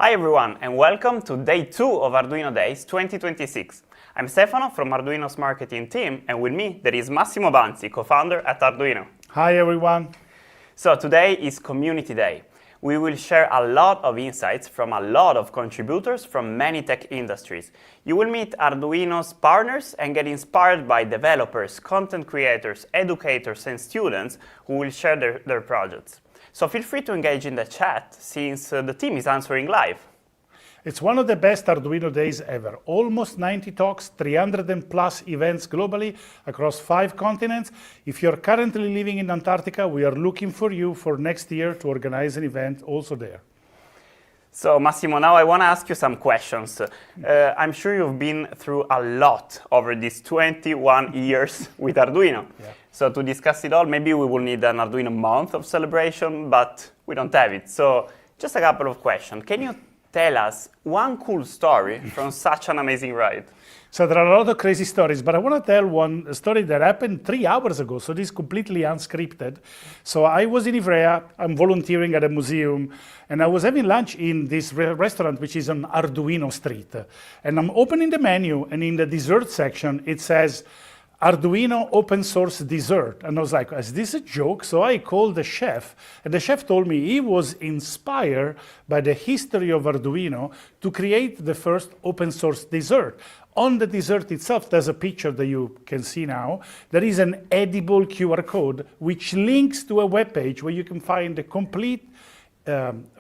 Hi everyone, and welcome to day 2 of Arduino Days 2026. I'm Stefano from Arduino's marketing team, and with me there is Massimo Banzi, co-founder at Arduino. Hi everyone. So today is Community Day. We will share a lot of insights from a lot of contributors from many tech industries. You will meet Arduino's partners and get inspired by developers, content creators, educators, and students who will share their projects. So feel free to engage in the chat, since the team is answering live. It's one of the best Arduino days ever. Almost 90 talks, 300 and plus events globally across 5 continents. If you're currently living in Antarctica, we are looking for you for next year to organize an event also there. So Massimo, now I want to ask you some questions. I'm sure you've been through a lot over these 21 years with Arduino. Yeah. So to discuss it all, maybe we will need an Arduino month of celebration, but we don't have it. So just a couple of questions. Can you tell us one cool story from such an amazing ride? So there are a lot of crazy stories, but I want to tell one story that happened 3 hours ago. So this is completely unscripted. So I was in Ivrea, I'm volunteering at a museum, and I was having lunch in this restaurant, which is on Arduino Street. And I'm opening the menu, and in the dessert section, it says, Arduino open source dessert. And I was like, is this a joke? So I called the chef, and the chef told me he was inspired by the history of Arduino to create the first open source dessert. On the dessert itself, there's a picture that you can see now. There is an edible QR code, which links to a web page where you can find the complete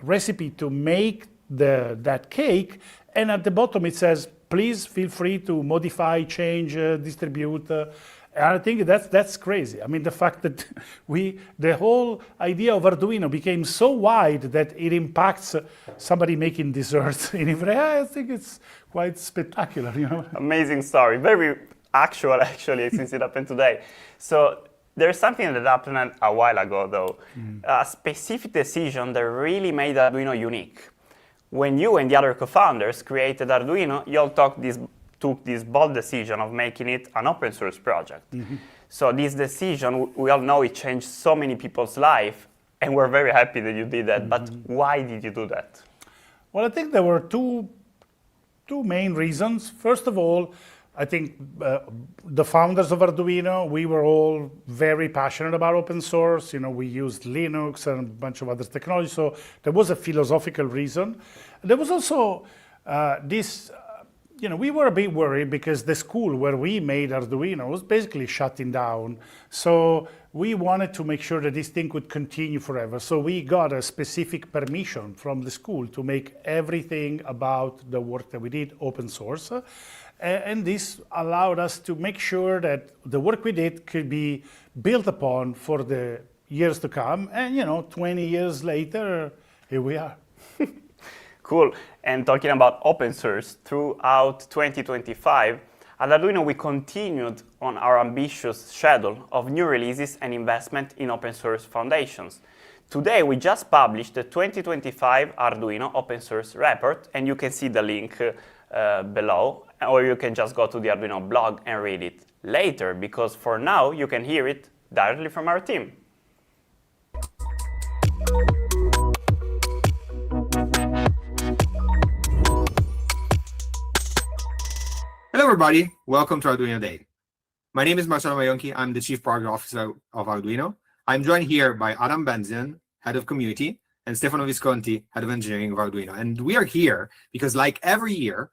recipe to make that cake. And at the bottom, it says, please feel free to modify, change, distribute. And I think that's crazy. I mean, the fact that the whole idea of Arduino became so wide that it impacts somebody making desserts in Ivrea, I think it's quite spectacular, you know. Amazing story. Very actual, actually, since it happened today. So there's something that happened a while ago, though. A specific decision that really made Arduino unique. When you and the other co-founders created Arduino, you all took this bold decision of making it an open source project. So this decision, we all know it changed so many people's life, and we're very happy that you did that. But why did you do that? Well, I think there were two main reasons. First of all, I think the founders of Arduino, we were all very passionate about open source. You know, we used Linux and a bunch of other technologies. So there was a philosophical reason. There was also we were a bit worried because the school where we made Arduino was basically shutting down. So we wanted to make sure that this thing could continue forever. So we got a specific permission from the school to make everything about the work that we did open source. And this allowed us to make sure that the work we did could be built upon for the years to come. And, 20 years later, here we are. Cool. And talking about open source, throughout 2025, at Arduino we continued on our ambitious schedule of new releases and investment in open source foundations. Today we just published the 2025 Arduino Open Source Report, and you can see the link below, or you can just go to the Arduino blog and read it later, because for now you can hear it directly from our team. Hello everybody, welcome to Arduino Day. My name is Marcello Maionchi, I'm the Chief Product Officer of Arduino. I'm joined here by Adam Benzian, Head of Community, and Stefano Visconti, Head of Engineering of Arduino. And we are here because, like every year,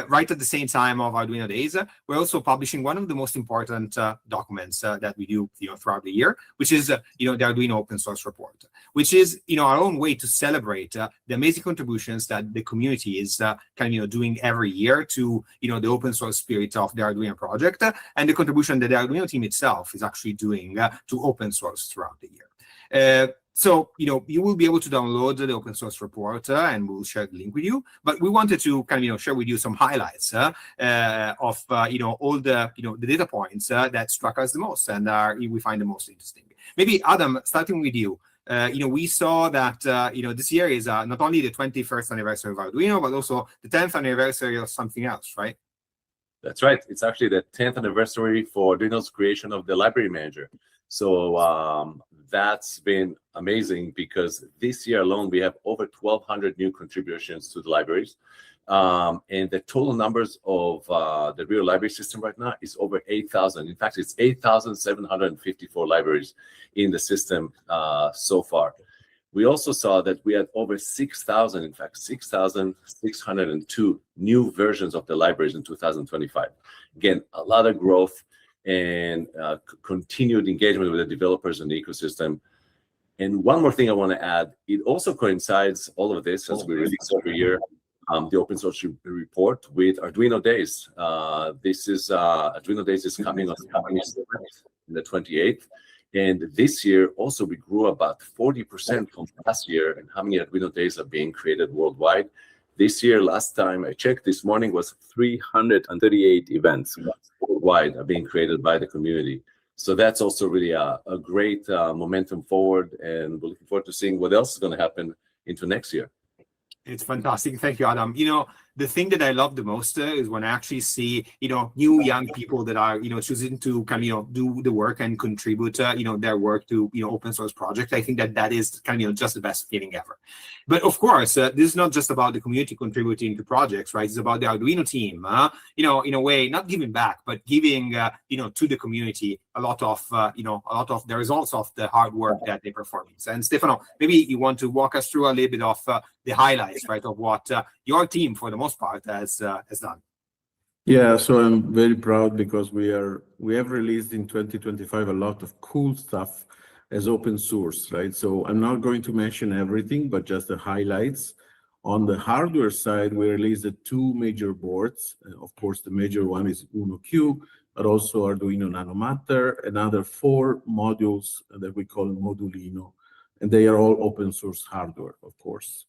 right at the same time of Arduino Days, we're also publishing one of the most important documents that we do throughout the year, which is the Arduino Open Source Report, which is our own way to celebrate the amazing contributions that the community is doing every year to the open source spirit of the Arduino project, and the contribution that the Arduino team itself is actually doing to open source throughout the year. So, you will be able to download the open source report and we'll share the link with you. But we wanted to share with you some highlights of, all the, the data points that struck us the most and we find the most interesting. Maybe Adam, starting with you, we saw that, this year is not only the 21st anniversary of Arduino, but also the 10th anniversary of something else, right? That's right. It's actually the 10th anniversary for Arduino's creation of the library manager. So that's been amazing, because this year alone we have over 1,200 new contributions to the libraries, and the total numbers of the real library system right now is over 8,000. In fact, it's 8,754 libraries in the system so far. We also saw that we had over 6,000, in fact, 6,602 new versions of the libraries in 2025. Again, a lot of growth and continued engagement with the developers and the ecosystem. And one more thing I want to add, it also coincides, all of this, as we release every year, the open source report with Arduino Days. This is Arduino Days is coming on the 28th. And this year also we grew about 40% from last year and how many Arduino Days are being created worldwide. This year, last time I checked this morning, was 338 events worldwide are being created by the community. So that's also really a great momentum forward, and we're looking forward to seeing what else is going to happen into next year. It's fantastic. Thank you, Adam. The thing that I love the most is when I actually see, new young people that are, choosing to kind of, do the work and contribute, their work to, open source projects. I think that is kind of, just the best feeling ever. But of course, this is not just about the community contributing to projects, right? It's about the Arduino team, in a way, not giving back, but giving, to the community a lot of the results of the hard work that they perform. And Stefano, maybe you want to walk us through a little bit of the highlights, right, of what your team, for the most part, has done. Yeah, so I'm very proud because we have released in 2025 a lot of cool stuff as open source, right? So I'm not going to mention everything, but just the highlights. On the hardware side, we released the two major boards. Of course, the major one is UNO Q, but also Arduino Nano Matter, another 4 modules that we call Modulino, and they are all open source hardware, of course.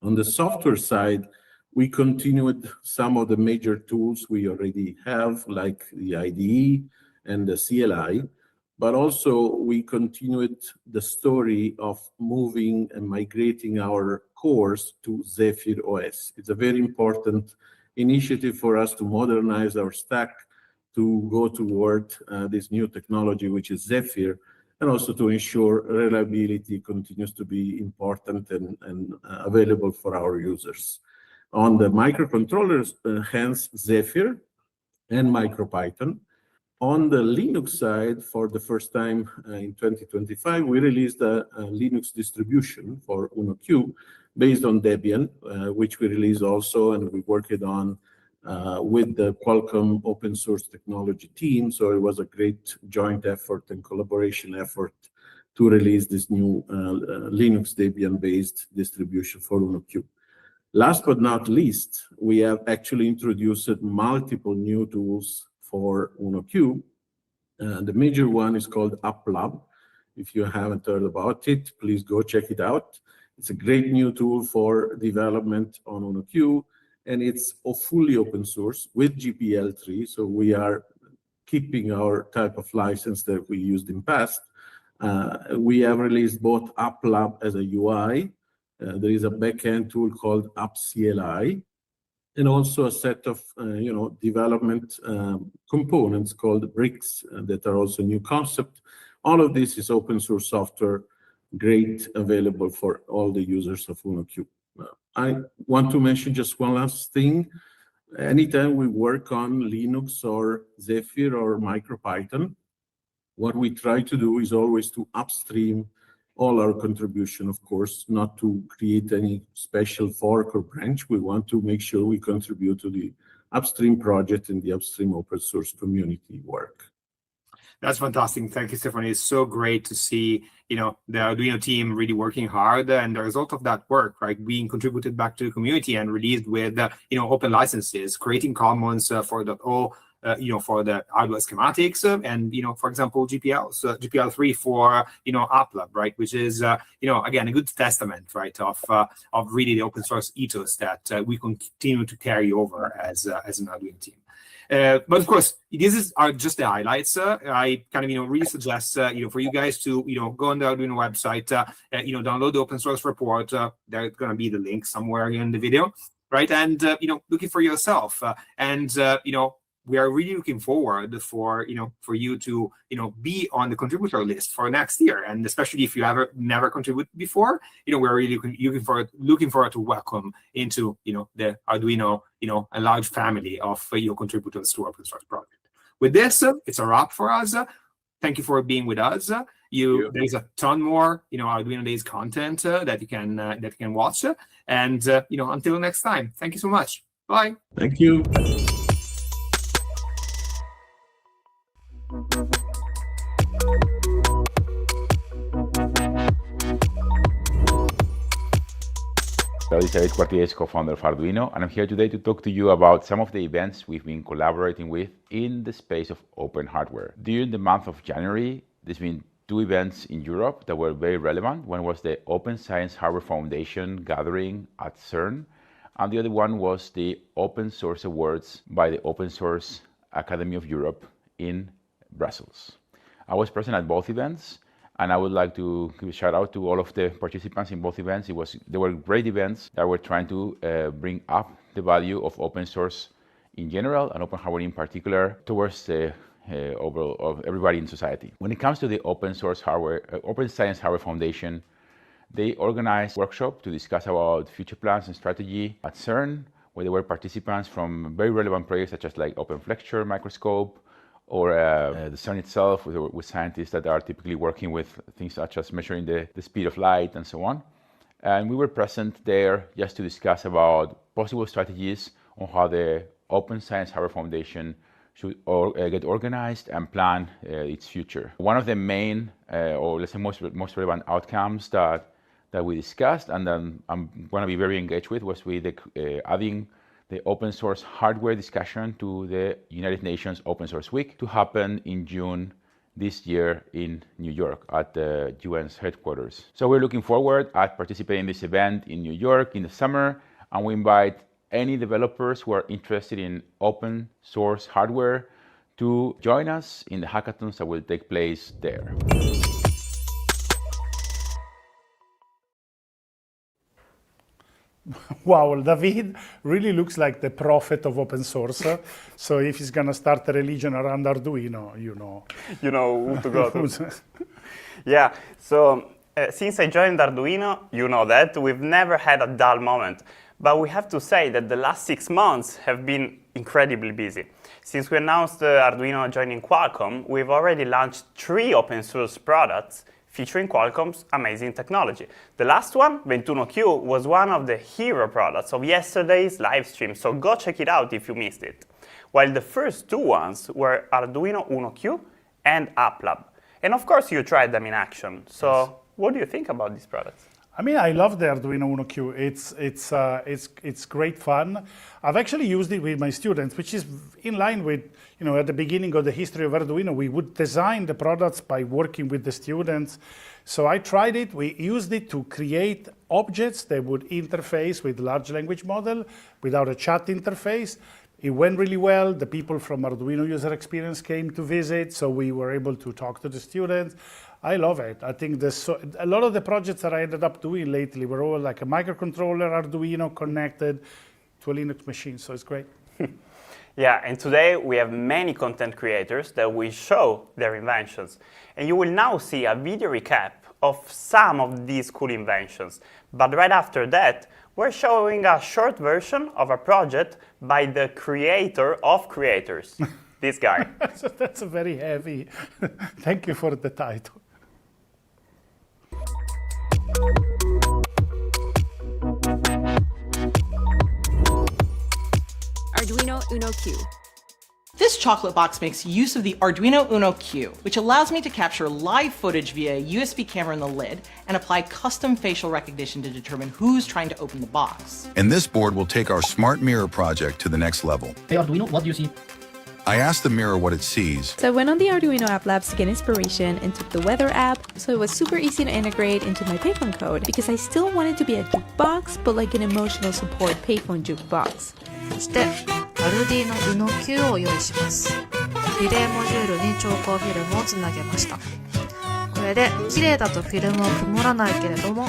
On the software side, we continued some of the major tools we already have, like the IDE and the CLI, but also we continued the story of moving and migrating our cores to Zephyr OS. It's a very important initiative for us to modernize our stack, to go toward this new technology, which is Zephyr, and also to ensure reliability continues to be important and available for our users. On the microcontrollers, hence Zephyr and MicroPython. On the Linux side, for the first time in 2025, we released a Linux distribution for UNO Q based on Debian, which we released also, and we worked on with the Qualcomm open source technology team. So it was a great joint effort and collaboration effort to release this new Linux Debian-based distribution for UNO Q. Last but not least, we have actually introduced multiple new tools for UNO Q. The major one is called UpLab. If you haven't heard about it, please go check it out. It's a great new tool for development on UNO Q, and it's fully open source with GPL3. So we are keeping our type of license that we used in past. We have released both UpLab as a UI. There is a backend tool called UpCLI, and also a set of development components called bricks that are also a new concept. All of this is open source software, great, available for all the users of UNO Q. I want to mention just one last thing. Anytime we work on Linux or Zephyr or MicroPython, what we try to do is always to upstream all our contribution, of course, not to create any special fork or branch. We want to make sure we contribute to the upstream project and the upstream open source community work. That's fantastic. Thank you, Stefano. It's so great to see, the Arduino team really working hard, and the result of that work, right, being contributed back to the community and released with, open licenses, creating commons for the for the hardware schematics, and for example, GPL3 for UpLab, right, which is again a good testament, right, of really the open source ethos that we continue to carry over as an Arduino team. But of course, these are just the highlights. I kind of really suggest for you guys to go on the Arduino website, download the open source report. There's going to be the link somewhere in the video, right, and looking for yourself, and we are really looking forward for you to be on the contributor list for next year, and especially if you never contributed before, we're really looking forward to welcome into the Arduino a large family of contributors to open source project. With this, it's a wrap for us. Thank you for being with us. There's a ton more Arduino Days content that you can watch, and until next time, thank you so much. Bye. Thank you. This is Eric Quartiers, co-founder of Arduino, and I'm here today to talk to you about some of the events we've been collaborating with in the space of open hardware. During the month of January, there's been 2 events in Europe that were very relevant. One was the Open Science Hardware Foundation gathering at CERN, and the other one was the Open Source Awards by the Open Source Academy of Europe in Brussels. I was present at both events, and I would like to give a shout out to all of the participants in both events. They were great events that were trying to bring up the value of open source in general and open hardware in particular towards the overall of everybody in society. When it comes to the Open Science Hardware Foundation, they organized a workshop to discuss about future plans and strategy at CERN, where there were participants from very relevant projects such as like OpenFlexure microscope, or the CERN itself with scientists that are typically working with things such as measuring the speed of light and so on. And we were present there just to discuss about possible strategies on how the Open Science Hardware Foundation should get organized and plan its future. One of the main, or let's say most relevant outcomes that we discussed, and then I'm going to be very engaged with, was adding the open source hardware discussion to the United Nations Open Source Week to happen in June this year in New York at the UN's headquarters. So we're looking forward at participating in this event in New York in the summer, and we invite any developers who are interested in open source hardware to join us in the hackathons that will take place there. Wow, David really looks like the prophet of open source. So if he's going to start a religion around Arduino, you know who to go to. Yeah, so since I joined Arduino, you know that, we've never had a dull moment. But we have to say that the last 6 months have been incredibly busy. Since we announced Arduino joining Qualcomm, we've already launched 3 open source products featuring Qualcomm's amazing technology. The last one, VENTUNO Q, was one of the hero products of yesterday's live stream, so go check it out if you missed it. While the first 2 ones were Arduino UNO Q and AppLab. And of course you tried them in action. So what do you think about these products? I mean, I love the Arduino UNO Q. It's great fun. I've actually used it with my students, which is in line with, at the beginning of the history of Arduino, we would design the products by working with the students. So I tried it. We used it to create objects that would interface with large language model without a chat interface. It went really well. The people from Arduino User Experience came to visit, so we were able to talk to the students. I love it. I think a lot of the projects that I ended up doing lately were all like a microcontroller, Arduino connected to a Linux machine, so it's great. Yeah, and today we have many content creators that will show their inventions. And you will now see a video recap of some of these cool inventions. But right after that, we're showing a short version of a project by the creator of creators, this guy. That's a very heavy. Thank you for the title. Arduino UNO Q. This chocolate box makes use of the Arduino UNO Q, which allows me to capture live footage via a USB camera in the lid and apply custom facial recognition to determine who's trying to open the box. And this board will take our smart mirror project to the next level. Hey Arduino, what do you see? I asked the mirror what it sees. So I went on the Arduino App Labs to get inspiration and took the weather app, so it was super easy to integrate into my payphone code because I still wanted to be a jukebox, but like an emotional support payphone jukebox. そして Arduino UNO Q を用意します。リレーモジュールに超高フィルムをつなげました。これで綺麗だとフィルムは曇らないけれども、汚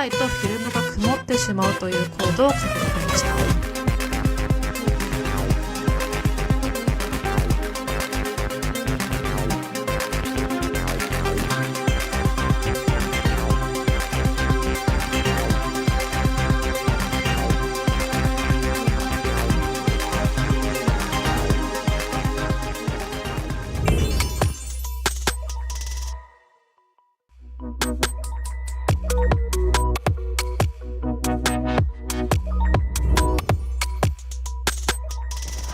いとフィルムが曇ってしまうというコードを書き込みました。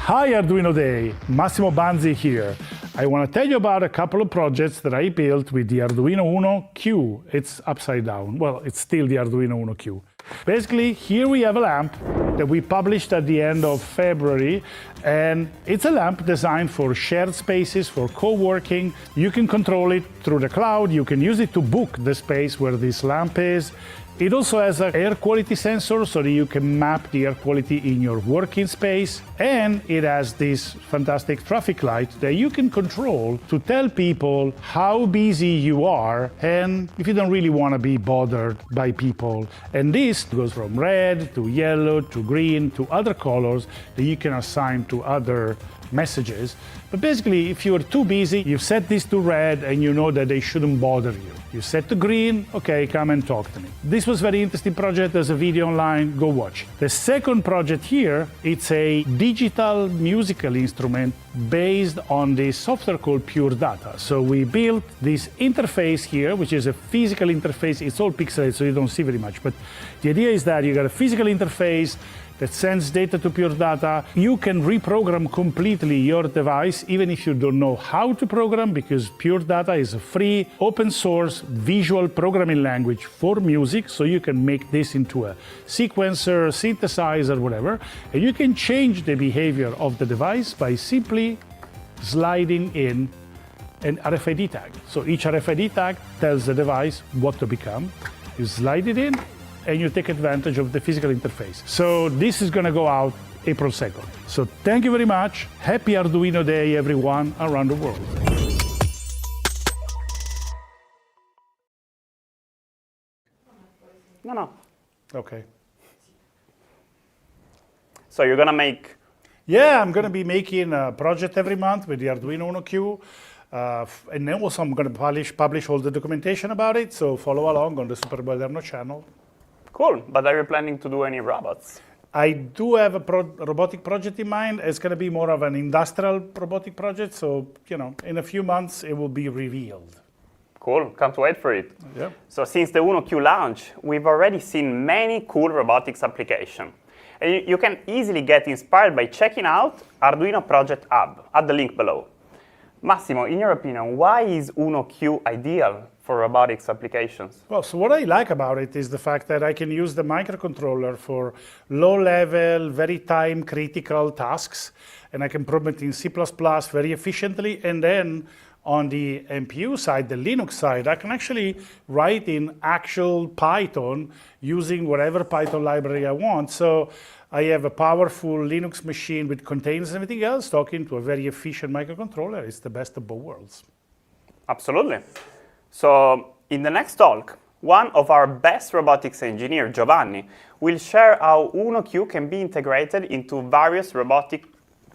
Hi Arduino Day, Massimo Banzi here. I want to tell you about a couple of projects that I built with the Arduino UNO Q. It's upside down. Well, it's still the Arduino UNO Q. Basically, here we have a lamp that we published at the end of February, and it's a lamp designed for shared spaces, for co-working. You can control it through the cloud. You can use it to book the space where this lamp is. It also has an air quality sensor so that you can map the air quality in your working space. And it has this fantastic traffic light that you can control to tell people how busy you are and if you don't really want to be bothered by people. And this goes from red to yellow to green to other colors that you can assign to other messages. But basically, if you're too busy, you set this to red and you know that they shouldn't bother you. You set to green, okay, come and talk to me. This was a very interesting project. There's a video online, go watch. The second project here, it's a digital musical instrument based on this software called Pure Data. So we built this interface here, which is a physical interface. It's all pixelated, so you don't see very much. But the idea is that you got a physical interface that sends data to Pure Data. You can reprogram completely your device, even if you don't know how to program, because Pure Data is a free, open source, visual programming language for music, so you can make this into a sequencer, synthesizer, whatever, and you can change the behavior of the device by simply sliding in an RFID tag. So each RFID tag tells the device what to become. You slide it in, and you take advantage of the physical interface. So this is going to go out April 2nd. So thank you very much. Happy Arduino Day, everyone around the world. No. Okay. So you're going to make... Yeah, I'm going to be making a project every month with the Arduino UNO Q. And then also I'm going to publish all the documentation about it. So follow along on the Super Moderno channel. Cool, but are you planning to do any robots? I do have a robotic project in mind. It's going to be more of an industrial robotic project. So, in a few months, it will be revealed. Cool, can't wait for it. Yeah. So since the UNO Q launch, we've already seen many cool robotics applications. And you can easily get inspired by checking out Arduino Project Hub at the link below. Massimo, in your opinion, why is UNO Q ideal for robotics applications? Well, so what I like about it is the fact that I can use the microcontroller for low-level, very time-critical tasks, and I can program it in C++ very efficiently, and then on the MPU side, the Linux side, I can actually write in actual Python using whatever Python library I want. So I have a powerful Linux machine with containers and everything else talking to a very efficient microcontroller. It's the best of both worlds. Absolutely. So in the next talk, one of our best robotics engineers, Giovanni, will share how UNO Q can be integrated into various robotic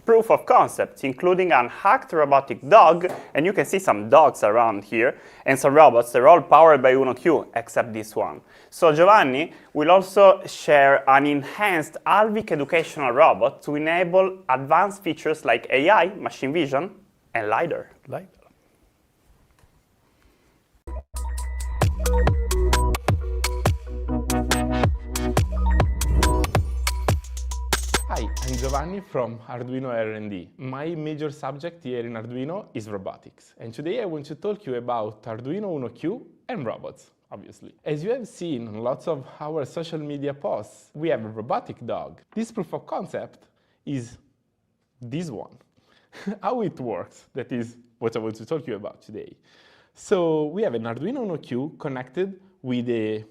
proof of concepts, including an hacked robotic dog, and you can see some dogs around here, and some robots. They're all powered by UNO Q, except this one. So Giovanni will also share an enhanced Alvic educational robot to enable advanced features like AI, machine vision, and LiDAR. Hi, I'm Giovanni from Arduino R&D. My major subject here in Arduino is robotics, and today I want to talk to you about Arduino UNO Q and robots, obviously. As you have seen in lots of our social media posts, we have a robotic dog. This proof of concept is this one. How it works, that is what I want to talk to you about today. So we have an Arduino UNO Q connected with the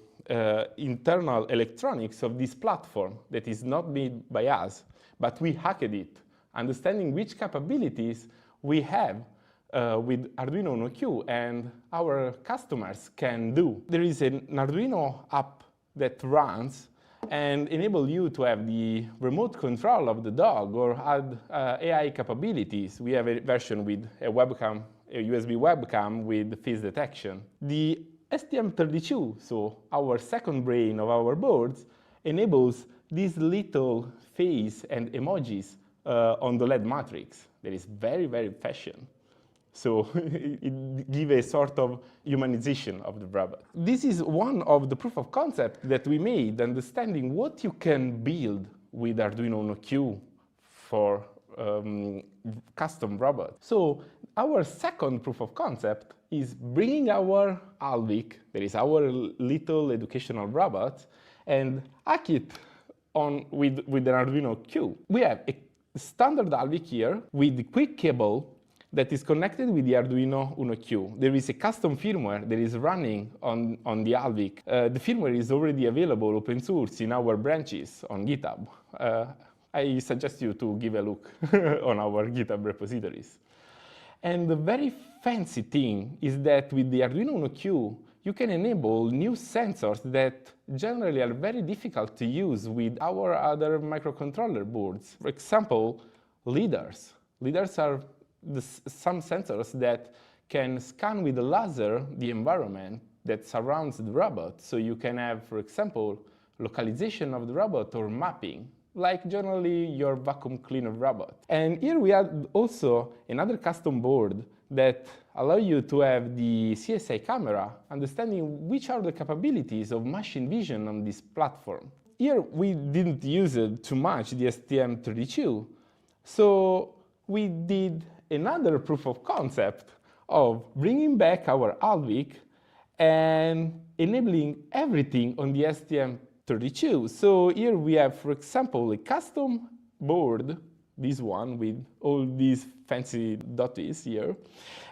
internal electronics of this platform that is not made by us, but we hacked it, understanding which capabilities we have with Arduino UNO Q and our customers can do. There is an Arduino app that runs and enable you to have the remote control of the dog or add AI capabilities. We have a version with a webcam, a USB webcam with face detection. The STM32, so our second brain of our boards, enables these little face and emojis on the LED matrix. That is very, very fashion. So it gives a sort of humanization of the robot. This is one of the proof of concept that we made, understanding what you can build with Arduino UNO Q for custom robot. So our second proof of concept is bringing our Alvik, that is our little educational robot, and hack it on with an Arduino Q. We have a standard Alvik here with the quick cable that is connected with the Arduino UNO Q. There is a custom firmware that is running on the Alvik. The firmware is already available open source in our branches on GitHub. I suggest you to give a look on our GitHub repositories. And the very fancy thing is that with the Arduino UNO Q, you can enable new sensors that generally are very difficult to use with our other microcontroller boards. For example, LiDARs. LiDARs are some sensors that can scan with a laser the environment that surrounds the robot. So you can have, for example, localization of the robot or mapping, like generally your vacuum cleaner robot. And here we have also another custom board that allow you to have the CSI camera, understanding which are the capabilities of machine vision on this platform. Here we didn't use it too much, the STM32, so we did another proof of concept of bringing back our Alvik and enabling everything on the STM32. So here we have, for example, a custom board, this one with all these fancy dotties here,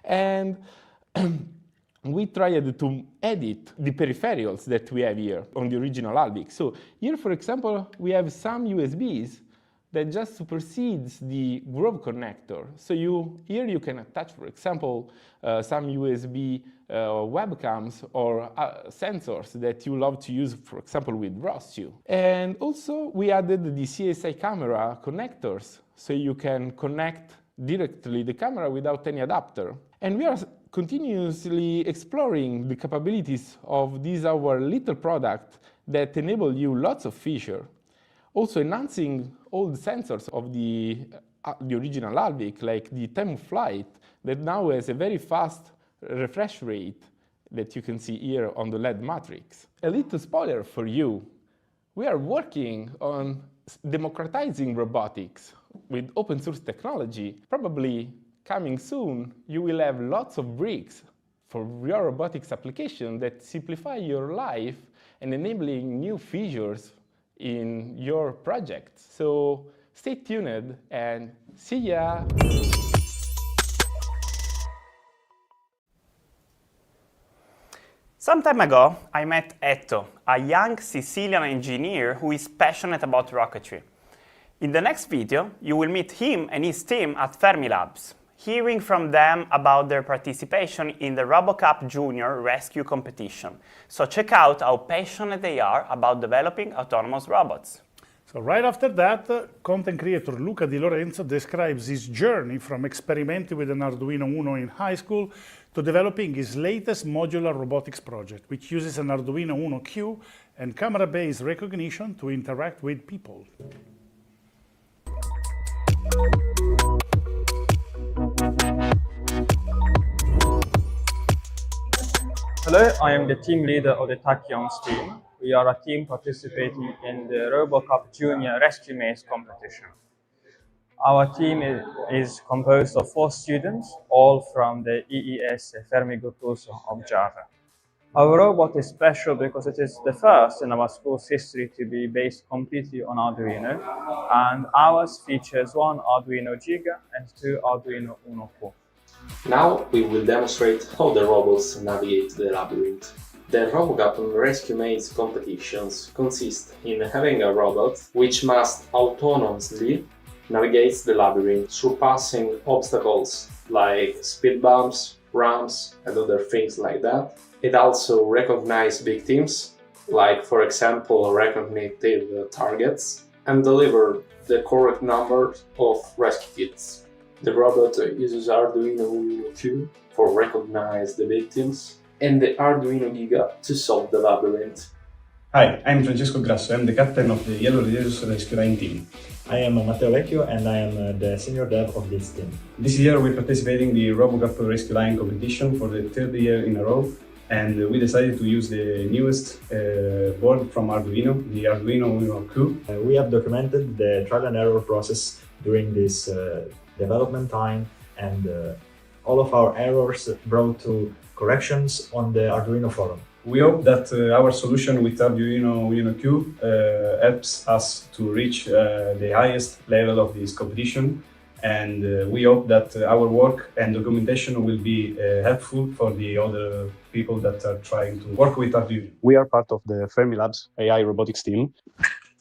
and we tried to edit the peripherals that we have here on the original Alvik. So here, for example, we have some USBs that just supersedes the Grove connector. So here you can attach, for example, some USB webcams or sensors that you love to use, for example, with ROS2. And also we added the CSI camera connectors, so you can connect directly the camera without any adapter. And we are continuously exploring the capabilities of this our little product that enable you lots of features. Also enhancing all the sensors of the original Alvik, like the time of flight, that now has a very fast refresh rate that you can see here on the LED matrix. A little spoiler for you, we are working on democratizing robotics with open source technology. Probably coming soon, you will have lots of bricks for your robotics application that simplify your life and enabling new features in your project. So stay tuned and see ya! Some time ago, I met Etto, a young Sicilian engineer who is passionate about rocketry. In the next video, you will meet him and his team at Fermilabs, hearing from them about their participation in the RoboCup Junior Rescue Competition. So check out how passionate they are about developing autonomous robots. So right after that, content creator Luca Di Lorenzo describes his journey from experimenting with an Arduino Uno in high school to developing his latest modular robotics project, which uses an Arduino UNO Q and camera-based recognition to interact with people. Hello, I am the team leader of the Tachyons team. We are a team participating in the RoboCup Junior Rescue Maze competition. Our team is composed of 4 students, all from the EES Fermi-Guttuso of Java. Our robot is special because it is the first in our school's history to be based completely on Arduino, and ours features 1 Arduino Giga and 2 Arduino UNO Q. Now we will demonstrate how the robots navigate the labyrinth. The RoboCup Rescue Maze competitions consist in having a robot which must autonomously navigate the labyrinth, surpassing obstacles like speed bumps, ramps and other things like that. It also recognizes victims, like for example recognitive targets, and deliver the correct number of rescue kits. The robot uses Arduino UNO Q for recognize the victims and the Arduino Giga to solve the labyrinth. Hi, I'm Francesco Grasso. I'm the captain of the Yellow Reusable Rescue Line team. I am Matteo Vecchio and I am the senior dev of this team. This year we're participating in the RoboCup Rescue Line competition for the 3rd year in a row, and we decided to use the newest board from Arduino, the Arduino UNO Q. We have documented the trial and error process during this development time, and all of our errors brought to corrections on the Arduino forum. We hope that our solution with Arduino UNO Q helps us to reach the highest level of this competition, and we hope that our work and documentation will be helpful for the other people that are trying to work with Arduino. We are part of the Fermilab's AI robotics team.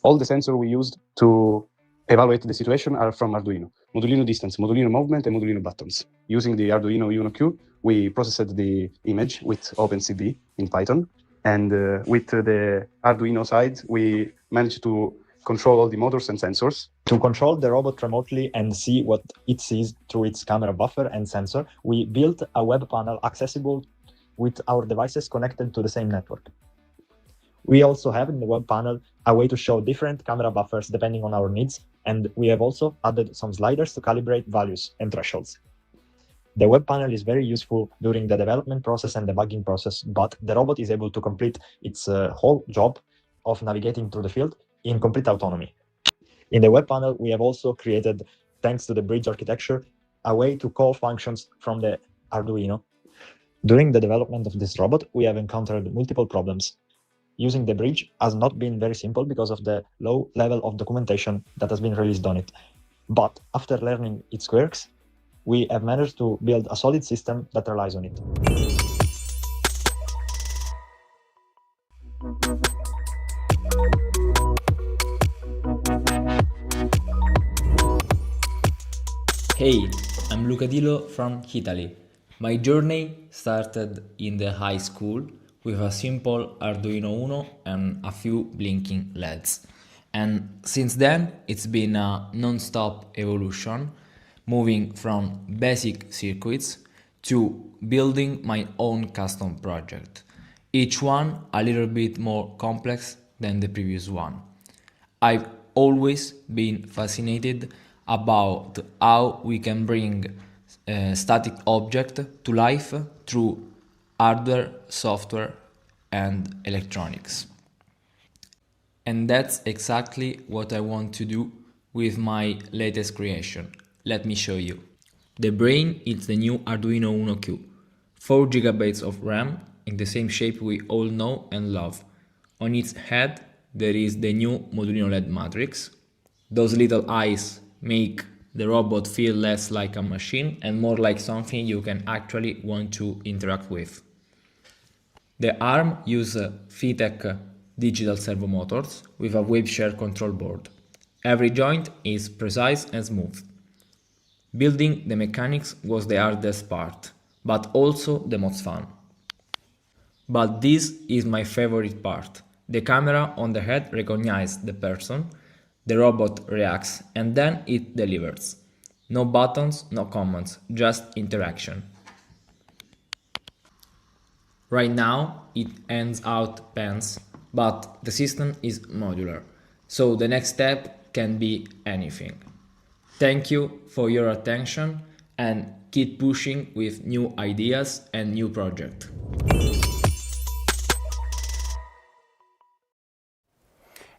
All the sensors we used to evaluate the situation are from Arduino. Modulino distance, Modulino movement, and Modulino buttons. Using the Arduino UNO Q, we processed the image with OpenCV in Python. And with the Arduino side, we managed to control all the motors and sensors. To control the robot remotely and see what it sees through its camera buffer and sensor, we built a web panel accessible with our devices connected to the same network. We also have in the web panel a way to show different camera buffers depending on our needs, and we have also added some sliders to calibrate values and thresholds. The web panel is very useful during the development process and debugging process, but the robot is able to complete its whole job of navigating through the field in complete autonomy. In the web panel, we have also created, thanks to the bridge architecture, a way to call functions from the Arduino. During the development of this robot, we have encountered multiple problems. Using the bridge has not been very simple because of the low level of documentation that has been released on it. But after learning its quirks, we have managed to build a solid system that relies on it. Hey, I'm Lucadillo from Italy. My journey started in the high school with a simple Arduino Uno and a few blinking LEDs. And since then, it's been a non-stop evolution, moving from basic circuits to building my own custom project, each one a little bit more complex than the previous one. I've always been fascinated about how we can bring static object to life through hardware, software, and electronics. And that's exactly what I want to do with my latest creation. Let me show you. The brain is the new Arduino UNO Q. 4 GB of RAM in the same shape we all know and love. On its head there is the new Modulino LED matrix. Those little eyes make the robot feel less like a machine and more like something you can actually want to interact with. The arm uses VTech digital servo motors with a wave share control board. Every joint is precise and smooth. Building the mechanics was the hardest part, but also the most fun. But this is my favorite part. The camera on the head recognizes the person, the robot reacts, and then it delivers. No buttons, no commands, just interaction. Right now it hands out pens, but the system is modular, so the next step can be anything. Thank you for your attention and keep pushing with new ideas and new projects.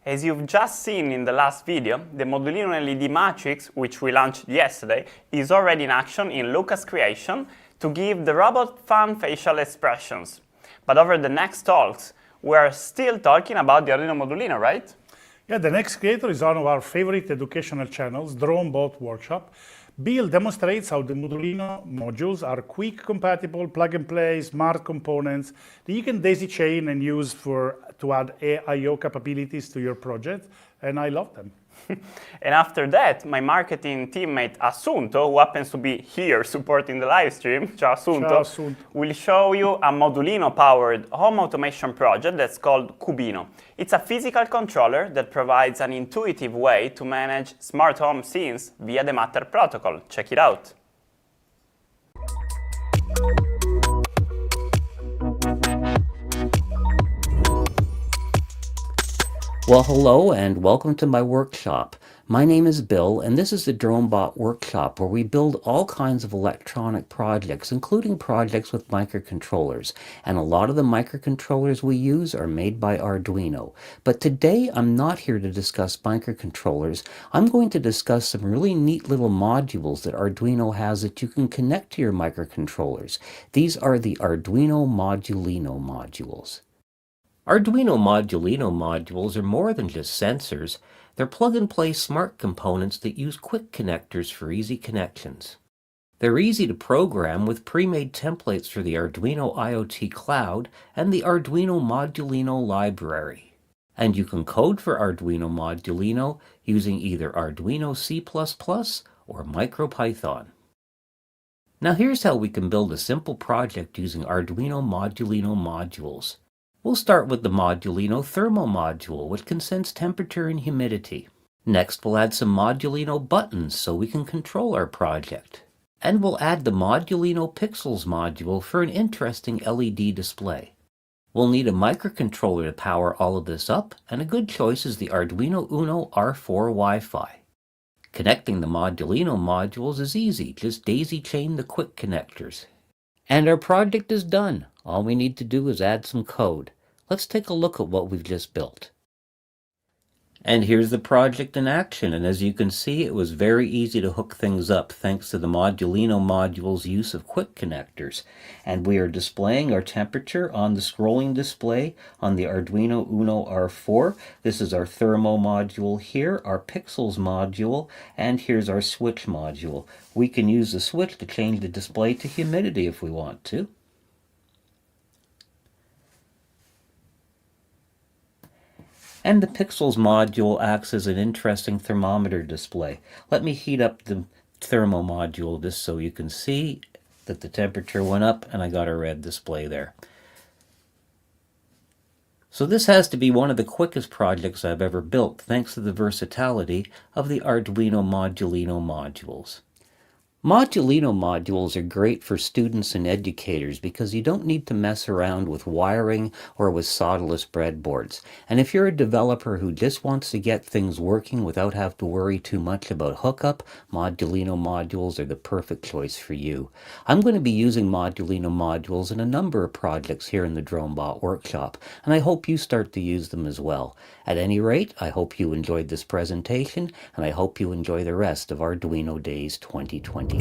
As you've just seen in the last video, the Modulino LED matrix, which we launched yesterday, is already in action in Luca's creation to give the robot fun facial expressions. But over the next talks, we're still talking about the Arduino Modulino, right? Yeah, the next creator is one of our favorite educational channels, Drone Bot Workshop. Bill demonstrates how the Modulino modules are quick, compatible, plug-and-play, smart components that you can daisy chain and use to add I/O capabilities to your project, and I love them. And after that, my marketing teammate Assunto, who happens to be here supporting the live stream, ciao Assunto, will show you a Modulino-powered home automation project that's called Cubino. It's a physical controller that provides an intuitive way to manage smart home scenes via the Matter protocol. Check it out. Well, hello and welcome to my workshop. My name is Bill, and this is the DroneBot workshop where we build all kinds of electronic projects, including projects with microcontrollers. And a lot of the microcontrollers we use are made by Arduino. But today I'm not here to discuss microcontrollers. I'm going to discuss some really neat little modules that Arduino has that you can connect to your microcontrollers. These are the Arduino Modulino modules. Arduino Modulino modules are more than just sensors. They're plug-and-play smart components that use quick connectors for easy connections. They're easy to program with pre-made templates for the Arduino IoT Cloud and the Arduino Modulino library. And you can code for Arduino Modulino using either Arduino C++ or MicroPython. Now here's how we can build a simple project using Arduino Modulino modules. We'll start with the Modulino thermal module, which can sense temperature and humidity. Next, we'll add some Modulino buttons so we can control our project. And we'll add the Modulino Pixels module for an interesting LED display. We'll need a microcontroller to power all of this up, and a good choice is the Arduino UNO R4 Wi-Fi. Connecting the Modulino modules is easy, just daisy chain the quick connectors. And our project is done. All we need to do is add some code. Let's take a look at what we've just built. And here's the project in action, and as you can see, it was very easy to hook things up thanks to the Modulino module's use of quick connectors. And we are displaying our temperature on the scrolling display on the Arduino UNO R4. This is our thermo module here, our pixels module, and here's our switch module. We can use the switch to change the display to humidity if we want to. And the Pixels module acts as an interesting thermometer display. Let me heat up the thermo module just so you can see that the temperature went up and I got a red display there. So this has to be one of the quickest projects I've ever built thanks to the versatility of the Arduino Modulino modules. Modulino modules are great for students and educators because you don't need to mess around with wiring or with solderless breadboards. And if you're a developer who just wants to get things working without having to worry too much about hookup, Modulino modules are the perfect choice for you. I'm going to be using Modulino modules in a number of projects here in the DroneBot workshop, and I hope you start to use them as well. At any rate, I hope you enjoyed this presentation, and I hope you enjoy the rest of Arduino Days 2026.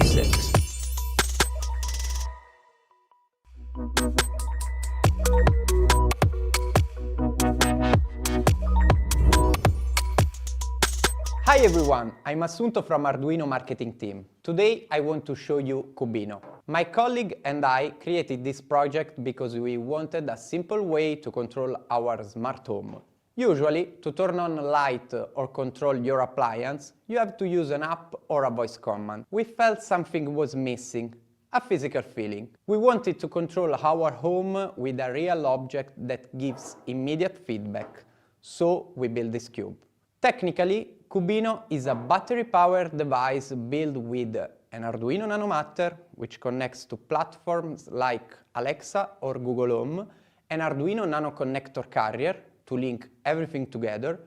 Hi everyone, I'm Assunto from Arduino marketing team. Today I want to show you Cubino. My colleague and I created this project because we wanted a simple way to control our smart home. Usually, to turn on a light or control your appliance, you have to use an app or a voice command. We felt something was missing, a physical feeling. We wanted to control our home with a real object that gives immediate feedback, so we built this cube. Technically, Cubino is a battery-powered device built with an Arduino Nano Matter, which connects to platforms like Alexa or Google Home, an Arduino Nano Connector Carrier, to link everything together,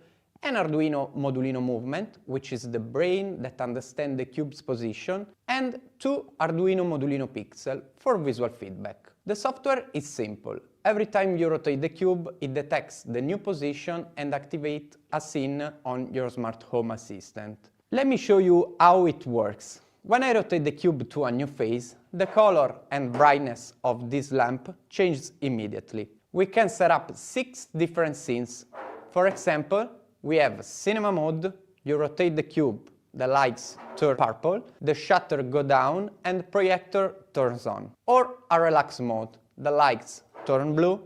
an Arduino Modulino movement, which is the brain that understands the cube's position, and 2 Arduino Modulino Pixel for visual feedback. The software is simple. Every time you rotate the cube, it detects the new position and activates a scene on your smart home assistant. Let me show you how it works. When I rotate the cube to a new phase, the color and brightness of this lamp changes immediately. We can set up 6 different scenes. For example, we have cinema mode, you rotate the cube, the lights turn purple, the shutter go down and the projector turns on. Or a relax mode, the lights turn blue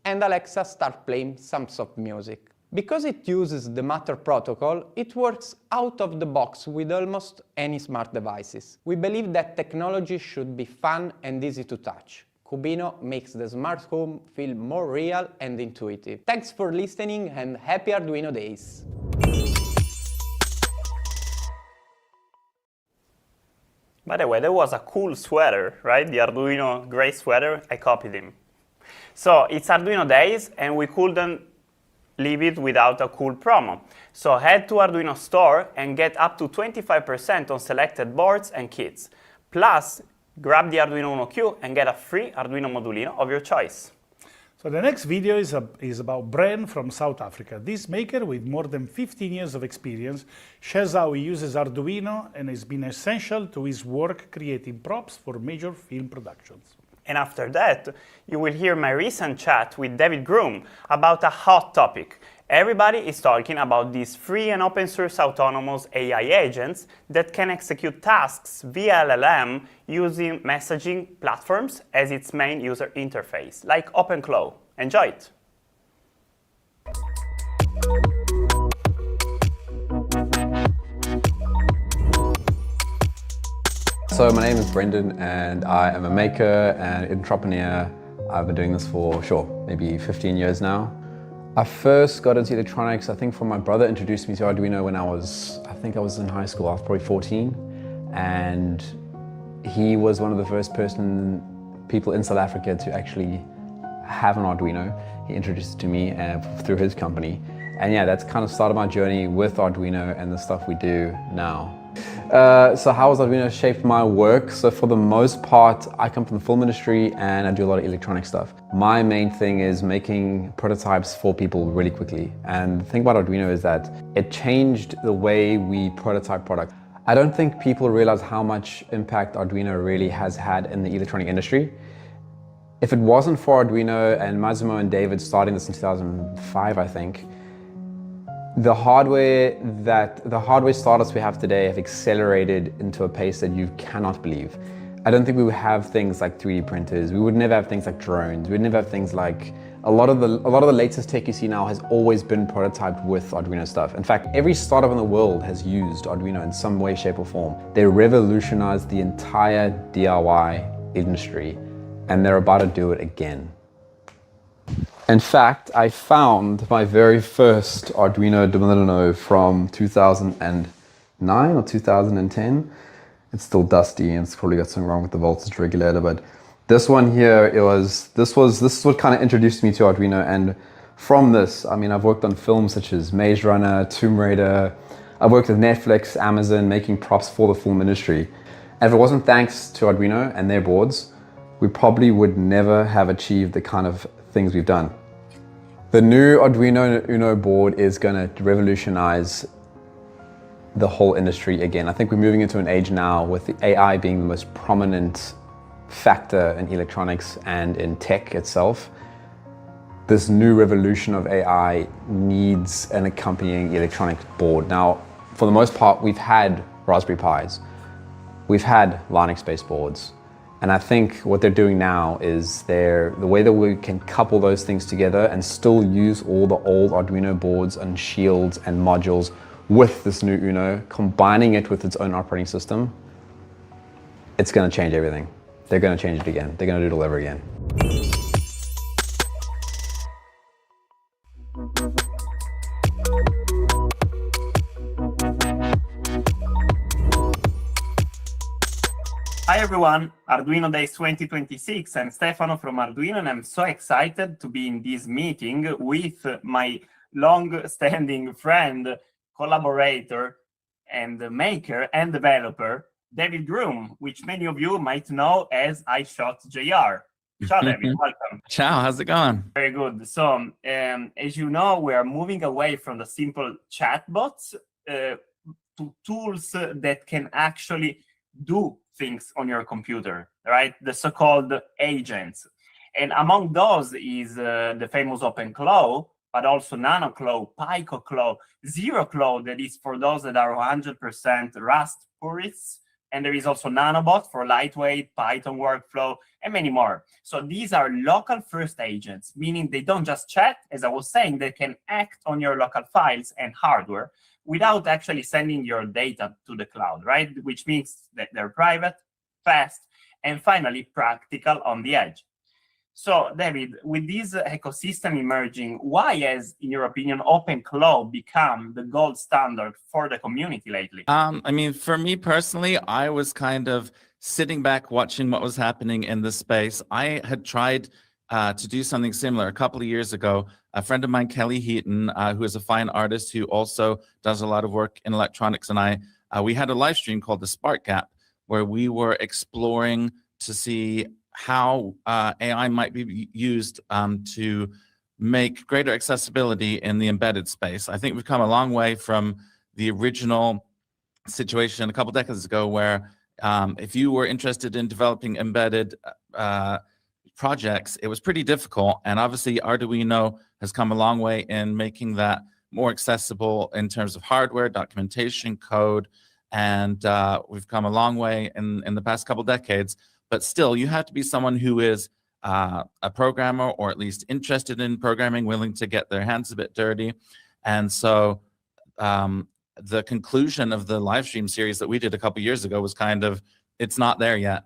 and Alexa starts playing some soft music. Because it uses the Matter protocol, it works out of the box with almost any smart devices. We believe that technology should be fun and easy to touch. Cubino makes the smart home feel more real and intuitive. Thanks for listening and happy Arduino Days! By the way, there was a cool sweater, right? The Arduino gray sweater, I copied him. So it's Arduino Days and we couldn't leave it without a cool promo. So head to Arduino store and get up to 25% on selected boards and kits. Plus, grab the Arduino UNO Q and get a free Arduino Modulino of your choice. So the next video is about Bren from South Africa. This maker with more than 15 years of experience shares how he uses Arduino and has been essential to his work creating props for major film productions. And after that, you will hear my recent chat with David Groom about a hot topic. Everybody is talking about these free and open source autonomous AI agents that can execute tasks via LLM using messaging platforms as its main user interface, like OpenClaw. Enjoy it! So my name is Brendan and I am a maker and entrepreneur. I've been doing this for, maybe 15 years now. I first got into electronics, I think from my brother introduced me to Arduino when I was in high school, I was probably 14. And he was one of the first people in South Africa to actually have an Arduino. He introduced it to me through his company. And yeah, that's kind of started my journey with Arduino and the stuff we do now. So how has Arduino shaped my work? So for the most part, I come from the film industry and I do a lot of electronic stuff. My main thing is making prototypes for people really quickly. And the thing about Arduino is that it changed the way we prototype products. I don't think people realize how much impact Arduino really has had in the electronic industry. If it wasn't for Arduino and Massimo and David starting this in 2005, I think, the hardware startups we have today have accelerated into a pace that you cannot believe. I don't think we would have things like 3D printers. We would never have things like drones. We would never have things like a lot of the latest tech you see now has always been prototyped with Arduino stuff. In fact, every startup in the world has used Arduino in some way, shape, or form. They revolutionized the entire DIY industry, and they're about to do it again. In fact, I found my very first Arduino Molino from 2009 or 2010. It's still dusty and it's probably got something wrong with the voltage regulator, but this one here, this is what kind of introduced me to Arduino. And from this, I mean, I've worked on films such as Maze Runner, Tomb Raider. I've worked with Netflix, Amazon, making props for the film industry. And if it wasn't thanks to Arduino and their boards, we probably would never have achieved the kind of things we've done. The new Arduino UNO board is going to revolutionize the whole industry again. I think we're moving into an age now with the AI being the most prominent factor in electronics and in tech itself. This new revolution of AI needs an accompanying electronic board. Now, for the most part, we've had Raspberry Pis, we've had Linux-based boards. And I think what they're doing now is the way that we can couple those things together and still use all the old Arduino boards and shields and modules with this new UNO, combining it with its own operating system, it's going to change everything. They're going to change it again. They're going to do it all over again. Hi everyone, Arduino Days 2026. I'm Stefano from Arduino and I'm so excited to be in this meeting with my long-standing friend, collaborator, and maker and developer, David Groom, which many of you might know as iShotJR. Ciao David, welcome. Ciao, how's it going? Very good. So, as you know, we are moving away from the simple chatbots to tools that can actually do things on your computer, right? The so-called agents. And among those is the famous OpenClaw, but also NanoClaw, PicoClaw, ZeroClaw, that is for those that are 100% Rust purists. And there is also Nanobot for lightweight, Python workflow, and many more. So these are local first agents, meaning they don't just chat, as I was saying, they can act on your local files and hardware without actually sending your data to the cloud, right? Which means that they're private, fast, and finally practical on the edge. So, David, with this ecosystem emerging, why has, in your opinion, OpenClaw become the gold standard for the community lately? I mean, for me personally, I was kind of sitting back watching what was happening in this space. I had tried to do something similar. A couple of years ago, a friend of mine, Kelly Heaton, who is a fine artist who also does a lot of work in electronics, and we had a live stream called The Spark Gap, where we were exploring to see how AI might be used to make greater accessibility in the embedded space. I think we've come a long way from the original situation a couple decades ago where if you were interested in developing embedded projects, it was pretty difficult. And obviously Arduino has come a long way in making that more accessible in terms of hardware, documentation, code, and we've come a long way in the past couple decades. But still, you have to be someone who is a programmer, or at least interested in programming, willing to get their hands a bit dirty. And so the conclusion of the live stream series that we did a couple years ago was kind of, it's not there yet.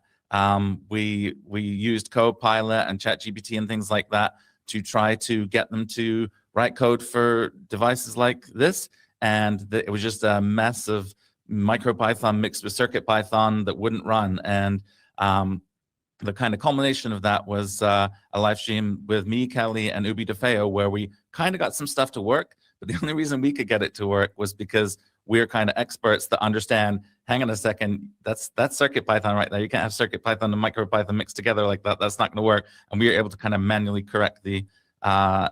We used Copilot and ChatGPT and things like that to try to get them to write code for devices like this. And it was just a mess of MicroPython mixed with CircuitPython that wouldn't run. And the kind of culmination of that was a live stream with me, Kelly, and Ubi DeFeo, where we kind of got some stuff to work. But the only reason we could get it to work was because we're kind of experts that understand, hang on a second, that's CircuitPython right there. You can't have CircuitPython and MicroPython mixed together like that. That's not going to work. And we were able to kind of manually correct the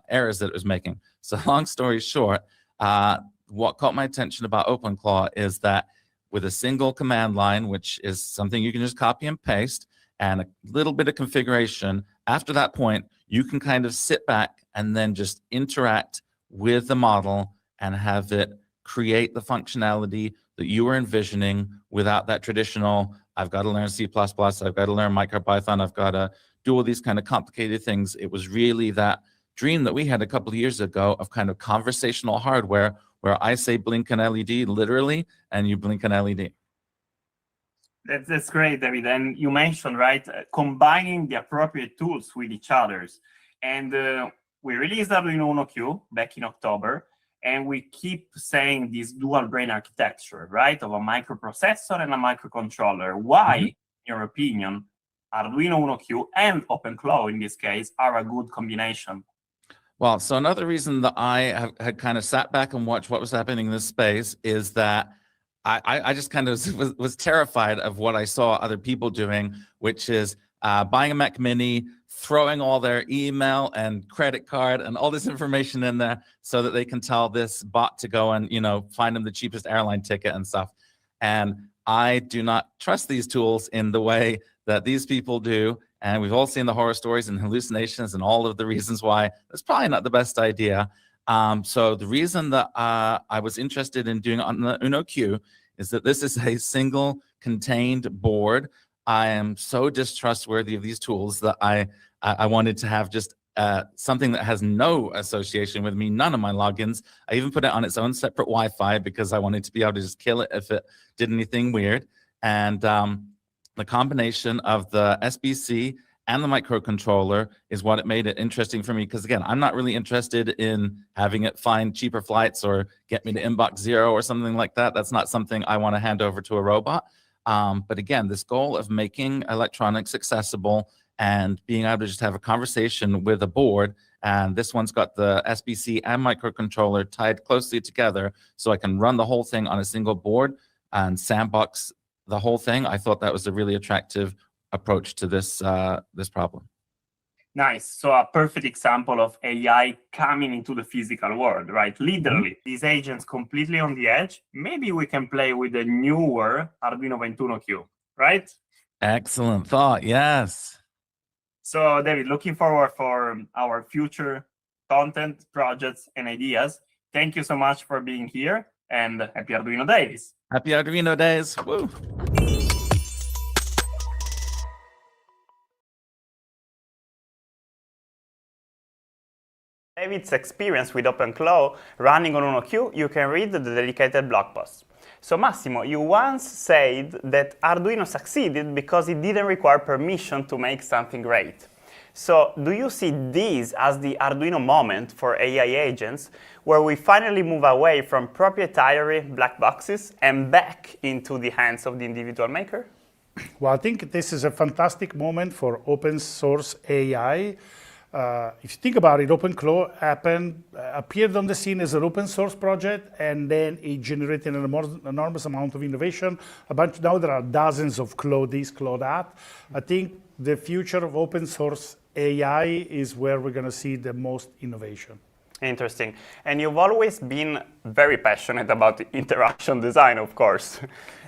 errors that it was making. So long story short, what caught my attention about OpenClaw is that with a single command line, which is something you can just copy and paste, and a little bit of configuration, after that point, you can kind of sit back and then just interact with the model and have it create the functionality that you were envisioning without that traditional, I've got to learn C++, I've got to learn MicroPython, I've got to do all these kind of complicated things. It was really that dream that we had a couple of years ago of kind of conversational hardware where I say blink an LED literally, and you blink an LED. That's great, David. And you mentioned, right, combining the appropriate tools with each others. And we released Arduino UNO Q back in October, and we keep saying this dual brain architecture, right, of a microprocessor and a microcontroller. Why, in your opinion, Arduino UNO Q and OpenClaw, in this case, are a good combination? Well, so another reason that I had kind of sat back and watched what was happening in this space is that I just kind of was terrified of what I saw other people doing, which is buying a Mac Mini, throwing all their email and credit card and all this information in there so that they can tell this bot to go and, find them the cheapest airline ticket and stuff. And I do not trust these tools in the way that these people do. And we've all seen the horror stories and hallucinations and all of the reasons why that's probably not the best idea. So the reason that I was interested in doing it on the UNO Q is that this is a single contained board. I am so distrustworthy of these tools that I wanted to have just something that has no association with me, none of my logins. I even put it on its own separate Wi-Fi because I wanted to be able to just kill it if it did anything weird. And the combination of the SBC and the microcontroller is what it made it interesting for me. Because again, I'm not really interested in having it find cheaper flights or get me to inbox 0 or something like that. That's not something I want to hand over to a robot. But again, this goal of making electronics accessible and being able to just have a conversation with a board, and this one's got the SBC and microcontroller tied closely together so I can run the whole thing on a single board and sandbox the whole thing. I thought that was a really attractive approach to this this problem. Nice. So a perfect example of AI coming into the physical world, right? Literally, these agents completely on the edge. Maybe we can play with the newer Arduino VENTUNO Q, right? Excellent thought, yes. So David, looking forward for our future content, projects, and ideas. Thank you so much for being here, and happy Arduino days. Happy Arduino days. Woo. David's experience with OpenClaw running on UNO Q, you can read the dedicated blog post. So Massimo, you once said that Arduino succeeded because it didn't require permission to make something great. So do you see this as the Arduino moment for AI agents, where we finally move away from proprietary black boxes and back into the hands of the individual maker? Well, I think this is a fantastic moment for open source AI. If you think about it, OpenClaw appeared on the scene as an open source project, and then it generated an enormous amount of innovation. Now there are dozens of Claw this, Claw that. I think the future of open source AI is where we're going to see the most innovation. Interesting. And you've always been very passionate about interaction design, of course.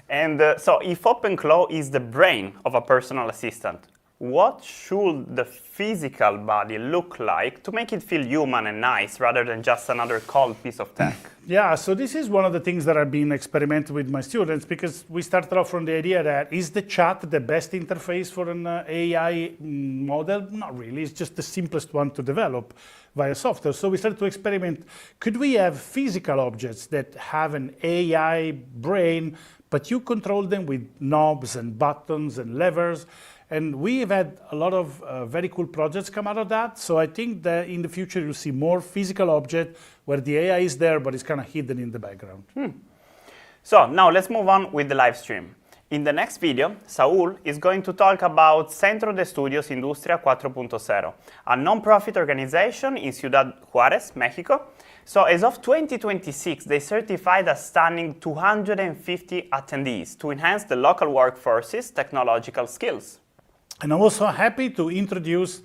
And so if OpenClaw is the brain of a personal assistant, what should the physical body look like to make it feel human and nice rather than just another cold piece of tech? Yeah, so this is one of the things that I've been experimenting with my students, because we started off from the idea that is the chat the best interface for an AI model? Not really, it's just the simplest one to develop via software. So we started to experiment, could we have physical objects that have an AI brain, but you control them with knobs and buttons and levers? And we've had a lot of very cool projects come out of that. So I think that in the future you'll see more physical object where the AI is there, but it's kind of hidden in the background. So now let's move on with the live stream. In the next video, Saul is going to talk about Centro de Industria 4.0, a non-profit organization in Ciudad Juárez, Mexico. So as of 2026, they certified a stunning 250 attendees to enhance the local workforce's technological skills. And I'm also happy to introduce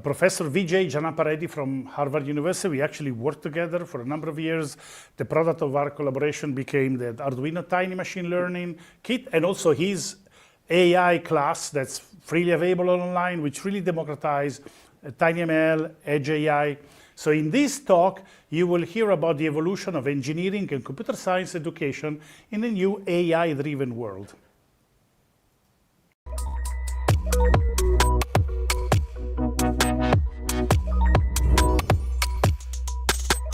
Professor Vijay Janapareddy from Harvard University. We actually worked together for a number of years. The product of our collaboration became the Arduino Tiny Machine Learning Kit, and also his AI class that's freely available online, which really democratized TinyML, Edge AI. So in this talk, you will hear about the evolution of engineering and computer science education in a new AI-driven world.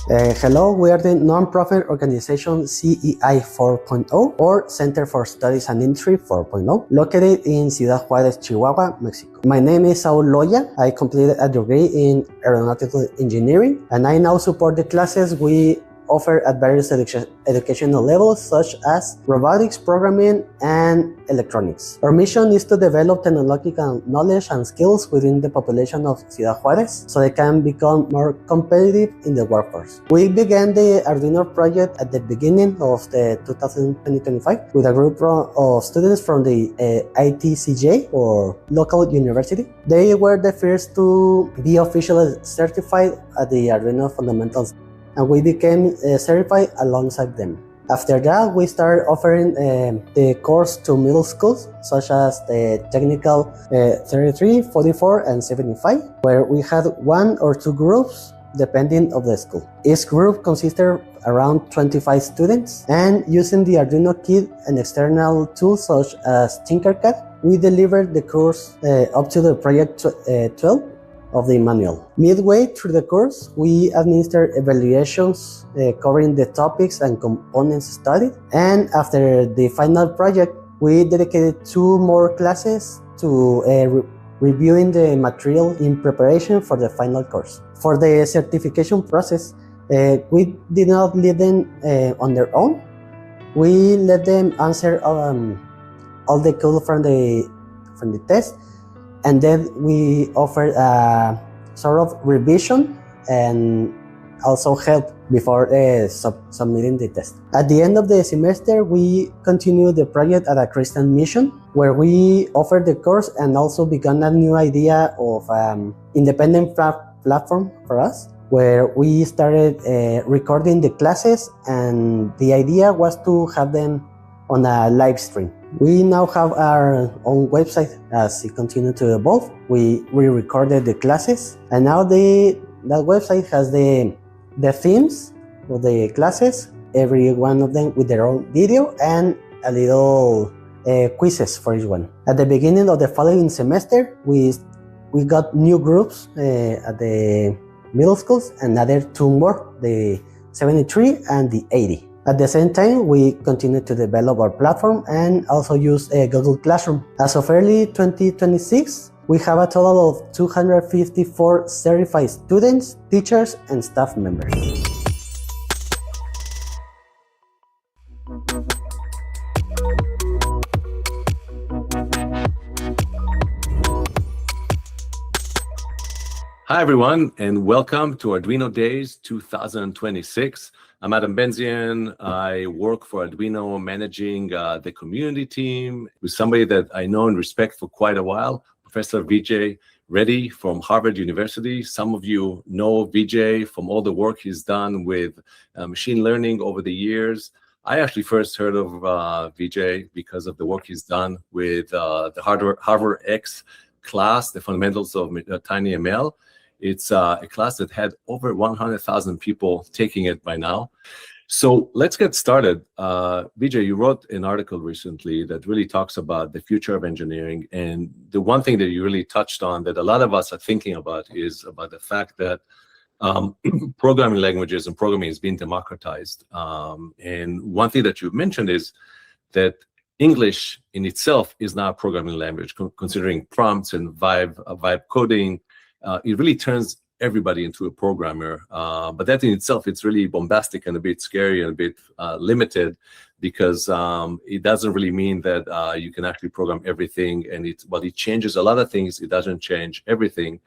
Hello, we are the non-profit organization CEI 4.0 or Center for Studies and Industry 4.0, located in Ciudad Juárez, Chihuahua, Mexico. My name is Saul Loya. I completed a degree in aeronautical engineering, and I now support the classes we offer at various educational levels such as robotics, programming, and electronics. Our mission is to develop technological knowledge and skills within the population of Ciudad Juárez so they can become more competitive in the workforce. We began the Arduino project at the beginning of the 2025 with a group of students from the ITCJ or local university. They were the first to be officially certified at the Arduino Fundamentals, and we became certified alongside them. After that, we started offering the course to middle schools, such as the technical 33, 44, and 75, where we had 1 or 2 groups depending on the school. Each group consisted around 25 students, and using the Arduino kit and external tools such as Tinkercad, we delivered the course up to the project 12 of the manual. Midway through the course, we administered evaluations covering the topics and components studied, and after the final project, we dedicated 2 more classes to reviewing the material in preparation for the final course. For the certification process, we did not leave them on their own. We let them answer all the code from the test, and then we offered a sort of revision and also help before submitting the test. At the end of the semester, we continued the project at a Christian mission, where we offered the course and also began a new idea of independent platform for us, where we started recording the classes, and the idea was to have them on a live stream. We now have our own website as it continued to evolve. We re-recorded the classes, and now that website has the themes of the classes, every one of them with their own video and a little quizzes for each one. At the beginning of the following semester, we got new groups at the middle schools, another 2 more, the 73 and the 80. At the same time, we continue to develop our platform and also use Google Classroom. As of early 2026, we have a total of 254 certified students, teachers, and staff members. Hi, everyone, and welcome to Arduino Days 2026. I'm Adam Benzian. I work for Arduino, managing the community team with somebody that I know and respect for quite a while, Professor Vijay Reddy from Harvard University. Some of you know Vijay from all the work he's done with machine learning over the years. I actually first heard of Vijay because of the work he's done with the Harvard X class, the fundamentals of TinyML. It's a class that had over 100,000 people taking it by now. So let's get started. Vijay, you wrote an article recently that really talks about the future of engineering. And the one thing that you really touched on that a lot of us are thinking about is about the fact that programming languages and programming is being democratized. And one thing that you mentioned is that English in itself is not a programming language, considering prompts and vibe coding. It really turns everybody into a programmer. But that in itself, it's really bombastic and a bit scary and a bit limited, because it doesn't really mean that you can actually program everything. And while it changes a lot of things, it doesn't change everything.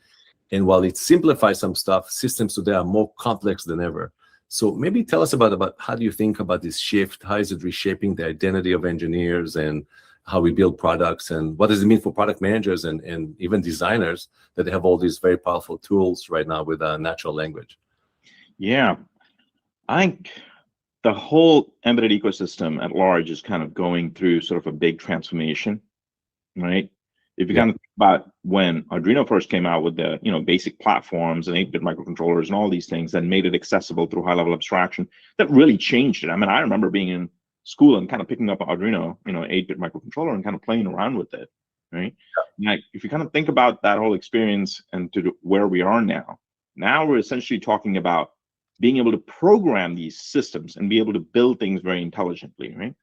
And while it simplifies some stuff, systems today are more complex than ever. So maybe tell us about how do you think about this shift? How is it reshaping the identity of engineers and how we build products, and what does it mean for product managers and even designers that they have all these very powerful tools right now with natural language? Yeah, I think the whole embedded ecosystem at large is kind of going through sort of a big transformation, right? If you kind of think about when Arduino first came out with the basic platforms and 8-bit microcontrollers and all these things that made it accessible through high-level abstraction, that really changed it. I mean, I remember being in school and kind of picking up an Arduino, 8-bit microcontroller and kind of playing around with it, right? Yeah. Like, if you kind of think about that whole experience and to where we are now we're essentially talking about being able to program these systems and be able to build things very intelligently, right?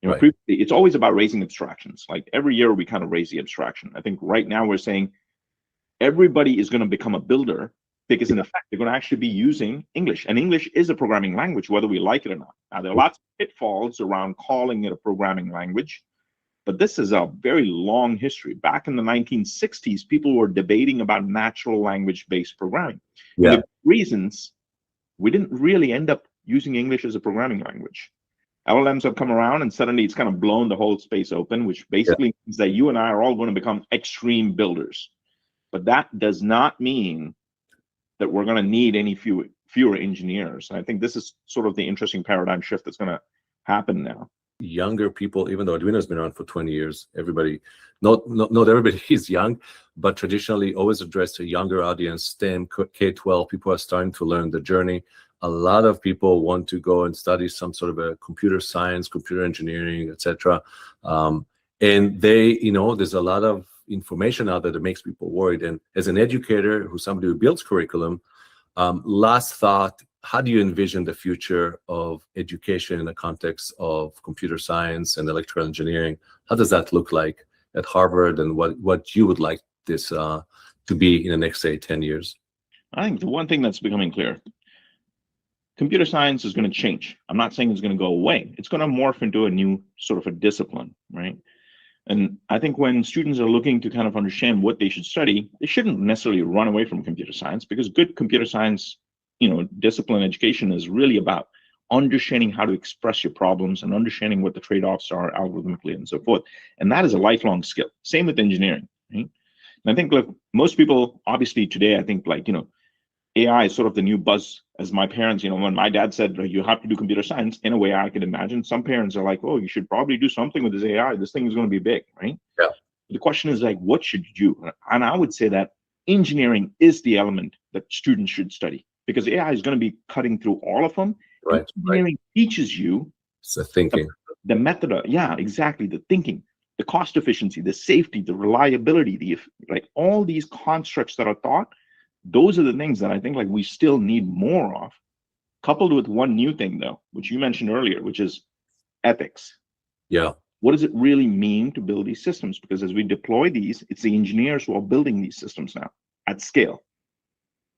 Previously, it's always about raising abstractions. Like every year we kind of raise the abstraction. I think right now we're saying everybody is going to become a builder, because in effect, they're going to actually be using English. And English is a programming language, whether we like it or not. Now, there are lots of pitfalls around calling it a programming language, but this is a very long history. Back in the 1960s, people were debating about natural language-based programming. Yeah. And the reasons we didn't really end up using English as a programming language. LLMs have come around, and suddenly it's kind of blown the whole space open, which basically means that you and I are all going to become extreme builders. But that does not mean that we're going to need any fewer engineers. And I think this is sort of the interesting paradigm shift that's going to happen now. Younger people, even though Arduino has been around for 20 years, everybody, not everybody is young, but traditionally always addressed a younger audience, STEM, K-12, people are starting to learn the journey. A lot of people want to go and study some sort of a computer science, computer engineering, etc. And there's a lot of information out there that makes people worried. And as an educator, somebody who builds curriculum, last thought, how do you envision the future of education in the context of computer science and electrical engineering? How does that look like at Harvard, and what you would like this to be in the next, say, 10 years? I think the one thing that's becoming clear, computer science is going to change. I'm not saying it's going to go away. It's going to morph into a new sort of a discipline, right? And I think when students are looking to kind of understand what they should study, they shouldn't necessarily run away from computer science, because good computer science, discipline education is really about understanding how to express your problems and understanding what the trade-offs are algorithmically and so forth. And that is a lifelong skill. Same with engineering, right? And I think, look, most people, obviously today, I think AI is sort of the new buzz. As my parents, when my dad said, you have to do computer science, in a way I could imagine some parents are like, oh, you should probably do something with this AI. This thing is going to be big, right? Yeah. The question is like, what should you do? And I would say that engineering is the element that students should study, because AI is going to be cutting through all of them. Right. Engineering teaches you the thinking, the method. Yeah, exactly. The thinking, the cost efficiency, the safety, the reliability, all these constructs that are taught. Those are the things that I think we still need more of, coupled with one new thing, though, which you mentioned earlier, which is ethics. Yeah. What does it really mean to build these systems? Because as we deploy these, it's the engineers who are building these systems now at scale.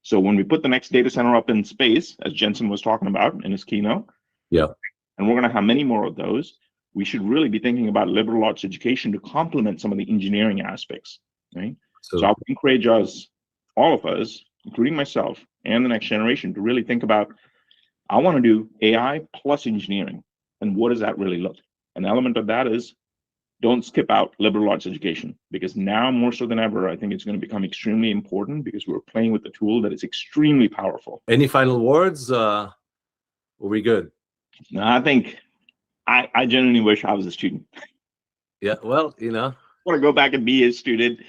So when we put the next data center up in space, as Jensen was talking about in his keynote, yeah, and we're going to have many more of those, we should really be thinking about liberal arts education to complement some of the engineering aspects, right? So I would encourage us, all of us, including myself and the next generation, to really think about, I want to do AI plus engineering. And what does that really look? An element of that is don't skip out liberal arts education, because now more so than ever, I think it's going to become extremely important because we're playing with a tool that is extremely powerful. Any final words? Are we good? No, I think I genuinely wish I was a student. Yeah, well, you know. I want to go back and be a student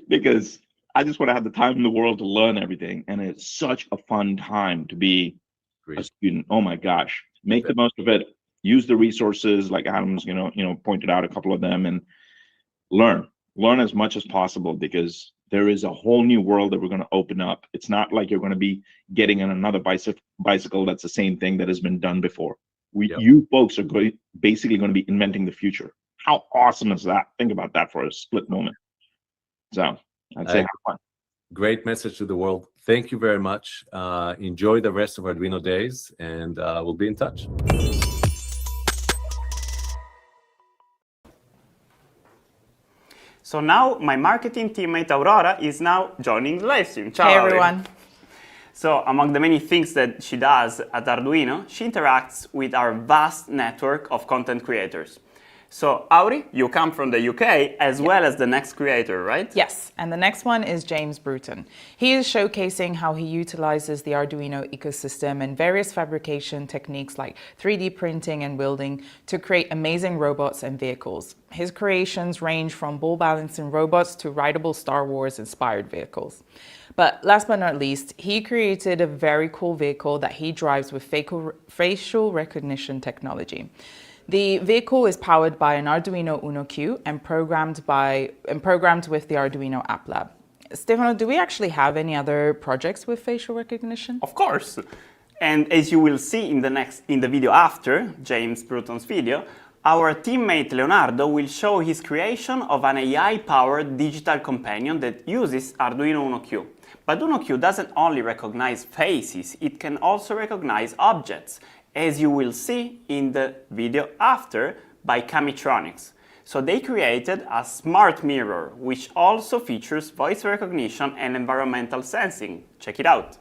because I just want to have the time in the world to learn everything. And it's such a fun time to be a student. Oh my gosh. Make the most of it. Use the resources like Adam's, pointed out a couple of them, and learn as much as possible, because there is a whole new world that we're going to open up. It's not like you're going to be getting on another bicycle that's the same thing that has been done before. You folks are basically going to be inventing the future. How awesome is that? Think about that for a split moment. So I'd say have fun. Great message to the world. Thank you very much. Enjoy the rest of Arduino days, and we'll be in touch. So now my marketing teammate Aurora is now joining the live stream. Ciao, Hey everyone. So among the many things that she does at Arduino, she interacts with our vast network of content creators. So Auri, you come from the UK as well as the next creator, right? Yes, and the next one is James Bruton. He is showcasing how he utilizes the Arduino ecosystem and various fabrication techniques like 3D printing and welding to create amazing robots and vehicles. His creations range from ball balancing robots to rideable Star Wars inspired vehicles. But last but not least, he created a very cool vehicle that he drives with facial recognition technology. The vehicle is powered by an Arduino UNO Q and programmed with the Arduino App Lab. Stefano, do we actually have any other projects with facial recognition? Of course. And as you will see in the video after James Bruton's video, our teammate Leonardo will show his creation of an AI-powered digital companion that uses Arduino UNO Q. But UNO Q doesn't only recognize faces, it can also recognize objects, as you will see in the video after by Kamitronics. So they created a smart mirror, which also features voice recognition and environmental sensing. Check it out.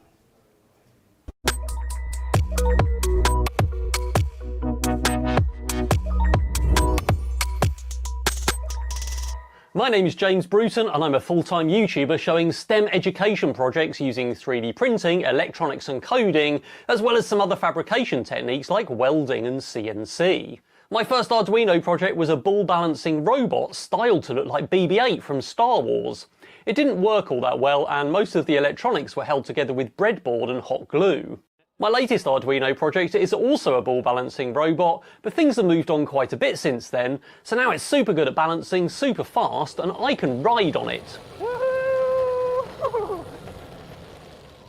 My name is James Bruton and I'm a full-time YouTuber showing STEM education projects using 3D printing, electronics and coding, as well as some other fabrication techniques like welding and CNC. My first Arduino project was a ball balancing robot styled to look like BB-8 from Star Wars. It didn't work all that well and most of the electronics were held together with breadboard and hot glue. My latest Arduino project is also a ball balancing robot, but things have moved on quite a bit since then, so now it's super good at balancing, super fast, and I can ride on it.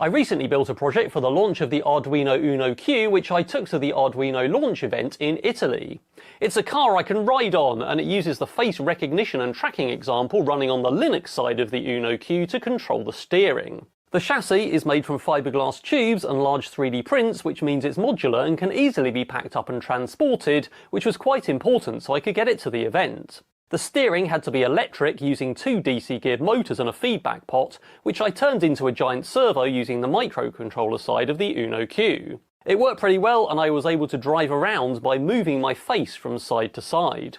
I recently built a project for the launch of the Arduino UNO Q, which I took to the Arduino launch event in Italy. It's a car I can ride on, and it uses the face recognition and tracking example running on the Linux side of the UNO Q to control the steering. The chassis is made from fiberglass tubes and large 3D prints, which means it's modular and can easily be packed up and transported, which was quite important so I could get it to the event. The steering had to be electric using 2 DC geared motors and a feedback pot, which I turned into a giant servo using the microcontroller side of the UNO Q. It worked pretty well and I was able to drive around by moving my face from side to side.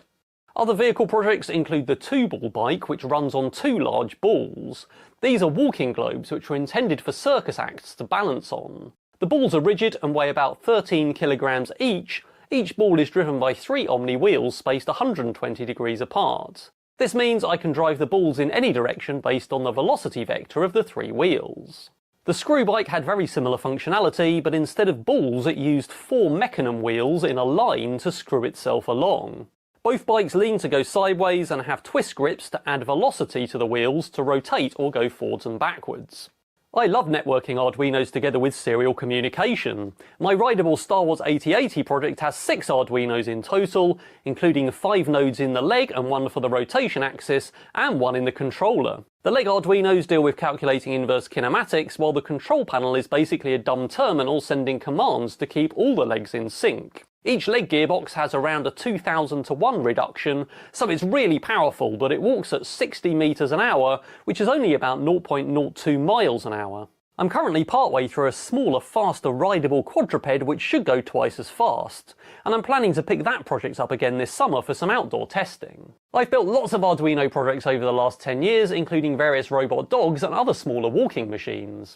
Other vehicle projects include the 2-ball bike, which runs on 2 large balls. These are walking globes which were intended for circus acts to balance on. The balls are rigid and weigh about 13 kilograms each. Each ball is driven by 3 Omni wheels spaced 120 degrees apart. This means I can drive the balls in any direction based on the velocity vector of the 3 wheels. The screw bike had very similar functionality, but instead of balls it used 4 mechanism wheels in a line to screw itself along. Both bikes lean to go sideways and have twist grips to add velocity to the wheels to rotate or go forwards and backwards. I love networking Arduinos together with serial communication. My rideable Star Wars 8080 project has 6 Arduinos in total, including 5 nodes in the leg and 1 for the rotation axis, and 1 in the controller. The leg Arduinos deal with calculating inverse kinematics, while the control panel is basically a dumb terminal sending commands to keep all the legs in sync. Each leg gearbox has around a 2000 to 1 reduction, so it's really powerful, but it walks at 60 meters an hour, which is only about 0.02 miles an hour. I'm currently partway through a smaller, faster, rideable quadruped which should go twice as fast, and I'm planning to pick that project up again this summer for some outdoor testing. I've built lots of Arduino projects over the last 10 years, including various robot dogs and other smaller walking machines.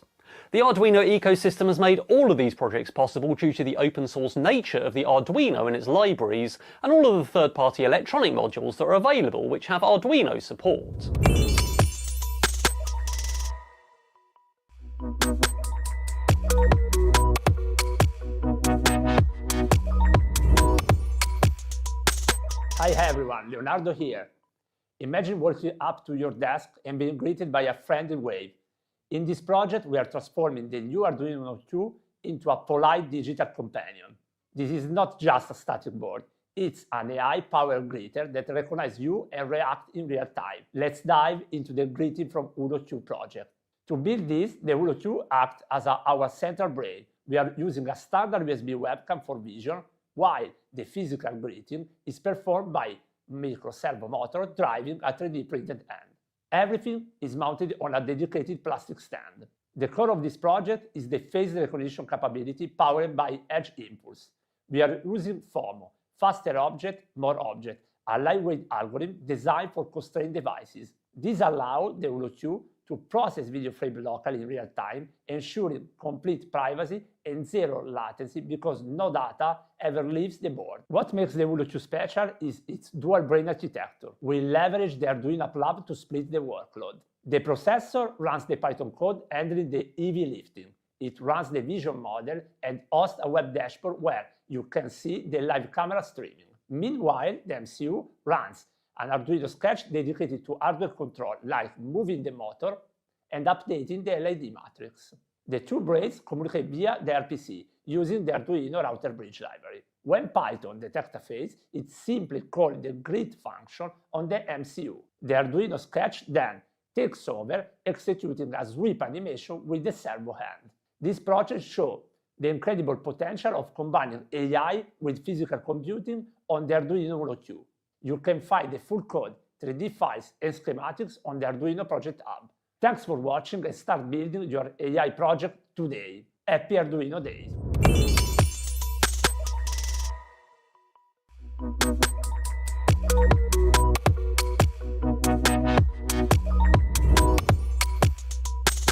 The Arduino ecosystem has made all of these projects possible due to the open source nature of the Arduino and its libraries, and all of the third-party electronic modules that are available which have Arduino support. Hi everyone, Leonardo here. Imagine walking up to your desk and being greeted by a friendly wave. In this project, we are transforming the new Arduino UNO Q into a polite digital companion. This is not just a static board, it's an AI-powered greeter that recognizes you and reacts in real time. Let's dive into the greeting from UNO Q project. To build this, the UNO Q acts as our central brain. We are using a standard USB webcam for vision, while the physical greeting is performed by micro servo motor driving a 3D printed hand. Everything is mounted on a dedicated plastic stand. The core of this project is the face recognition capability powered by Edge Impulse. We are using FOMO, faster object, more object, a lightweight algorithm designed for constrained devices. This allows the UNO Q to process video frame locally in real time, ensuring complete privacy and zero latency because no data ever leaves the board. What makes the UNO Q special is its dual brain architecture. We leverage the Arduino App Lab to split the workload. The processor runs the Python code handling the heavy lifting. It runs the vision model and hosts a web dashboard where you can see the live camera streaming. Meanwhile, the MCU runs an Arduino sketch dedicated to hardware control, like moving the motor and updating the LED matrix. The two brains communicate via the RPC using the Arduino router bridge library. When Python detects a phase, it simply calls the greet function on the MCU. The Arduino sketch then takes over, executing a sweep animation with the servo hand. This project shows the incredible potential of combining AI with physical computing on the Arduino UNO Q. You can find the full code, 3D files, and schematics on the Arduino Project Hub. Thanks for watching and start building your AI project today. Happy Arduino Days!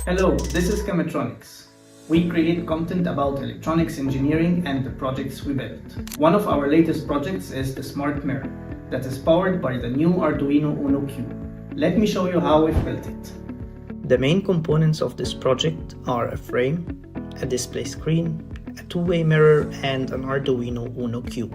Hello, this is Chemetronics. We create content about electronics engineering and the projects we build. One of our latest projects is the Smart Mirror that is powered by the new Arduino UNO Q. Let me show you how we've built it. The main components of this project are a frame, a display screen, a two-way mirror, and an Arduino UNO Q.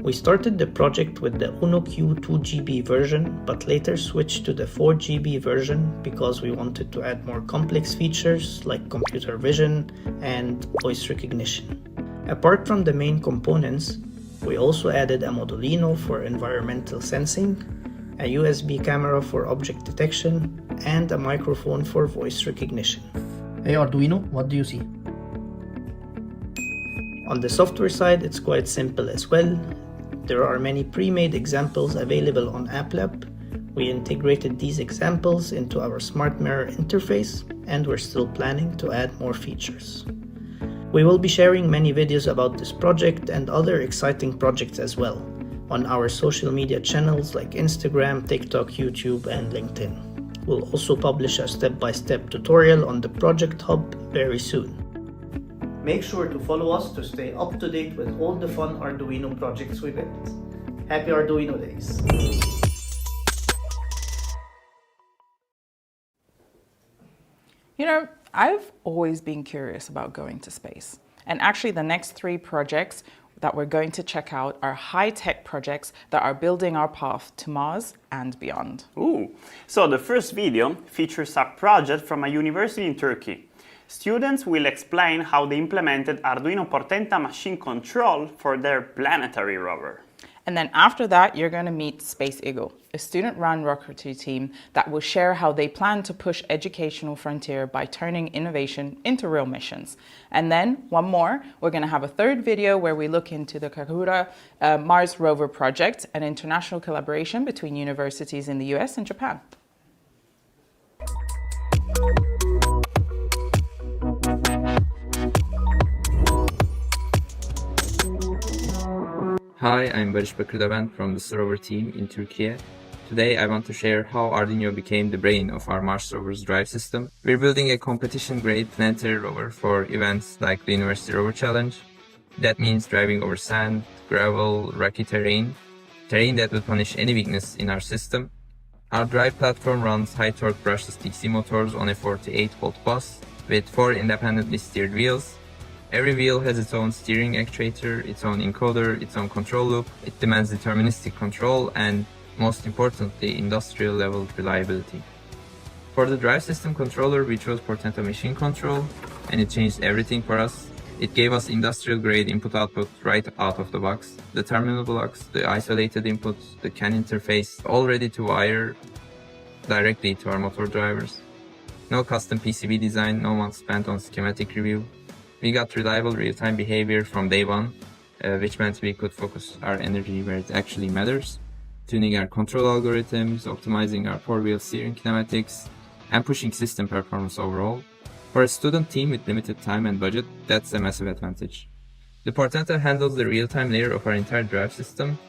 We started the project with the UNO Q 2GB version, but later switched to the 4GB version because we wanted to add more complex features like computer vision and voice recognition. Apart from the main components, we also added a Modulino for environmental sensing, a USB camera for object detection, and a microphone for voice recognition. Hey Arduino, what do you see? On the software side, it's quite simple as well. There are many pre-made examples available on AppLab. We integrated these examples into our Smart Mirror interface, and we're still planning to add more features. We will be sharing many videos about this project and other exciting projects as well on our social media channels like Instagram, TikTok, YouTube, and LinkedIn. We'll also publish a step-by-step tutorial on the Project Hub very soon. Make sure to follow us to stay up to date with all the fun Arduino projects we built. Happy Arduino Days! You know, I've always been curious about going to space. And actually the next 3 projects that we're going to check out are high-tech projects that are building our path to Mars and beyond. Ooh! So the first video features a project from a university in Turkey. Students will explain how they implemented Arduino Portenta machine control for their planetary rover. And then after that, you're going to meet Space Eagle, a student-run rocketry team that will share how they plan to push educational frontier by turning innovation into real missions. And then, one more, we're going to have a 3rd video where we look into the KARURA Mars Rover project, an international collaboration between universities in the US and Japan. Hi, I'm Barış Bakırdaban from the Rover team in Turkey. Today I want to share how Arduino became the brain of our Mars rover's drive system. We're building a competition-grade planetary rover for events like the University Rover Challenge. That means driving over sand, gravel, rocky terrain that would punish any weakness in our system. Our drive platform runs high-torque brushless DC motors on a 48-volt bus with 4 independently steered wheels. Every wheel has its own steering actuator, its own encoder, its own control loop. It demands deterministic control and, most importantly, industrial-level reliability. For the drive system controller, we chose Portento Machine Control, and it changed everything for us. It gave us industrial-grade input-output right out of the box. The terminal blocks, the isolated inputs, the CAN interface, all ready to wire directly to our motor drivers. No custom PCB design, no months spent on schematic review. We got reliable real-time behavior from day one, which meant we could focus our energy where it actually matters, tuning our control algorithms, optimizing our four-wheel steering kinematics, and pushing system performance overall. For a student team with limited time and budget, that's a massive advantage. The Portento handles the real-time layer of our entire drive system.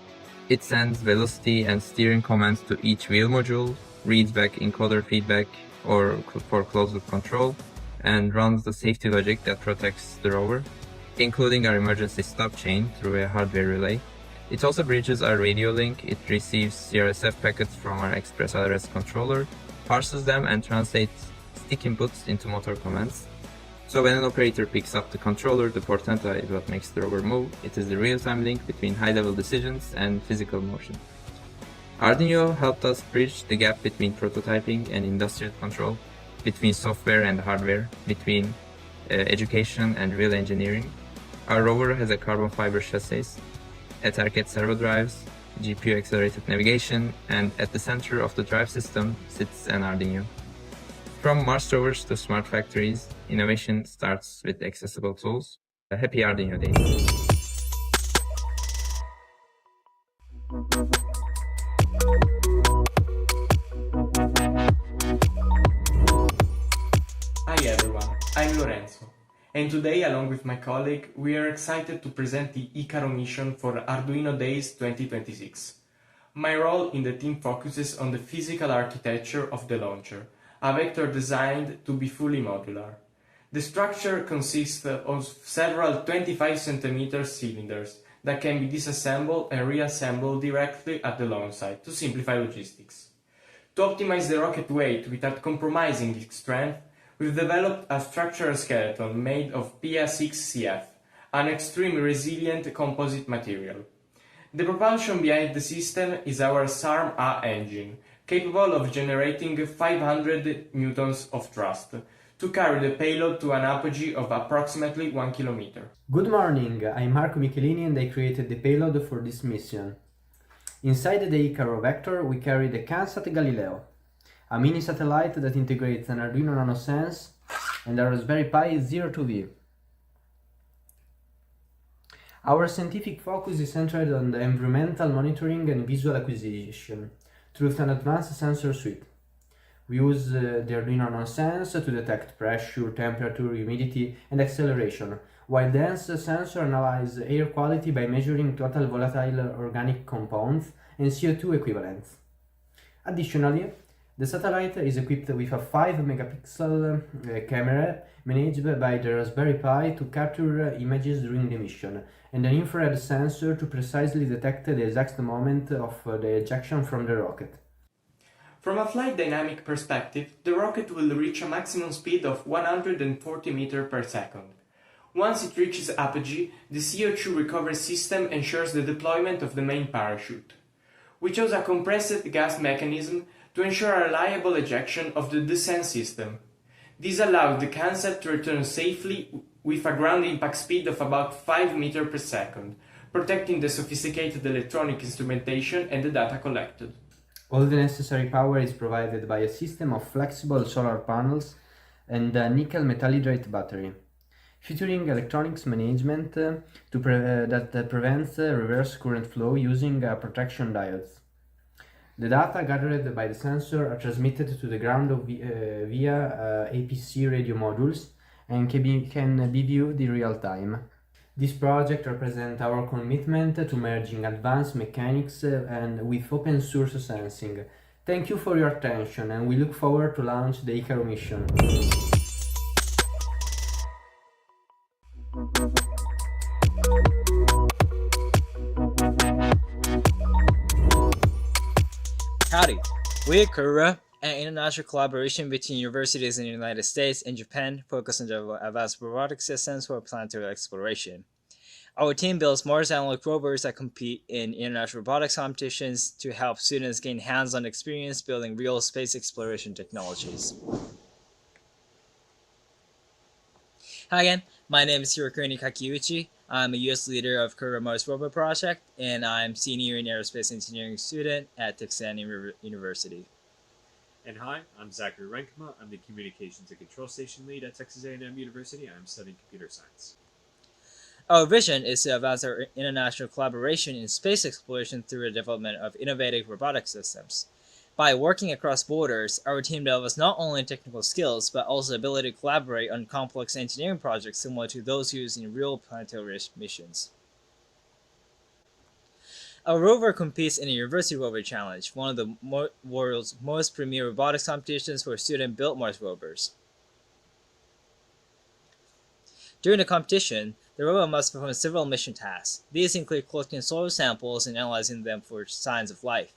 It sends velocity and steering commands to each wheel module, reads back encoder feedback for closed-loop control, and runs the safety logic that protects the rover, including our emergency stop chain through a hardware relay. It also bridges our radio link. It receives CRSF packets from our Express LRS controller, parses them, and translates stick inputs into motor commands. So when an operator picks up the controller, the Portento is what makes the rover move. It is the real-time link between high-level decisions and physical motion. Arduino helped us bridge the gap between prototyping and industrial control, between software and hardware, between education and real engineering. Our rover has a carbon fiber chassis, Ethercat servo drives, GPU accelerated navigation, and at the center of the drive system sits an Arduino. From Mars rovers to smart factories, innovation starts with accessible tools. Happy Arduino Day. Hi everyone, I'm Lorenzo, and today along with my colleague we are excited to present the ICARO mission for Arduino Days 2026. My role in the team focuses on the physical architecture of the launcher, a vector designed to be fully modular. The structure consists of several 25 cm cylinders that can be disassembled and reassembled directly at the launch site to simplify logistics. To optimize the rocket weight without compromising its strength, we've developed a structural skeleton made of PA6CF, an extremely resilient composite material. The propulsion behind the system is our SARM-A engine, capable of generating 500 newtons of thrust, to carry the payload to an apogee of approximately 1 kilometer. Good morning, I'm Marco Michelini and I created the payload for this mission. Inside the ICARO vector we carry the CANSAT Galileo, a mini satellite that integrates an Arduino Nano Sense and a Raspberry Pi 02V. Our scientific focus is centered on the environmental monitoring and visual acquisition through an advanced sensor suite. We use the Arduino Nano Sense to detect pressure, temperature, humidity and acceleration, while the ENS sensor analyzes air quality by measuring total volatile organic compounds and CO2 equivalents. Additionally, the satellite is equipped with a 5-megapixel camera managed by the Raspberry Pi to capture images during the mission, and an infrared sensor to precisely detect the exact moment of the ejection from the rocket. From a flight dynamic perspective, the rocket will reach a maximum speed of 140 meters per second. Once it reaches apogee, the CO2 recovery system ensures the deployment of the main parachute. We chose a compressed gas mechanism to ensure a reliable ejection of the descent system. This allowed the CANSAT to return safely with a ground impact speed of about 5 meters per second, protecting the sophisticated electronic instrumentation and the data collected. All the necessary power is provided by a system of flexible solar panels and a nickel metallhydride battery, featuring electronics management that prevents reverse current flow using protection diodes. The data gathered by the sensor are transmitted to the ground via APC radio modules and can be viewed in real time. This project represents our commitment to merging advanced mechanics and with open source sensing. Thank you for your attention, and we look forward to launch the ICARO mission. Howdy! We at KARURA, an international collaboration between universities in the United States and Japan, focus on advanced robotic systems for planetary exploration. Our team builds Mars analog rovers that compete in international robotics competitions to help students gain hands-on experience building real space exploration technologies. Hi again, my name is Hirokuni Kakiuchi. I'm a U.S. leader of KARURA Mars Rover project, and I'm senior in aerospace engineering student at Texas University. And hi, I'm Zachary Renkema. I'm the Communications and Control Station Lead at Texas A&M University. I'm studying computer science. Our vision is to advance our international collaboration in space exploration through the development of innovative robotic systems. By working across borders, our team develops not only technical skills, but also the ability to collaborate on complex engineering projects similar to those used in real planetary missions. Our rover competes in the University Rover Challenge, one of the world's most premier robotics competitions for student-built Mars rovers. During the competition, the rover must perform several mission tasks. These include collecting soil samples and analyzing them for signs of life,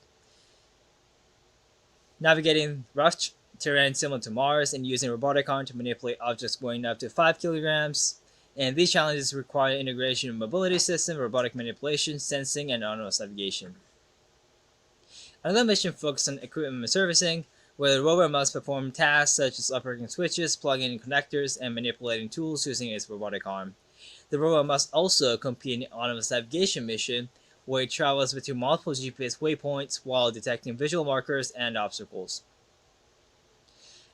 navigating rough terrain similar to Mars, and using a robotic arm to manipulate objects weighing up to 5 kilograms. And these challenges require integration of mobility system, robotic manipulation, sensing, and autonomous navigation. Another mission focuses on equipment servicing, where the rover must perform tasks such as operating switches, plugging in connectors, and manipulating tools using its robotic arm. The rover must also compete in the autonomous navigation mission, where it travels between multiple GPS waypoints while detecting visual markers and obstacles.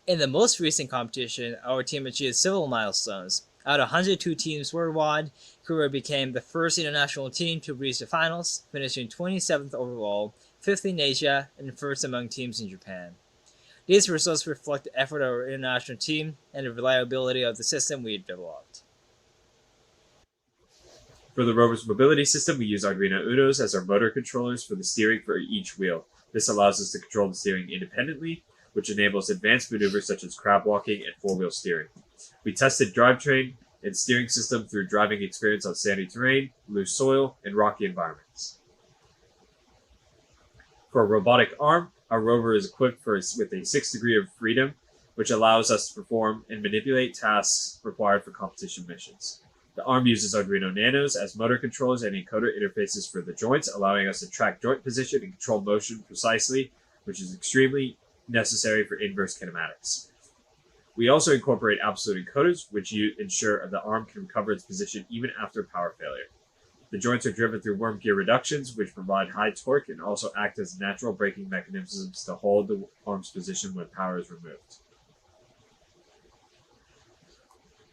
In the most recent competition, our team achieved several milestones. Out of 102 teams worldwide, KARURA became the first international team to reach the finals, finishing 27th overall, 5th in Asia, and first among teams in Japan. These results reflect the effort of our international team and the reliability of the system we developed. For the rover's mobility system, we use Arduino UNOs as our motor controllers for the steering for each wheel. This allows us to control the steering independently, which enables advanced maneuvers such as crab walking and four-wheel steering. We tested drivetrain and steering system through driving experience on sandy terrain, loose soil, and rocky environments. For a robotic arm, our rover is equipped with a 6 degree of freedom, which allows us to perform and manipulate tasks required for competition missions. The arm uses Arduino Nanos as motor controllers and encoder interfaces for the joints, allowing us to track joint position and control motion precisely, which is extremely necessary for inverse kinematics. We also incorporate absolute encoders, which ensure the arm can recover its position even after power failure. The joints are driven through worm gear reductions, which provide high torque and also act as natural braking mechanisms to hold the arm's position when power is removed.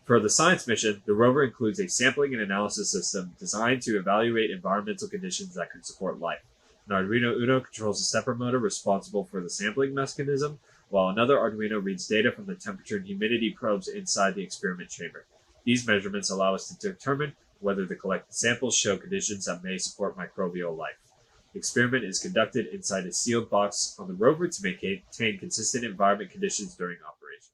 For the science mission, the rover includes a sampling and analysis system designed to evaluate environmental conditions that could support life. An Arduino UNO controls the stepper motor responsible for the sampling mechanism, while another Arduino reads data from the temperature and humidity probes inside the experiment chamber. These measurements allow us to determine whether the collected samples show conditions that may support microbial life. The experiment is conducted inside a sealed box on the rover to maintain consistent environment conditions during operation.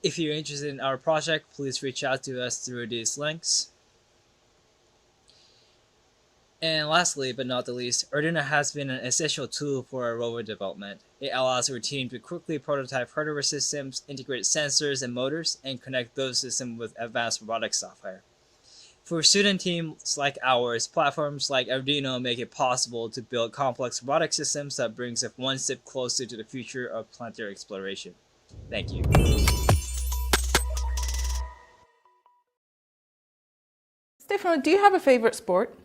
If you're interested in our project, please reach out to us through these links. And lastly, but not the least, Arduino has been an essential tool for our rover development. It allows our team to quickly prototype hardware systems, integrate sensors and motors, and connect those systems with advanced robotics software. For student teams like ours, platforms like Arduino make it possible to build complex robotic systems that brings us one step closer to the future of planetary exploration. Thank you. Stefano, do you have a favorite sport?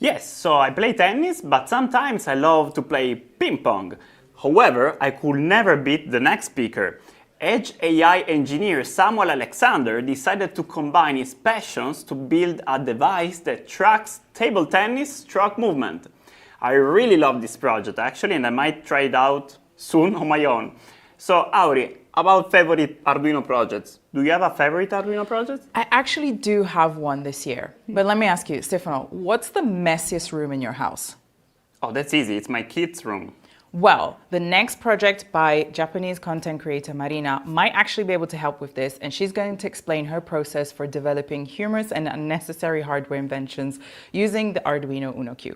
Yes, so I play tennis, but sometimes I love to play ping pong. However, I could never beat the next speaker. Edge AI engineer Samuel Alexander decided to combine his passions to build a device that tracks table tennis stroke movement. I really love this project actually, and I might try it out soon on my own. So Auri, about favorite Arduino projects. Do you have a favorite Arduino project? I actually do have one this year. But let me ask you, Stefano, what's the messiest room in your house? Oh, that's easy. It's my kids' room. Well, the next project by Japanese content creator Marina might actually be able to help with this, and she's going to explain her process for developing humorous and unnecessary hardware inventions using the Arduino UNO Q.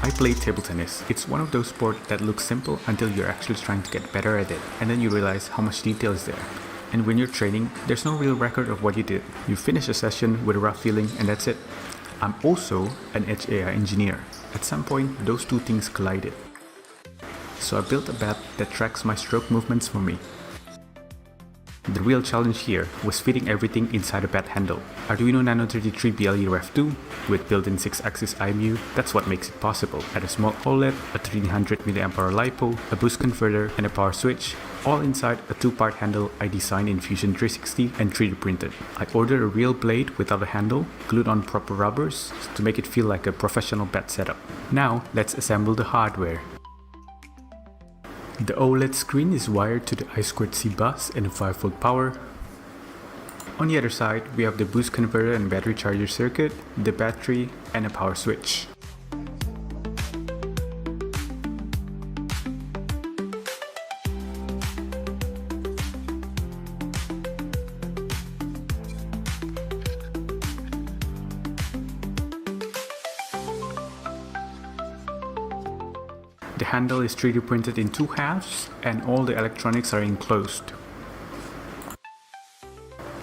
I play table tennis. It's one of those sports that looks simple until you're actually trying to get better at it, and then you realize how much detail is there. And when you're training, there's no real record of what you did. You finish a session with a rough feeling and that's it. I'm also an edge AI engineer. At some point, those two things collided. So I built a bat that tracks my stroke movements for me. The real challenge here was fitting everything inside a bat handle. Arduino Nano 33 BLE Rev 2 with built-in 6-axis IMU, that's what makes it possible. Add a small OLED, a 300 mAh LiPo, a boost converter and a power switch, all inside a 2-part handle I designed in Fusion 360 and 3D printed. I ordered a real blade without a handle, glued on proper rubbers to make it feel like a professional bat setup. Now let's assemble the hardware. The OLED screen is wired to the I2C bus and a 5V power. On the other side, we have the boost converter and battery charger circuit, the battery, and a power switch. The handle is 3D printed in 2 halves and all the electronics are enclosed.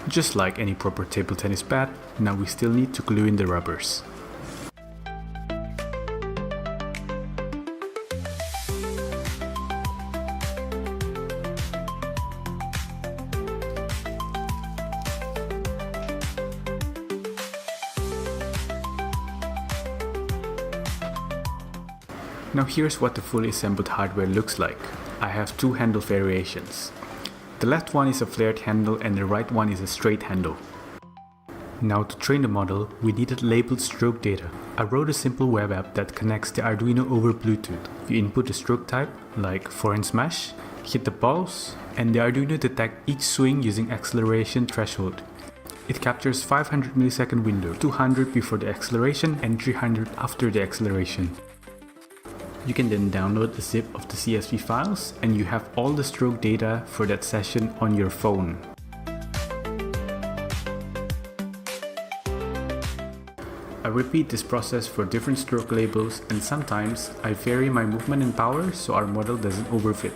Just like any proper table tennis bat, now we still need to glue in the rubbers. Now here's what the fully assembled hardware looks like. I have 2 handle variations. The left one is a flared handle and the right one is a straight handle. Now to train the model, we needed labeled stroke data. I wrote a simple web app that connects the Arduino over Bluetooth. You input the stroke type, like forehand smash, hit the pulse, and the Arduino detects each swing using acceleration threshold. It captures 500 millisecond window, 200 before the acceleration and 300 after the acceleration. You can then download a zip of the CSV files and you have all the stroke data for that session on your phone. I repeat this process for different stroke labels and sometimes I vary my movement and power so our model doesn't overfit.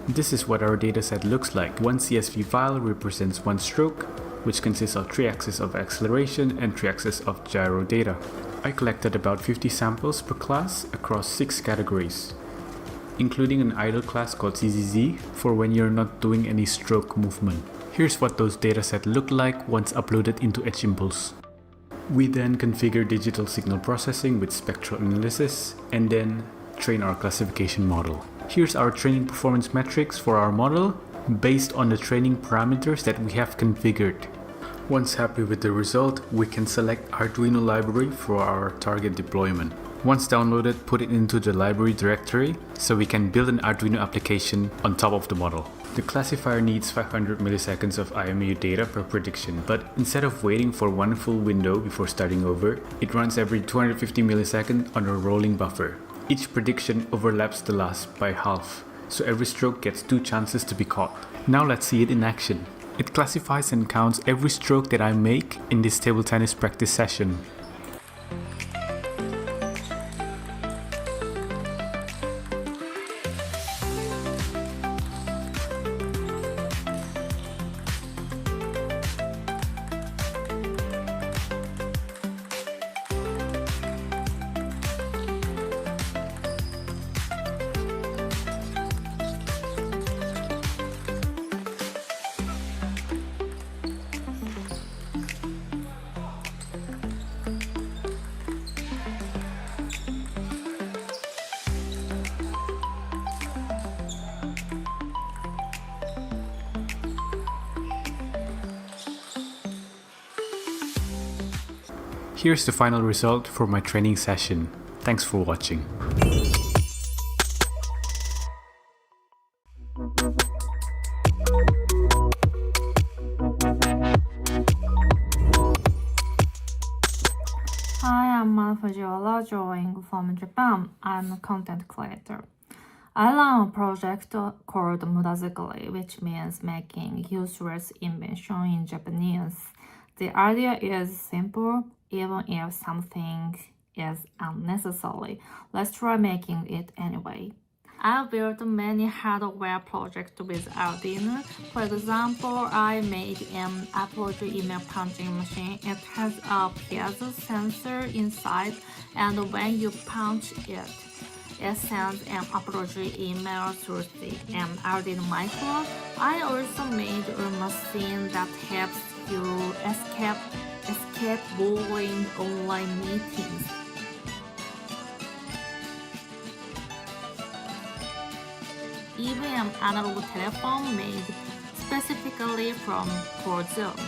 This is what our dataset looks like. One CSV file represents one stroke, which consists of 3 axes of acceleration and 3 axes of gyro data. I collected about 50 samples per class across 6 categories, including an idle class called CZZ for when you're not doing any stroke movement. Here's what those datasets look like once uploaded into Edge Impulse. We then configure digital signal processing with spectral analysis and then train our classification model. Here's our training performance metrics for our model based on the training parameters that we have configured. Once happy with the result, we can select Arduino library for our target deployment. Once downloaded, put it into the library directory so we can build an Arduino application on top of the model. The classifier needs 500 milliseconds of IMU data per prediction, but instead of waiting for one full window before starting over, it runs every 250 milliseconds on a rolling buffer. Each prediction overlaps the last by half, so every stroke gets 2 chances to be caught. Now let's see it in action. It classifies and counts every stroke that I make in this table tennis practice session. Here's the final result for my training session. Thanks for watching. Hi, I'm Malmö drawing from Japan. I'm a content creator. I run a project called Modulino, which means making useless invention in Japanese. The idea is simple, even if something is unnecessary. Let's try making it anyway. I've built many hardware projects with Arduino. For example, I made an Apology email punching machine. It has a piezo sensor inside, and when you punch it, it sends an apology email through the Arduino micro. I also made a machine that helps you escape boring online meetings. Even an analog telephone made specifically from Zone.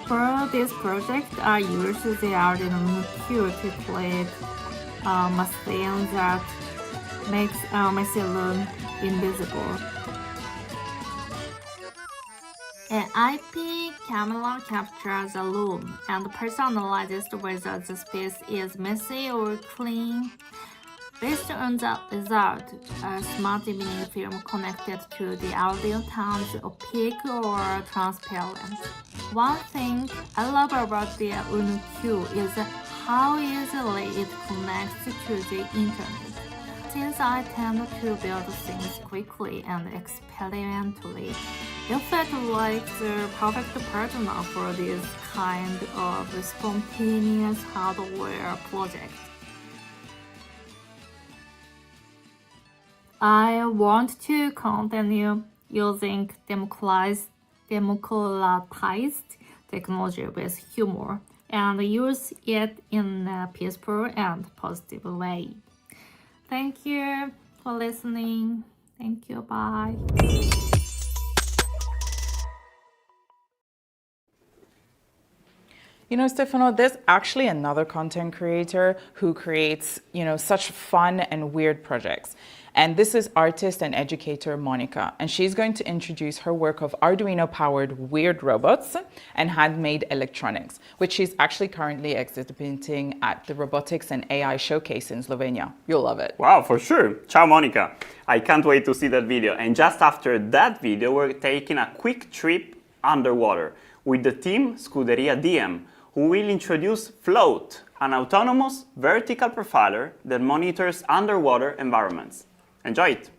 For this project, I used the Arduino UNO Q to create a machine that makes my saloon invisible. An IP camera captures the room and personalizes whether the space is messy or clean. Based on the result, a smart evening film connected to the audio turns opaque or transparent. One thing I love about the UNO Q is how easily it connects to the internet. Since I tend to build things quickly and experimentally, it felt like the perfect partner for this kind of spontaneous hardware project. I want to continue using democratized technology with humor and use it in a peaceful and positive way. Thank you for listening. Thank you. Bye. You know, Stefano, there's actually another content creator who creates, such fun and weird projects. And this is artist and educator Monica. And she's going to introduce her work of Arduino-powered weird robots and handmade electronics, which she's actually currently exhibiting at the Robotics and AI Showcase in Slovenia. You'll love it. Wow, for sure. Ciao, Monica. I can't wait to see that video. And just after that video, we're taking a quick trip underwater with the team Scuderia DM, who will introduce Float, an autonomous vertical profiler that monitors underwater environments. Enjoy it!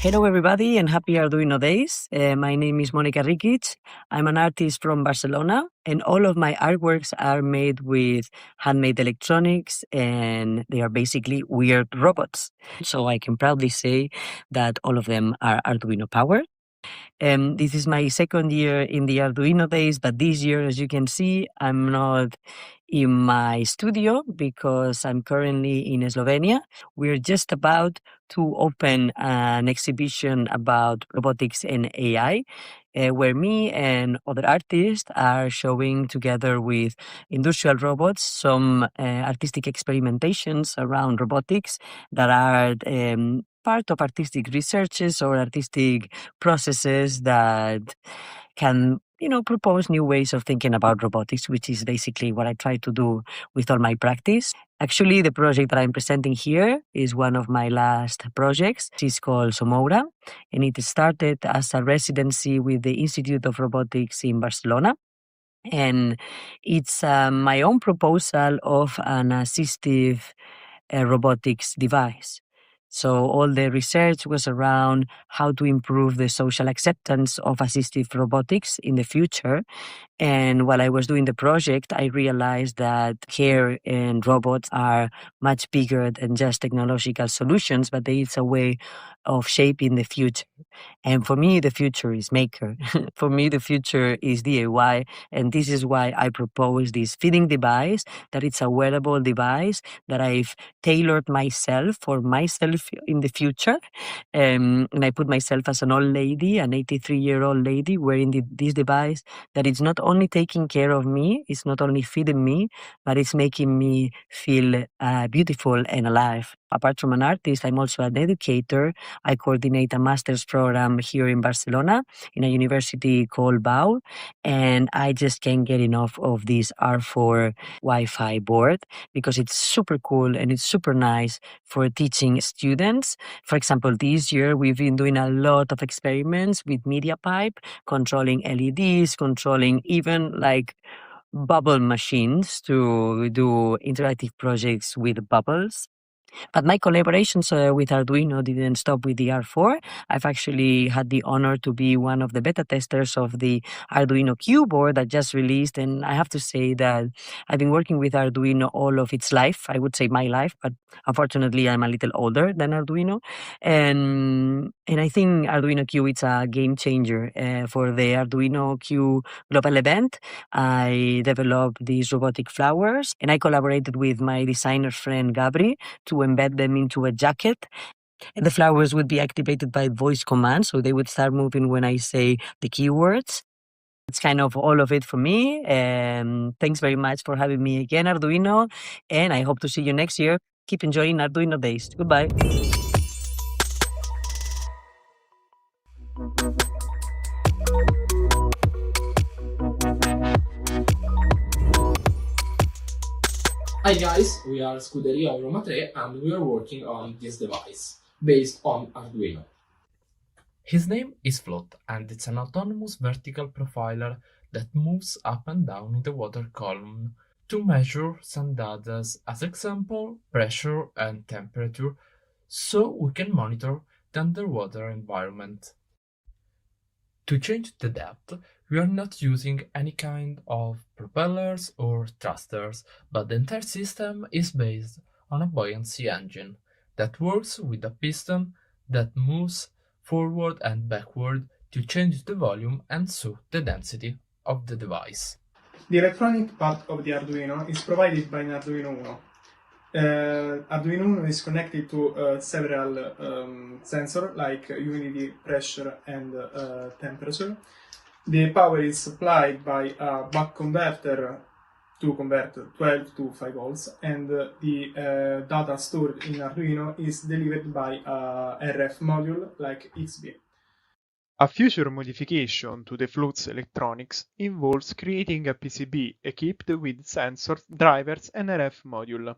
Hello everybody and happy Arduino days. My name is Monica Rikic. I'm an artist from Barcelona and all of my artworks are made with handmade electronics and they are basically weird robots. So I can proudly say that all of them are Arduino powered. This is my second year in the Arduino days, but this year, as you can see, I'm not in my studio because I'm currently in Slovenia. We're just about to open an exhibition about robotics and AI, where me and other artists are showing together with industrial robots some artistic experimentations around robotics that are part of artistic researches or artistic processes that can, propose new ways of thinking about robotics, which is basically what I try to do with all my practice. Actually, the project that I'm presenting here is one of my last projects. It's called Somoura, and it started as a residency with the Institute of Robotics in Barcelona. And it's my own proposal of an assistive robotics device. So all the research was around how to improve the social acceptance of assistive robotics in the future. And while I was doing the project, I realized that care and robots are much bigger than just technological solutions, but it's a way of shaping the future. And for me, the future is maker. For me, the future is DIY. And this is why I propose this feeding device, that it's a wearable device that I've tailored myself for myself in the future. And I put myself as an old lady, an 83-year-old lady wearing this device, that it's not only taking care of me, it's not only feeding me, but it's making me feel beautiful and alive. Apart from an artist, I'm also an educator. I coordinate a master's program here in Barcelona in a university called BAU, and I just can't get enough of this R4 Wi-Fi board because it's super cool and it's super nice for teaching students. For example, this year we've been doing a lot of experiments with media pipe, controlling LEDs, controlling even like bubble machines to do interactive projects with bubbles. But my collaborations with Arduino didn't stop with the R4. I've actually had the honor to be one of the beta testers of the Arduino Q board that just released. And I have to say that I've been working with Arduino all of its life. I would say my life, but unfortunately I'm a little older than Arduino. And I think Arduino Q is a game changer. For the Arduino Q global event, I developed these robotic flowers, and I collaborated with my designer friend Gabri to embed them into a jacket. And the flowers would be activated by voice command, so they would start moving when I say the keywords. It's kind of all of it for me. Thanks very much for having me again, Arduino, and I hope to see you next year. Keep enjoying Arduino Days. Goodbye. Hi guys, we are Scuderia Roma 3 and we are working on this device based on Arduino. His name is Float and it's an autonomous vertical profiler that moves up and down in the water column to measure some data, as example pressure and temperature, so we can monitor the underwater environment. To change the depth, we are not using any kind of propellers or thrusters, but the entire system is based on a buoyancy engine that works with a piston that moves forward and backward to change the volume and so the density of the device. The electronic part of the Arduino is provided by an Arduino UNO. Arduino UNO is connected to several sensors like humidity, pressure and temperature. The power is supplied by a buck converter to convert 12 to 5 volts, and the data stored in Arduino is delivered by a RF module like XB. A future modification to the Float's electronics involves creating a PCB equipped with sensors, drivers and RF module.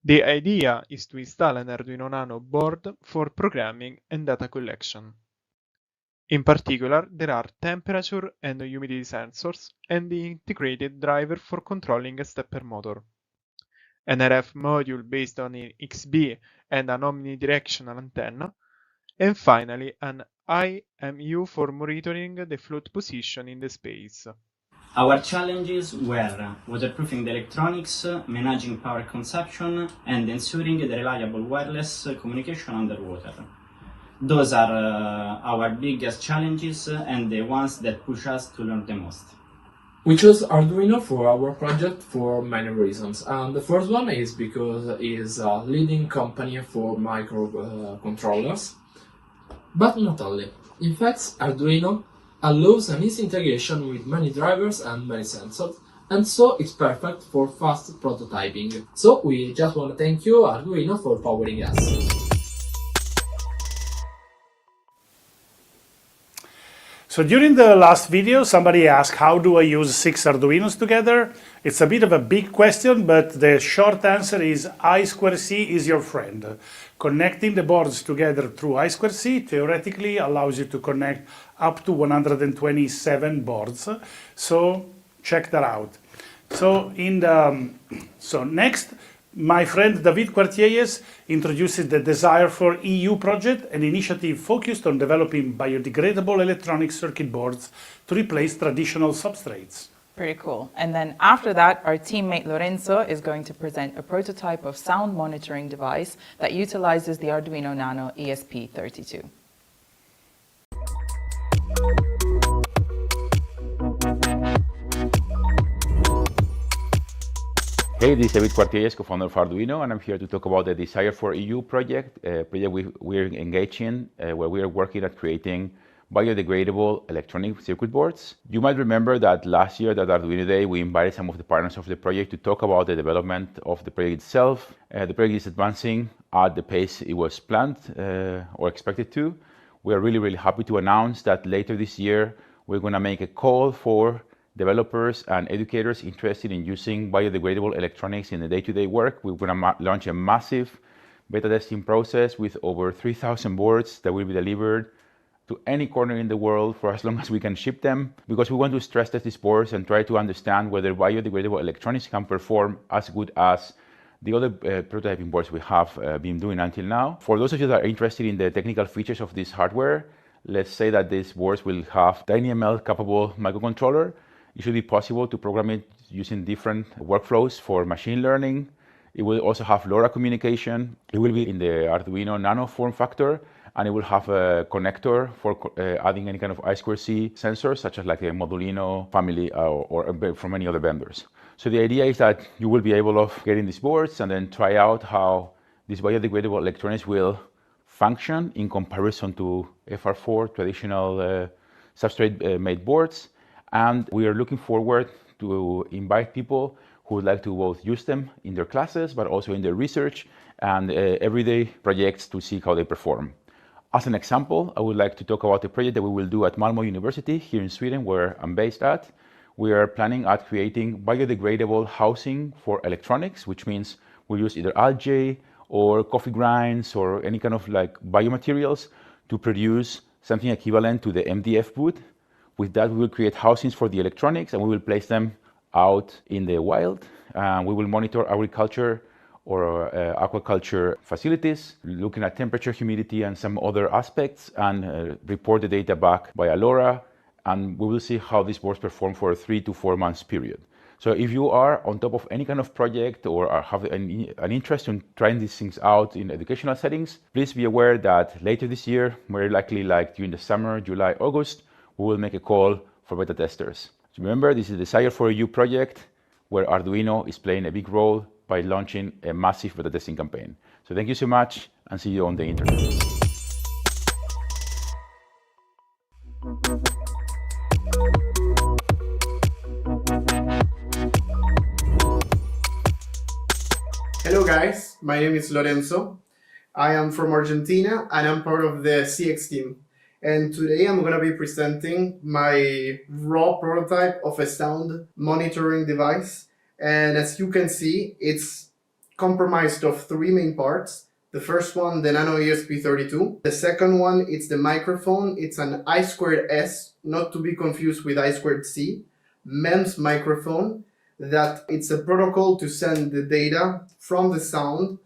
The idea is to install an Arduino Nano board for programming and data collection. In particular, there are temperature and humidity sensors and the integrated driver for controlling a stepper motor. An RF module based on an XB and an omnidirectional antenna, and finally an IMU for monitoring the float position in the space. Our challenges were waterproofing the electronics, managing power consumption, and ensuring the reliable wireless communication underwater. Those are our biggest challenges and the ones that push us to learn the most. We chose Arduino for our project for many reasons, and the first one is because it is a leading company for microcontrollers, but not only. In fact, Arduino allows an easy integration with many drivers and many sensors, and so it's perfect for fast prototyping. So we just want to thank you Arduino for powering us. So during the last video, somebody asked, how do I use 6 Arduinos together? It's a bit of a big question, but the short answer is I2C is your friend. Connecting the boards together through I2C theoretically allows you to connect up to 127 boards. So check that out. So next, my friend David Quartielles introduces the Desire for EU project, an initiative focused on developing biodegradable electronic circuit boards to replace traditional substrates. Pretty cool. And then after that, our teammate Lorenzo is going to present a prototype of sound monitoring device that utilizes the Arduino Nano ESP32. Hey, this is David Cuartillas, co-founder of Arduino, and I'm here to talk about the Desire for EU project, a project we're engaged in, where we are working at creating biodegradable electronic circuit boards. You might remember that last year at Arduino Day, we invited some of the partners of the project to talk about the development of the project itself. The project is advancing at the pace it was planned or expected to. We are really happy to announce that later this year, we're going to make a call for developers and educators interested in using biodegradable electronics in the day-to-day work. We're going to launch a massive beta testing process with over 3,000 boards that will be delivered to any corner in the world for as long as we can ship them, because we want to stress test these boards and try to understand whether biodegradable electronics can perform as good as the other prototyping boards we have been doing until now. For those of you that are interested in the technical features of this hardware, let's say that these boards will have TinyML capable microcontroller. It should be possible to program it using different workflows for machine learning. It will also have LoRa communication. It will be in the Arduino Nano form factor, and it will have a connector for adding any kind of I2C sensors, such as like the Modulino family or from any other vendors. So the idea is that you will be able to get in these boards and then try out how these biodegradable electronics will function in comparison to FR4 traditional substrate-made boards. And we are looking forward to invite people who would like to both use them in their classes, but also in their research and everyday projects to see how they perform. As an example, I would like to talk about a project that we will do at Malmö University here in Sweden, where I'm based at. We are planning at creating biodegradable housing for electronics, which means we'll use either algae or coffee grinds or any kind of like biomaterials to produce something equivalent to the MDF wood. With that, we will create housings for the electronics and we will place them out in the wild. We will monitor agriculture or aquaculture facilities, looking at temperature, humidity, and some other aspects, and report the data back via LoRa. And we will see how these boards perform for a 3 to 4 months period. So if you are on top of any kind of project or have an interest in trying these things out in educational settings, please be aware that later this year, very likely like during the summer, July, August, we will make a call for beta testers. So remember, this is the Desire for EU project where Arduino is playing a big role by launching a massive beta testing campaign. So thank you so much and see you on the internet. Hello guys, my name is Lorenzo. I am from Argentina and I'm part of the CX team. And today I'm going to be presenting my raw prototype of a sound monitoring device. And as you can see, it's comprised of 3 main parts. The first one, the Nano ESP32. The second one, it's the microphone. It's an I2S, not to be confused with I2C, MEMS microphone. That it's a protocol to send the data from the sound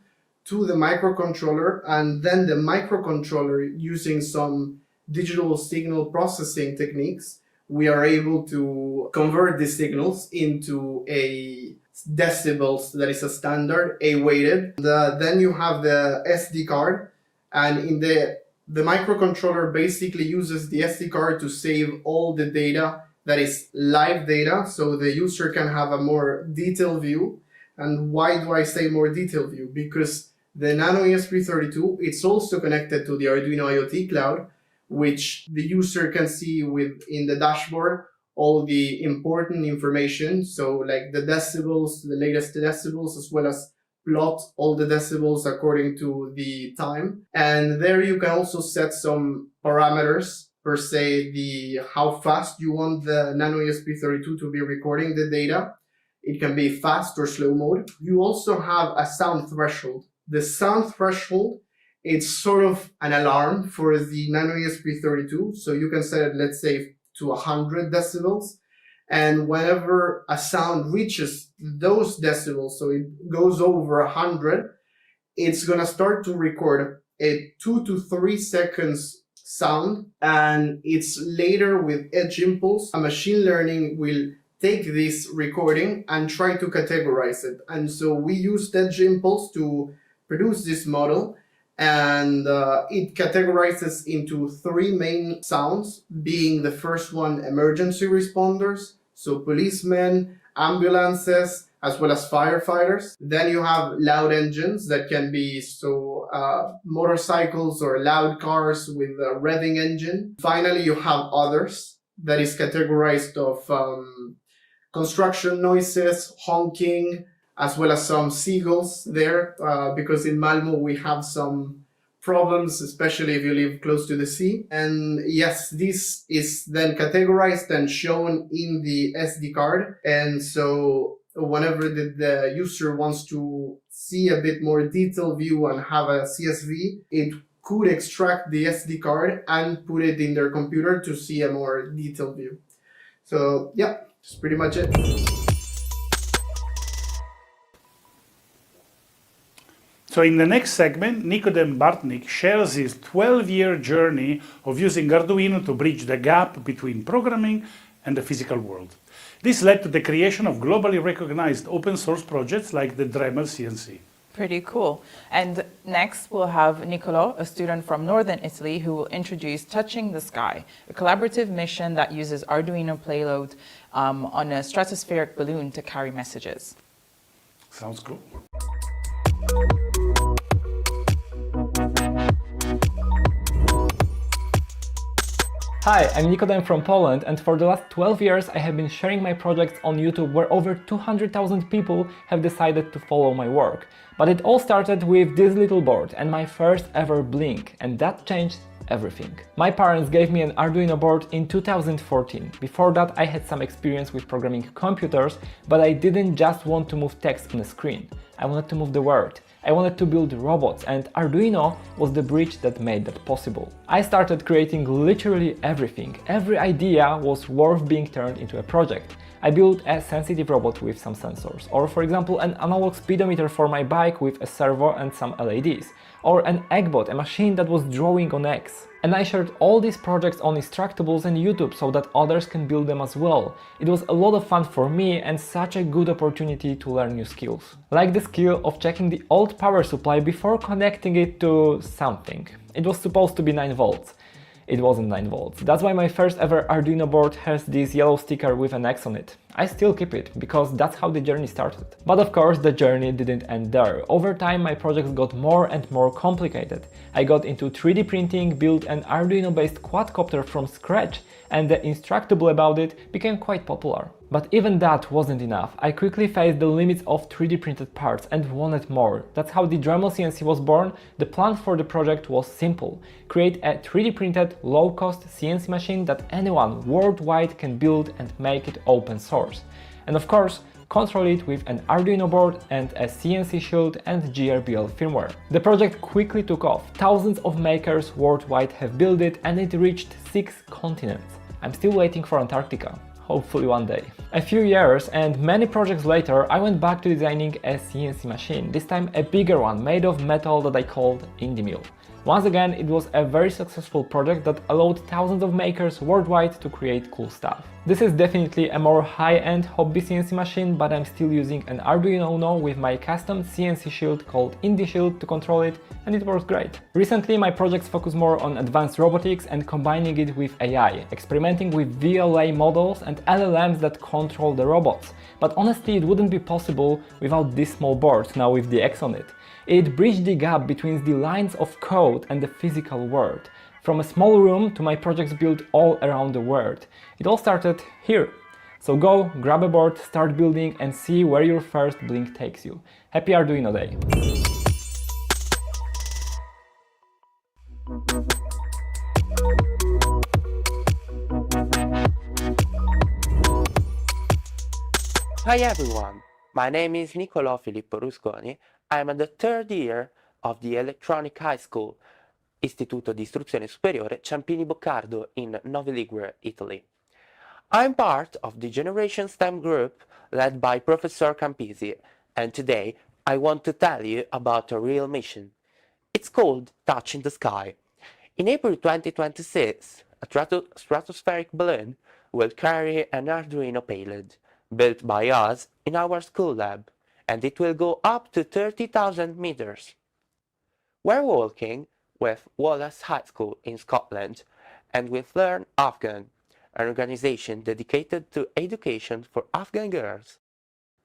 to the microcontroller, and then the microcontroller, using some digital signal processing techniques, we are able to convert the signals into a decibels that is a standard, A-weighted. Then you have the SD card, and in the microcontroller basically uses the SD card to save all the data that is live data, so the user can have a more detailed view. And why do I say more detailed view? Because the Nano ESP32, it's also connected to the Arduino IoT cloud, which the user can see in the dashboard all the important information. So like the decibels, the latest decibels, as well as plot all the decibels according to the time. And there you can also set some parameters, per se, how fast you want the Nano ESP32 to be recording the data. It can be fast or slow mode. You also have a sound threshold. The sound threshold, it's sort of an alarm for the Nano ESP32. So you can set it, let's say, to 100 decibels. And whenever a sound reaches those decibels, so it goes over 100, it's going to start to record a 2 to 3 seconds sound. And it's later with edge impulse, a machine learning will take this recording and try to categorize it. And so we used Edge Impulse to produce this model, and it categorizes into 3 main sounds, being the first one emergency responders, so policemen, ambulances, as well as firefighters. Then you have loud engines that can be motorcycles or loud cars with a revving engine. Finally, you have others, that is categorized of construction noises, honking, as well as some seagulls there, because in Malmö we have some problems, especially if you live close to the sea. And yes, this is then categorized and shown in the SD card. And so whenever the user wants to see a bit more detailed view and have a CSV, it could extract the SD card and put it in their computer to see a more detailed view. So yeah, that's pretty much it. So in the next segment, Nikodem Bartnik shares his 12-year journey of using Arduino to bridge the gap between programming and the physical world. This led to the creation of globally recognized open source projects like the Dremel CNC. Pretty cool. And next we'll have Niccolò, a student from northern Italy, who will introduce Touching the Sky, a collaborative mission that uses Arduino payload on a stratospheric balloon to carry messages. Sounds cool. Hi, I'm Nikodem from Poland, and for the last 12 years I have been sharing my projects on YouTube, where over 200,000 people have decided to follow my work. But it all started with this little board and my first ever Blink, and that changed everything. My parents gave me an Arduino board in 2014. Before that I had some experience with programming computers, but I didn't just want to move text on a screen. I wanted to move the world. I wanted to build robots, and Arduino was the bridge that made that possible. I started creating literally everything. Every idea was worth being turned into a project. I built a sensitive robot with some sensors, or for example an analog speedometer for my bike with a servo and some LEDs, or an eggbot, a machine that was drawing on eggs. And I shared all these projects on Instructables and YouTube so that others can build them as well. It was a lot of fun for me and such a good opportunity to learn new skills. Like the skill of checking the old power supply before connecting it to something. It was supposed to be 9 volts. It wasn't 9 volts. That's why my first ever Arduino board has this yellow sticker with an X on it. I still keep it, because that's how the journey started. But of course the journey didn't end there. Over time my projects got more and more complicated. I got into 3D printing, built an Arduino-based quadcopter from scratch, and the Instructable about it became quite popular. But even that wasn't enough. I quickly faced the limits of 3D printed parts and wanted more. That's how the Dremel CNC was born. The plan for the project was simple. Create a 3D printed, low-cost CNC machine that anyone worldwide can build and make it open source. And of course, control it with an Arduino board and a CNC shield and GRBL firmware. The project quickly took off. Thousands of makers worldwide have built it, and it reached 6 continents. I'm still waiting for Antarctica. Hopefully one day. A few years and many projects later, I went back to designing a CNC machine, this time a bigger one made of metal that I called Indie Mill. Once again, it was a very successful project that allowed thousands of makers worldwide to create cool stuff. This is definitely a more high-end hobby CNC machine, but I'm still using an Arduino UNO with my custom CNC shield called Indie Shield to control it, and it works great. Recently my projects focus more on advanced robotics and combining it with AI, experimenting with VLA models and LLMs that control the robots. But honestly, it wouldn't be possible without this small board now with the X on it. It bridged the gap between the lines of code and the physical world. From a small room to my projects built all around the world. It all started here. So go, grab a board, start building, and see where your first Blink takes you. Happy Arduino Day! Hi everyone, my name is Niccolò Filippo Rusconi. I'm at the 3rd year of the Electronic High School, Istituto di Istruzione Superiore Ciampini Boccardo in Novi Ligure, Italy. I'm part of the Generation STEM group led by Professor Campisi, and today I want to tell you about a real mission. It's called Touching the Sky. In April 2026, a stratospheric balloon will carry an Arduino payload. built by us in our school lab, and it will go up to 30,000 meters. We're working with Wallace High School in Scotland and with Learn Afghan, an organization dedicated to education for Afghan girls.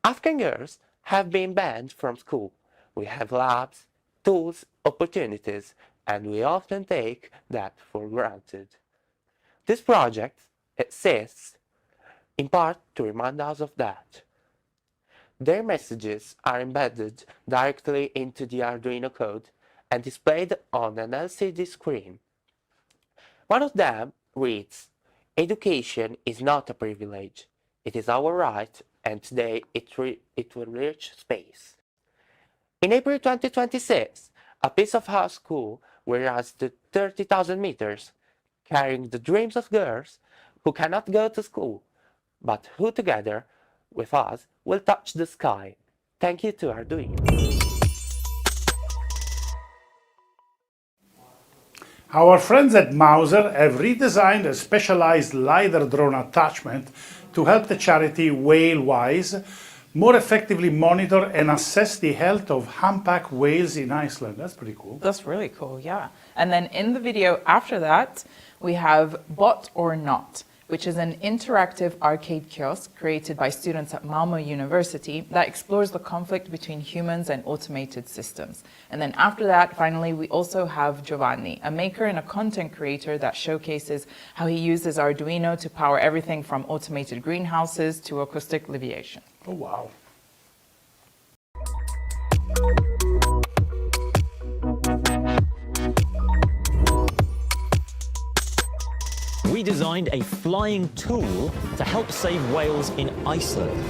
Afghan girls have been banned from school. We have labs, tools, opportunities, and we often take that for granted. This project exists in part to remind us of that. Their messages are embedded directly into the Arduino code and displayed on an LCD screen. One of them reads, "Education is not a privilege. It is our right, and today it will reach space." In April 2026, a piece of our school will rise to 30,000 meters, carrying the dreams of girls who cannot go to school, but who together with us will touch the sky. Thank you to Arduino. Our friends at Mouser have redesigned a specialized LiDAR drone attachment to help the charity Whale-Wise more effectively monitor and assess the health of humpback whales in Iceland. That's pretty cool. That's really cool, yeah. And then in the video after that, we have Bot or Not, which is an interactive arcade kiosk created by students at Malmö University that explores the conflict between humans and automated systems. And then after that, finally, we also have Giovanni, a maker and a content creator that showcases how he uses Arduino to power everything from automated greenhouses to acoustic levitation. Oh, wow. We designed a flying tool to help save whales in Iceland.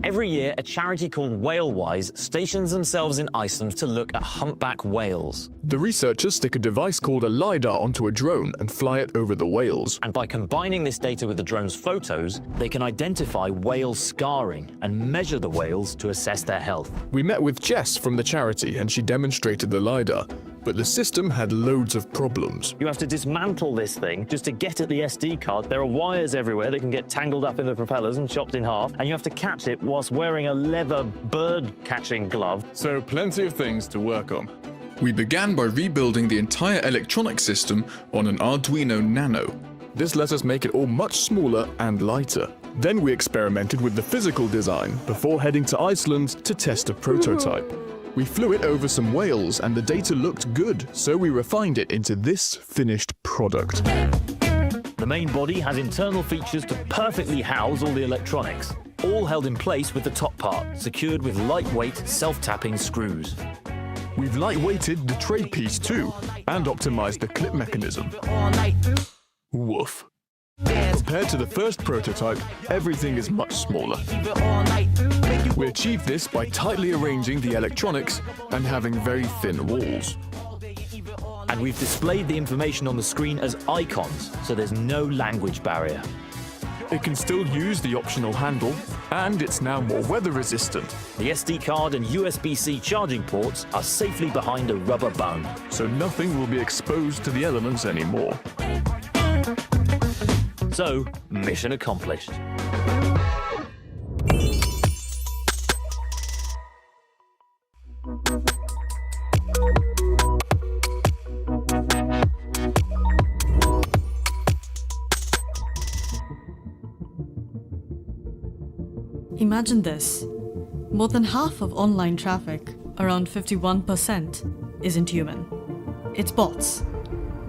Every year, a charity called Whale-Wise stations themselves in Iceland to look at humpback whales. The researchers stick a device called a LiDAR onto a drone and fly it over the whales. And by combining this data with the drone's photos, they can identify whale scarring and measure the whales to assess their health. We met with Jess from the charity and she demonstrated the LiDAR, but the system had loads of problems. You have to dismantle this thing just to get at the SD card. There are wires everywhere that can get tangled up in the propellers and chopped in half, and you have to catch it whilst wearing a leather bird-catching glove. So plenty of things to work on. We began by rebuilding the entire electronic system on an Arduino Nano. This let us make it all much smaller and lighter. Then we experimented with the physical design before heading to Iceland to test a prototype. We flew it over some whales and the data looked good, so we refined it into this finished product. The main body has internal features to perfectly house all the electronics, all held in place with the top part, secured with lightweight self-tapping screws. We've lightweighted the tray piece too, and optimized the clip mechanism. Woof. Compared to the first prototype, everything is much smaller. We achieved this by tightly arranging the electronics and having very thin walls. And we've displayed the information on the screen as icons, so there's no language barrier. It can still use the optional handle, and it's now more weather resistant. The SD card and USB-C charging ports are safely behind a rubber bone, so nothing will be exposed to the elements anymore. So, mission accomplished. Imagine this. More than half of online traffic, around 51%, isn't human. It's bots.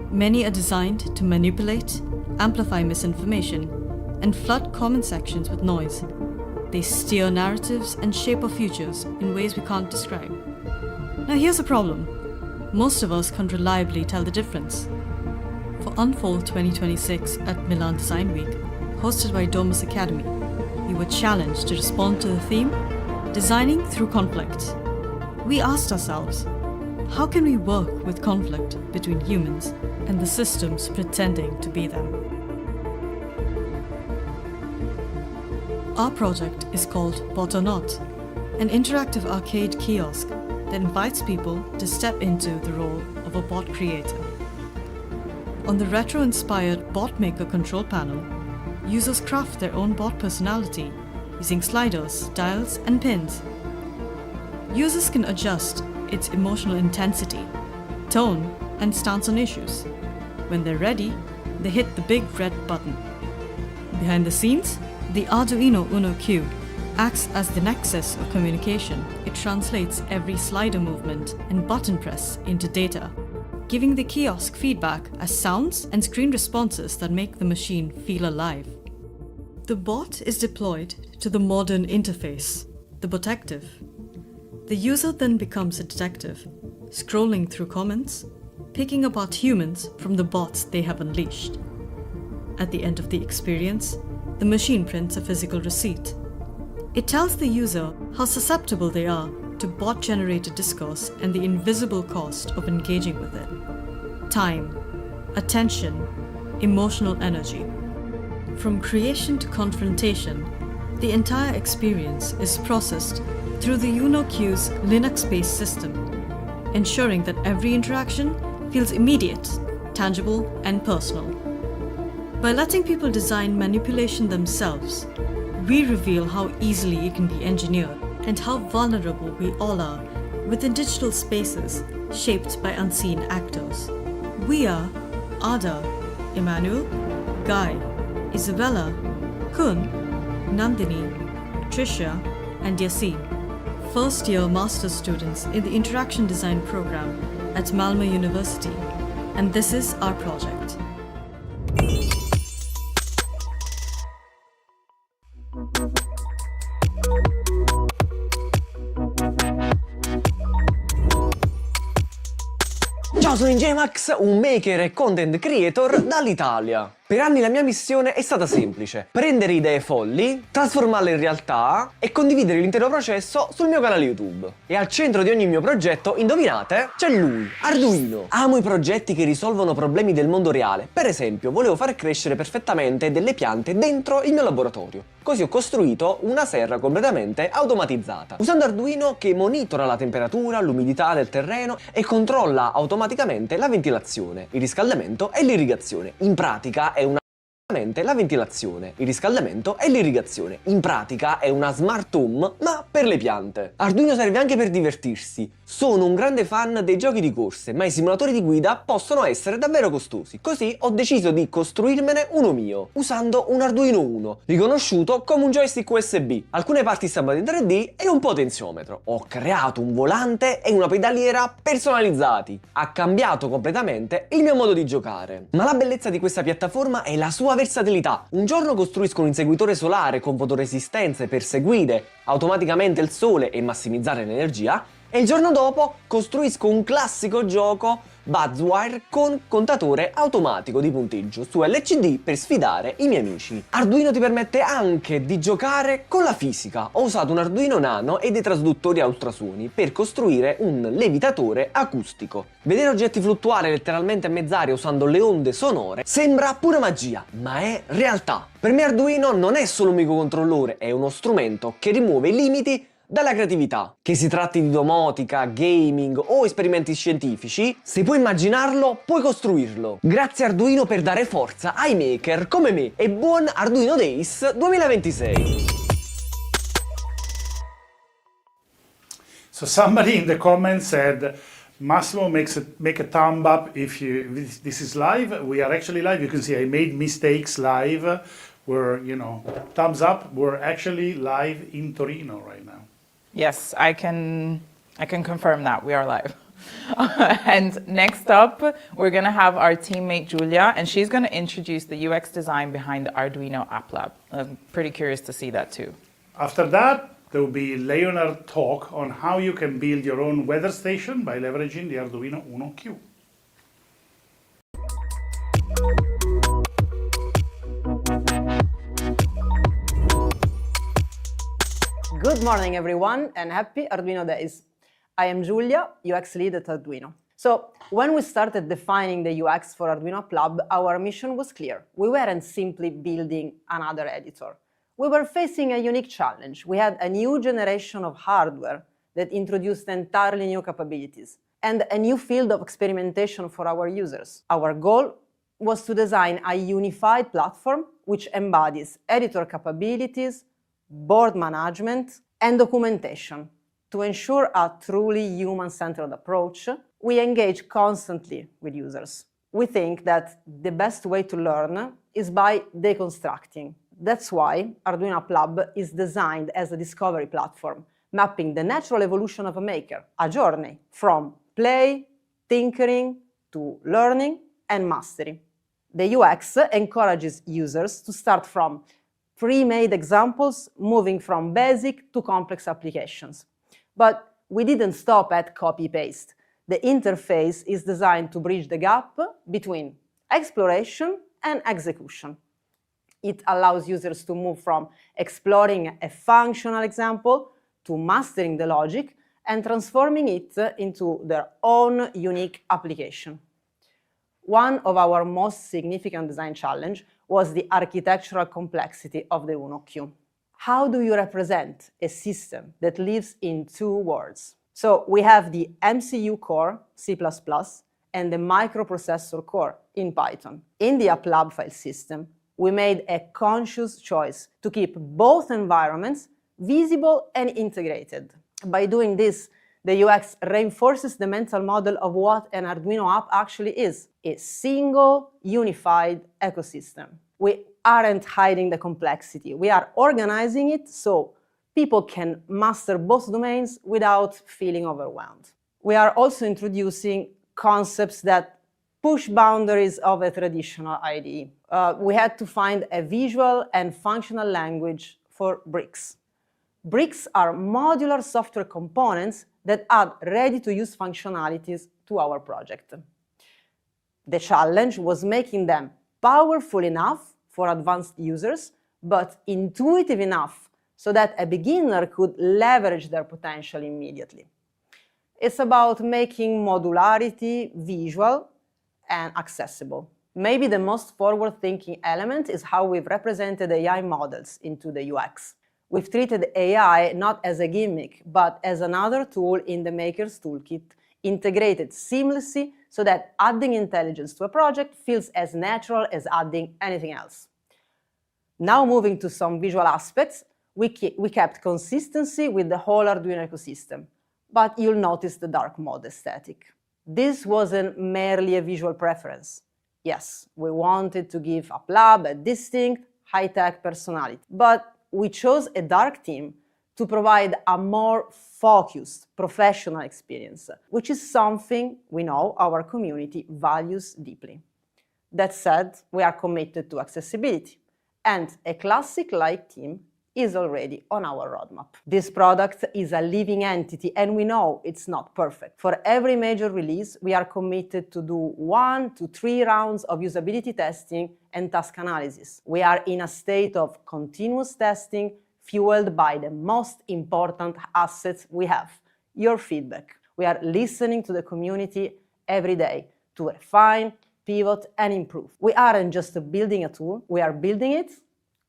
Many are designed to manipulate, amplify misinformation, and flood comment sections with noise. They steer narratives and shape our futures in ways we can't describe. Now here's the problem. Most of us can't reliably tell the difference. For Unfold 2026 at Milan Design Week, hosted by Domus Academy, we were challenged to respond to the theme, Designing Through Conflict. We asked ourselves, how can we work with conflict between humans and the systems pretending to be them? Our project is called Bot or Not, an interactive arcade kiosk that invites people to step into the role of a bot creator. On the retro-inspired Bot Maker control panel, users craft their own bot personality using sliders, dials, and pins. Users can adjust its emotional intensity, tone, and stance on issues. When they're ready, they hit the big red button. Behind the scenes, the Arduino UNO Q acts as the nexus of communication. It translates every slider movement and button press into data, giving the kiosk feedback as sounds and screen responses that make the machine feel alive. The bot is deployed to the modern interface, the Botective. The user then becomes a detective, scrolling through comments, picking apart humans from the bots they have unleashed. At the end of the experience, the machine prints a physical receipt. It tells the user how susceptible they are to bot-generated discourse and the invisible cost of engaging with it. Time, attention, emotional energy. From creation to confrontation, the entire experience is processed through the UNO Q's Linux-based system, ensuring that every interaction feels immediate, tangible, and personal. By letting people design manipulation themselves, we reveal how easily it can be engineered and how vulnerable we all are within digital spaces shaped by unseen actors. We are Ada, Emmanuel, Guy, Isabella, Kun, Nandini, Trisha, and Yasin, first-year master's students in the Interaction Design program at Malmö University, and this is our project. Ciao, sono J-Max, un maker e content creator dall'Italia. Per anni la mia missione è stata semplice: prendere idee folli, trasformarle in realtà e condividere l'intero processo sul mio canale YouTube. E al centro di ogni mio progetto, indovinate, c'è lui, Arduino. Amo i progetti che risolvono problemi del mondo reale. Per esempio, volevo far crescere perfettamente delle piante dentro il mio laboratorio. Così ho costruito una serra completamente automatizzata, usando Arduino che monitora la temperatura, l'umidità del terreno e controlla automaticamente la ventilazione, il riscaldamento e l'irrigazione. In pratica è una la ventilazione, il riscaldamento e l'irrigazione. In pratica è una smart home, ma per le piante. Arduino serve anche per divertirsi. Sono un grande fan dei giochi di corse, ma i simulatori di guida possono essere davvero costosi. Così ho deciso di costruirmene uno mio, usando un Arduino UNO, riconosciuto come un joystick USB, alcune parti stampate in 3D e un potenziometro. Ho creato un volante e una pedaliera personalizzati. Ha cambiato completamente il mio modo di giocare. Ma la bellezza di questa piattaforma è la sua versatilità. Un giorno costruisco un inseguitore solare con fotoresistenze per seguire automaticamente il sole e massimizzare l'energia, e il giorno dopo costruisco un classico gioco Buzzwire con contatore automatico di punteggio su LCD per sfidare i miei amici. Arduino ti permette anche di giocare con la fisica. Ho usato un Arduino Nano e dei trasduttori a ultrasuoni per costruire un levitatore acustico. Vedere oggetti fluttuare letteralmente a mezz'aria usando le onde sonore sembra pura magia, ma è realtà. Per me Arduino non è solo un microcontrollore, è uno strumento che rimuove i limiti dalla creatività. Che si tratti di domotica, gaming o esperimenti scientifici, se puoi immaginarlo, puoi costruirlo. Grazie Arduino per dare forza ai maker come me e buon Arduino Days 2026! So somebody in the comments said, Massimo make a thumb up if this is live. We are actually live. You can see I made mistakes live. We're, thumbs up. We're actually live in Torino right now. Yes, I can confirm that we are live. And next up, we're going to have our teammate Giulia, and she's going to introduce the UX design behind the Arduino App Lab. I'm pretty curious to see that too. After that, there will be Leonard talk on how you can build your own weather station by leveraging the Arduino UNO Q. Good morning everyone and happy Arduino Days. I am Giulia, UX lead at Arduino. So when we started defining the UX for Arduino App Lab, our mission was clear. We weren't simply building another editor. We were facing a unique challenge. We had a new generation of hardware that introduced entirely new capabilities and a new field of experimentation for our users. Our goal was to design a unified platform which embodies editor capabilities, board management, and documentation. To ensure a truly human-centered approach, we engage constantly with users. We think that the best way to learn is by deconstructing. That's why Arduino Lab is designed as a discovery platform, mapping the natural evolution of a maker, a journey from play, tinkering, to learning and mastery. The UX encourages users to start from pre-made examples, moving from basic to complex applications. But we didn't stop at copy-paste. The interface is designed to bridge the gap between exploration and execution. It allows users to move from exploring a functional example to mastering the logic and transforming it into their own unique application. One of our most significant design challenges was the architectural complexity of the UNO Q. How do you represent a system that lives in two worlds? So we have the MCU core, C++, and the microprocessor core in Python. In the AppLab file system, we made a conscious choice to keep both environments visible and integrated. By doing this, the UX reinforces the mental model of what an Arduino app actually is, a single, unified ecosystem. We aren't hiding the complexity. We are organizing it so people can master both domains without feeling overwhelmed. We are also introducing concepts that push boundaries of a traditional IDE. We had to find a visual and functional language for bricks. Bricks are modular software components that add ready-to-use functionalities to our project. The challenge was making them powerful enough for advanced users, but intuitive enough so that a beginner could leverage their potential immediately. It's about making modularity visual and accessible. Maybe the most forward-thinking element is how we've represented AI models into the UX. We've treated AI not as a gimmick, but as another tool in the maker's toolkit, integrated seamlessly so that adding intelligence to a project feels as natural as adding anything else. Now moving to some visual aspects, we kept consistency with the whole Arduino ecosystem, but you'll notice the dark mode aesthetic. This wasn't merely a visual preference. Yes, we wanted to give AppLab a distinct, high-tech personality, but we chose a dark theme to provide a more focused, professional experience, which is something we know our community values deeply. That said, we are committed to accessibility, and a classic light theme is already on our roadmap. This product is a living entity, and we know it's not perfect. For every major release, we are committed to do 1 to 3 rounds of usability testing and task analysis. We are in a state of continuous testing, fueled by the most important assets we have, your feedback. We are listening to the community every day to refine, pivot, and improve. We aren't just building a tool, we are building it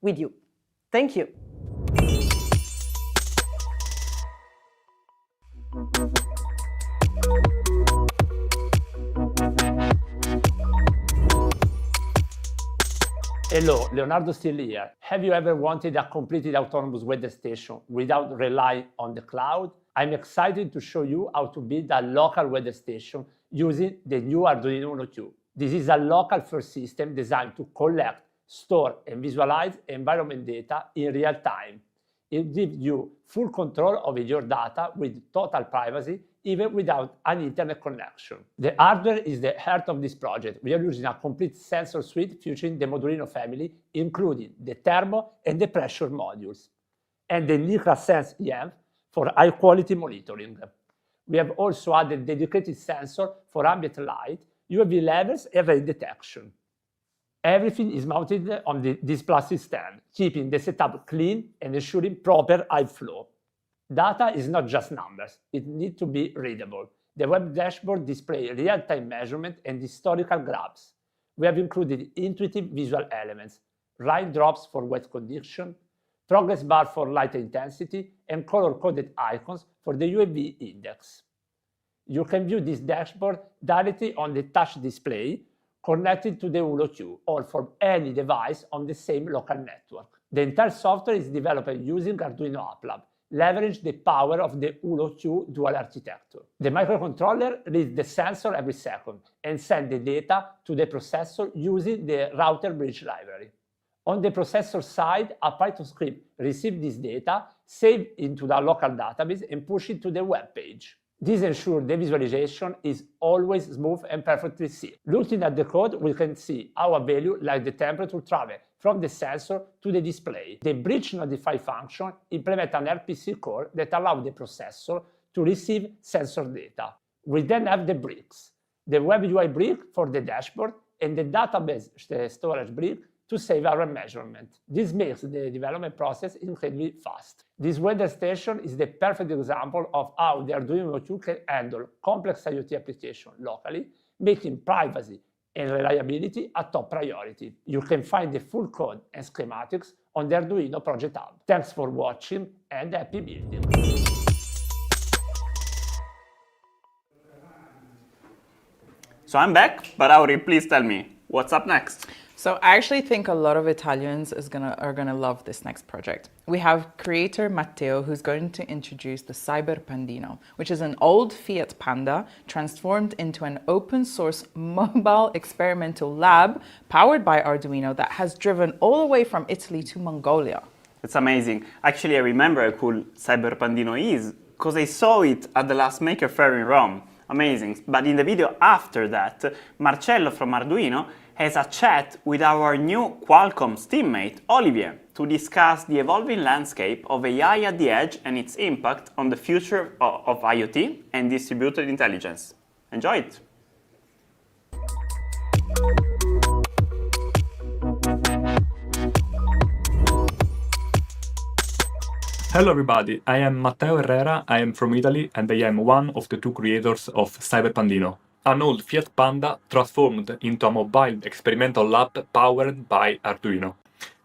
with you. Thank you. Hello, Leonardo still here. Have you ever wanted a completely autonomous weather station without relying on the cloud? I'm excited to show you how to build a local weather station using the new Arduino UNO Q. This is a local-first system designed to collect, store, and visualize environment data in real time. It gives you full control over your data with total privacy, even without an internet connection. The hardware is the heart of this project. We are using a complete sensor suite featuring the Modulino family, including the thermo and the pressure modules, and the NICRA-Sense EM for high-quality monitoring. We have also added dedicated sensor for ambient light, UV levels, and rain detection. Everything is mounted on this plastic stand, keeping the setup clean and ensuring proper eye flow. Data is not just numbers, it needs to be readable. The web dashboard displays real-time measurement and historical graphs. We have included intuitive visual elements, raindrops for wet condition, progress bar for light intensity, and color-coded icons for the UV index. You can view this dashboard directly on the touch display connected to the UNO Q or from any device on the same local network. The entire software is developed using Arduino AppLab, leverage the power of the UNO Q dual architecture. The microcontroller reads the sensor every second and sends the data to the processor using the router bridge library. On the processor side, a Python script receives this data, saves into the local database, and pushes it to the web page. This ensures the visualization is always smooth and perfectly seen. Looking at the code, we can see how a value like the temperature travels from the sensor to the display. The bridge notify function implements an RPC call that allows the processor to receive sensor data. We then have the bricks, the web UI brick for the dashboard and the database storage brick to save our measurement. This makes the development process incredibly fast. This weather station is the perfect example of how the Arduino Q can handle complex IoT applications locally, making privacy and reliability a top priority. You can find the full code and schematics on the Arduino Project Hub. Thanks for watching and happy building! So I'm back, but Auri, please tell me, what's up next? So I actually think a lot of Italians are gonna love this next project. We have creator Matteo, who's going to introduce the Cyberpandino, which is an old Fiat Panda transformed into an open source mobile experimental lab powered by Arduino that has driven all the way from Italy to Mongolia. It's amazing. Actually, I remember how cool Cyberpandino is because I saw it at the last Maker Faire in Rome. Amazing. But in the video after that, Marcello from Arduino has a chat with our new Qualcomm's teammate, Olivier, to discuss the evolving landscape of AI at the edge and its impact on the future of IoT and distributed intelligence. Enjoy it! Hello everybody, I am Matteo Herrera, I am from Italy and I am one of the two creators of Cyberpandino, an old Fiat Panda transformed into a mobile experimental lab powered by Arduino.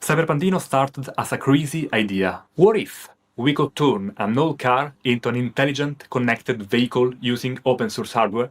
Cyberpandino started as a crazy idea. What if we could turn an old car into an intelligent connected vehicle using open source hardware?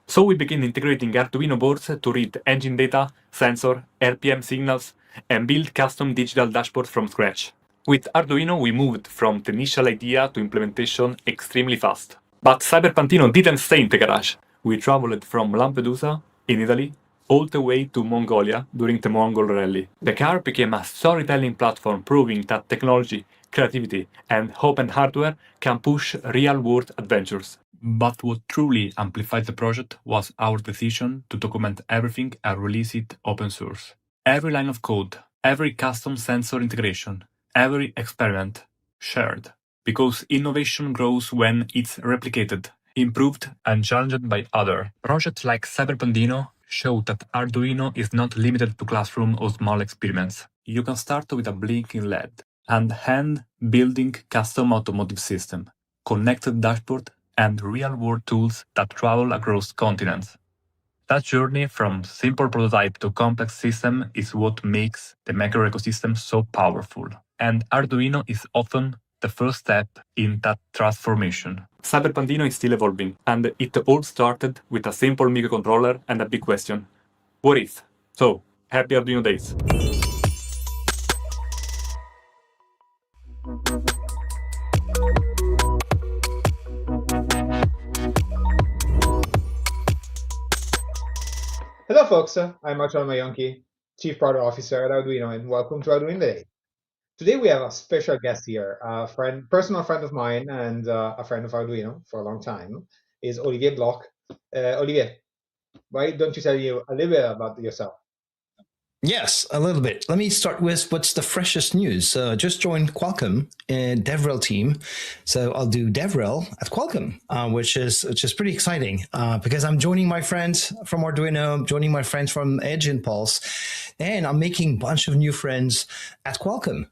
So we began integrating Arduino boards to read engine data, sensor, RPM signals, and build custom digital dashboards from scratch. With Arduino, we moved from the initial idea to implementation extremely fast. But Cyberpandino didn't stay in the garage. We traveled from Lampedusa, in Italy, all the way to Mongolia during the Mongol Rally. The car became a storytelling platform proving that technology, creativity, and open hardware can push real-world adventures. But what truly amplified the project was our decision to document everything and release it open source. Every line of code, every custom sensor integration, every experiment shared, because innovation grows when it's replicated, improved, and challenged by others. Projects like Cyberpandino show that Arduino is not limited to classroom or small experiments. You can start with a blinking LED and hand-building custom automotive system, connected dashboard, and real-world tools that travel across continents. That journey from simple prototype to complex system is what makes the maker ecosystem so powerful. And Arduino is often the first step in that transformation. Cyberpandino is still evolving, and it all started with a simple microcontroller and a big question. What if? So, happy Arduino days! Hello folks, I'm Marcello Maionchi, Chief Product Officer at Arduino, and welcome to Arduino Day. Today we have a special guest here, a personal friend of mine and a friend of Arduino for a long time, is Olivier Bloch. Olivier, why don't you tell you a little bit about yourself? Yes, a little bit. Let me start with what's the freshest news. Just joined Qualcomm in DevRel team, so I'll do DevRel at Qualcomm, which is pretty exciting because I'm joining my friends from Arduino, I'm joining my friends from Edge Impulse, and I'm making a bunch of new friends at Qualcomm.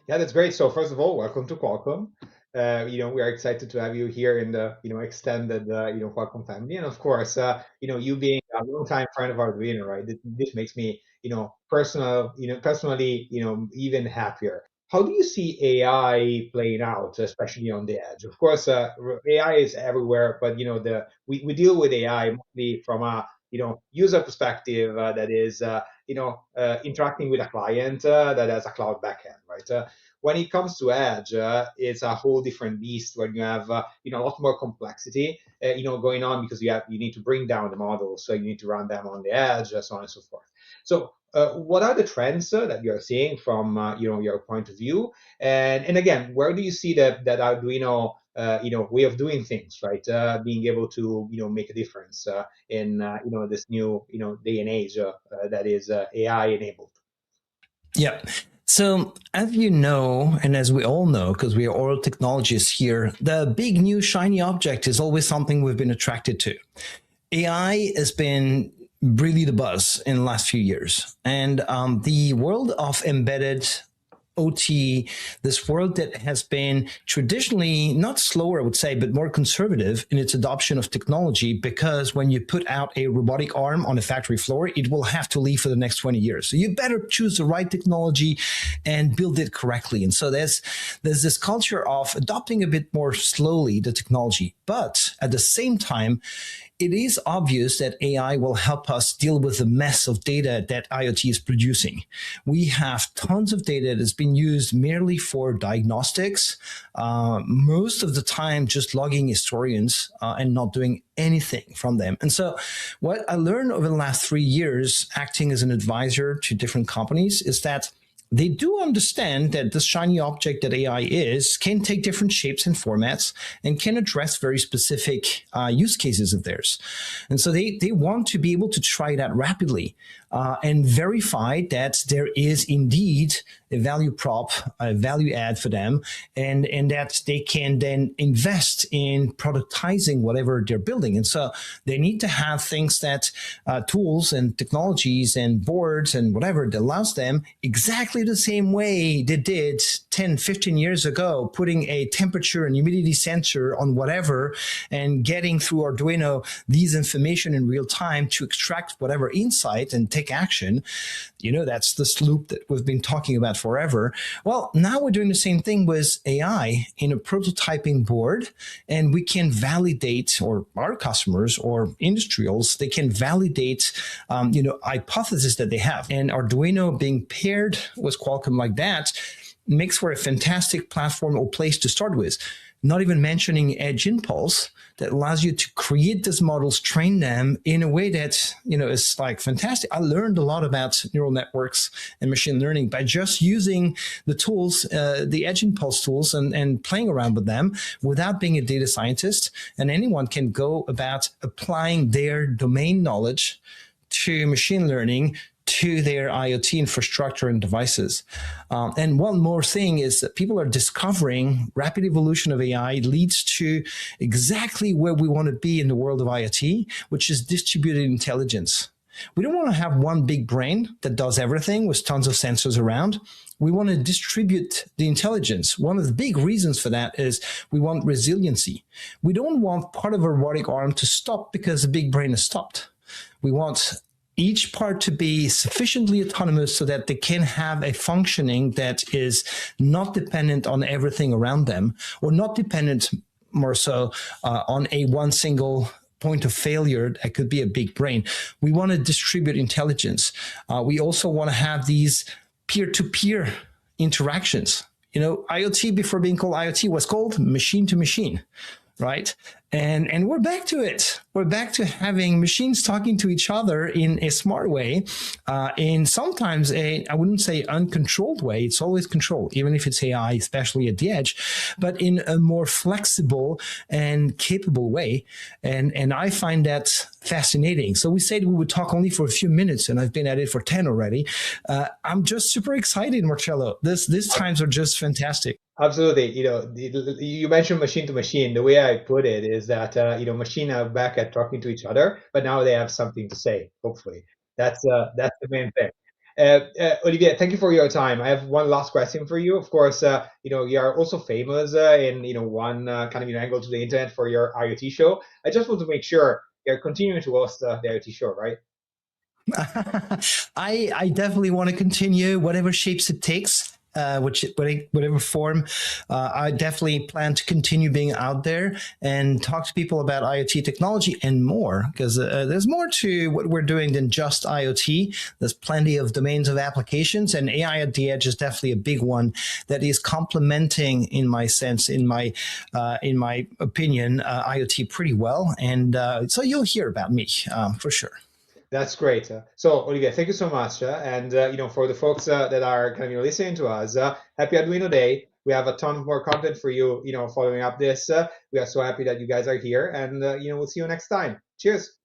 Yeah, that's great. So first of all, welcome to Qualcomm. We are excited to have you here in the extended Qualcomm family, and of course, you being a long-time friend of Arduino, right? This makes me personally even happier. How do you see AI playing out, especially on the edge? Of course, AI is everywhere, but we deal with AI mostly from a user perspective that is interacting with a client that has a cloud backend, right? When it comes to edge, it's a whole different beast when you have a lot more complexity going on, because you need to bring down the models, so you need to run them on the edge, so on and so forth. So what are the trends that you're seeing from your point of view, and again, where do you see that Arduino way of doing things, right? Being able to make a difference in this new day and age that is AI enabled. Yeah. So as you know, and as we all know, because we are all technologists here, the big new shiny object is always something we've been attracted to. AI has been really the buzz in the last few years. And the world of embedded OT, this world that has been traditionally not slower, I would say, but more conservative in its adoption of technology, because when you put out a robotic arm on a factory floor, it will have to live for the next 20 years. So you better choose the right technology and build it correctly. And so there's this culture of adopting a bit more slowly the technology. But at the same time, it is obvious that AI will help us deal with the mess of data that IoT is producing. We have tons of data that's been used merely for diagnostics, most of the time just logging historians and not doing anything from them. And so what I learned over the last 3 years, acting as an advisor to different companies, is that they do understand that this shiny object that AI is can take different shapes and formats and can address very specific use cases of theirs. And so they want to be able to try that rapidly and verify that there is indeed a value prop, a value add for them, and that they can then invest in productizing whatever they're building. And so they need to have things that tools and technologies and boards and whatever that allows them exactly the same way they did 10, 15 years ago, putting a temperature and humidity sensor on whatever and getting through Arduino these information in real time to extract whatever insight and take action. That's this loop that we've been talking about forever. Well, now we're doing the same thing with AI in a prototyping board, and we can validate, or our customers or industrials, they can validate, hypotheses that they have. And Arduino being paired with Qualcomm like that makes for a fantastic platform or place to start with. Not even mentioning Edge Impulse that allows you to create these models, train them in a way that, is like fantastic. I learned a lot about neural networks and machine learning by just using the tools, the Edge Impulse tools, and playing around with them without being a data scientist. And anyone can go about applying their domain knowledge to machine learning to their IoT infrastructure and devices. And one more thing is that people are discovering rapid evolution of AI leads to exactly where we want to be in the world of IoT, which is distributed intelligence. We don't want to have one big brain that does everything with tons of sensors around. We want to distribute the intelligence. One of the big reasons for that is we want resiliency. We don't want part of a robotic arm to stop because the big brain has stopped. We want each part to be sufficiently autonomous so that they can have a functioning that is not dependent on everything around them, or not dependent more so on a one single point of failure that could be a big brain. We want to distribute intelligence. We also want to have these peer-to-peer interactions. IoT, before being called IoT, was called machine to machine, right? And we're back to it. We're back to having machines talking to each other in a smart way, in sometimes I wouldn't say uncontrolled way. It's always controlled, even if it's AI, especially at the edge, but in a more flexible and capable way. And I find that fascinating. So we said we would talk only for a few minutes, and I've been at it for 10 already. I'm just super excited, Marcello. These times are just fantastic. Absolutely. You mentioned machine to machine. The way I put it is that, machine are back at talking to each other, but now they have something to say, hopefully. That's the main thing. Olivier, thank you for your time. I have one last question for you. Of course, you are also famous in, one kind of angle to the internet for your IoT show. I just want to make sure you're continuing to host the IoT show, right? I definitely want to continue whatever shapes it takes. whatever form. I definitely plan to continue being out there and talk to people about IoT technology and more, because there's more to what we're doing than just IoT. There's plenty of domains of applications, and AI at the edge is definitely a big one that is complementing, in my sense, in my opinion, IoT pretty well. And so you'll hear about me for sure. That's great. So, Olivier, thank you so much. And for the folks that are kind of listening to us, happy Arduino Day. We have a ton more content for you, following up this. We are so happy that you guys are here, and we'll see you next time. Cheers.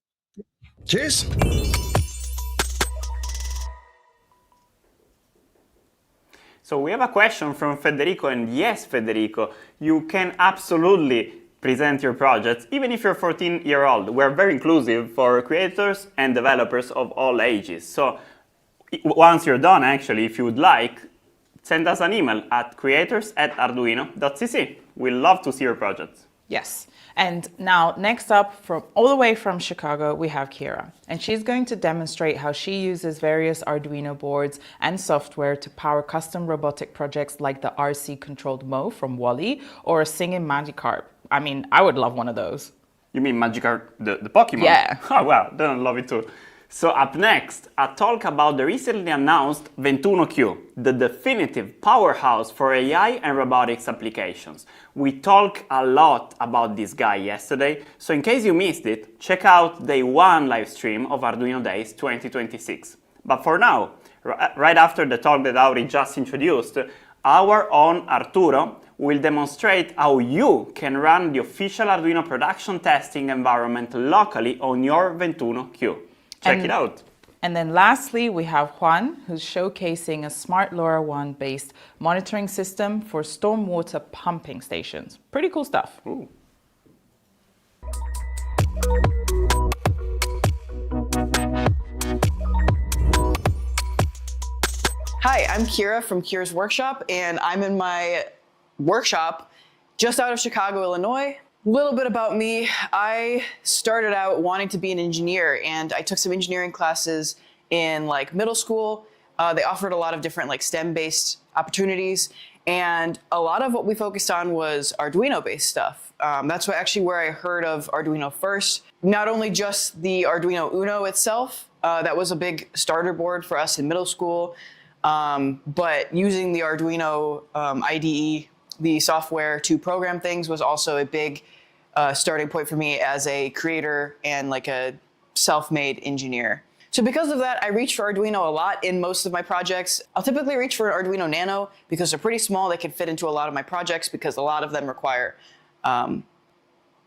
Cheers. So we have a question from Federico, and yes, Federico, you can absolutely present your projects, even if you're 14-year-old. We're very inclusive for creators and developers of all ages. So once you're done, actually, if you would like, send us an email at creators@arduino.cc. We'd love to see your projects. Yes. And now, next up, from all the way from Chicago, we have Kiara. And she's going to demonstrate how she uses various Arduino boards and software to power custom robotic projects like the RC-controlled Mo from Wall-E or a singing Magikarp. I mean, I would love one of those. You mean Magikarp, the Pokemon? Yeah. Oh, wow, then I love it too. So up next, a talk about the recently announced VENTUNO Q, the definitive powerhouse for AI and robotics applications. We talked a lot about this guy yesterday, so in case you missed it, check out Day 1 live stream of Arduino Days 2026. But for now, right after the talk that Auri just introduced, our own Arturo will demonstrate how you can run the official Arduino production testing environment locally on your VENTUNO Q. Check it out. And then lastly, we have Juan, who's showcasing a smart LoRaWAN-based monitoring system for stormwater pumping stations. Pretty cool stuff. Ooh. Hi, I'm Kiara from Kiara's Workshop, and I'm in my workshop just out of Chicago, Illinois. A little bit about me. I started out wanting to be an engineer, and I took some engineering classes in middle school. They offered a lot of different STEM-based opportunities, and a lot of what we focused on was Arduino-based stuff. That's where I heard of Arduino first. Not only just the Arduino UNO itself, that was a big starter board for us in middle school, but using the Arduino IDE, the software to program things, was also a big starting point for me as a creator and a self-made engineer. So because of that, I reach for Arduino a lot in most of my projects. I'll typically reach for an Arduino Nano because they're pretty small. They can fit into a lot of my projects because a lot of them require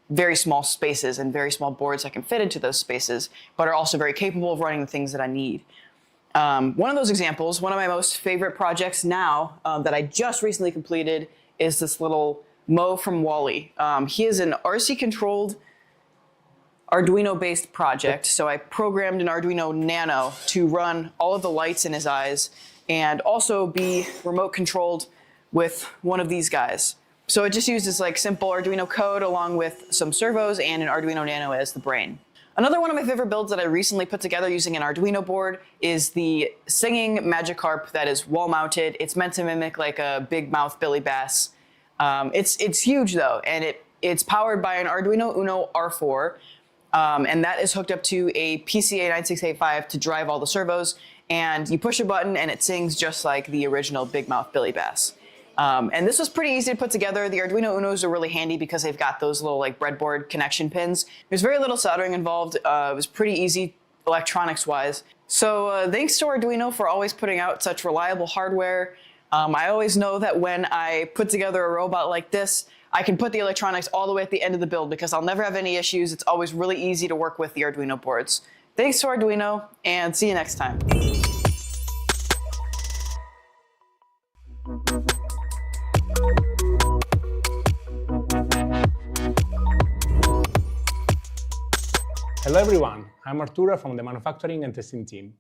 very small spaces and very small boards that can fit into those spaces, but are also very capable of running the things that I need. One of those examples, one of my most favorite projects now that I just recently completed, is this little Mo from Wall-E. He is an RC-controlled Arduino-based project, so I programmed an Arduino Nano to run all of the lights in his eyes and also be remote-controlled with one of these guys. So it just uses simple Arduino code along with some servos and an Arduino Nano as the brain. Another one of my favorite builds that I recently put together using an Arduino board is the singing Magikarp that is wall-mounted. It's meant to mimic a big mouth Billy Bass. It's huge though, and it's powered by an Arduino UNO R4, and that is hooked up to a PCA9685 to drive all the servos, and you push a button and it sings just like the original big mouth Billy Bass. And this was pretty easy to put together. The Arduino Unos are really handy because they've got those little breadboard connection pins. There's very little soldering involved. It was pretty easy electronics-wise. So thanks to Arduino for always putting out such reliable hardware. I always know that when I put together a robot like this, I can put the electronics all the way at the end of the build because I'll never have any issues. It's always really easy to work with the Arduino boards. Thanks to Arduino, and see you next time. Hello everyone, I'm Arturo from the manufacturing and testing team.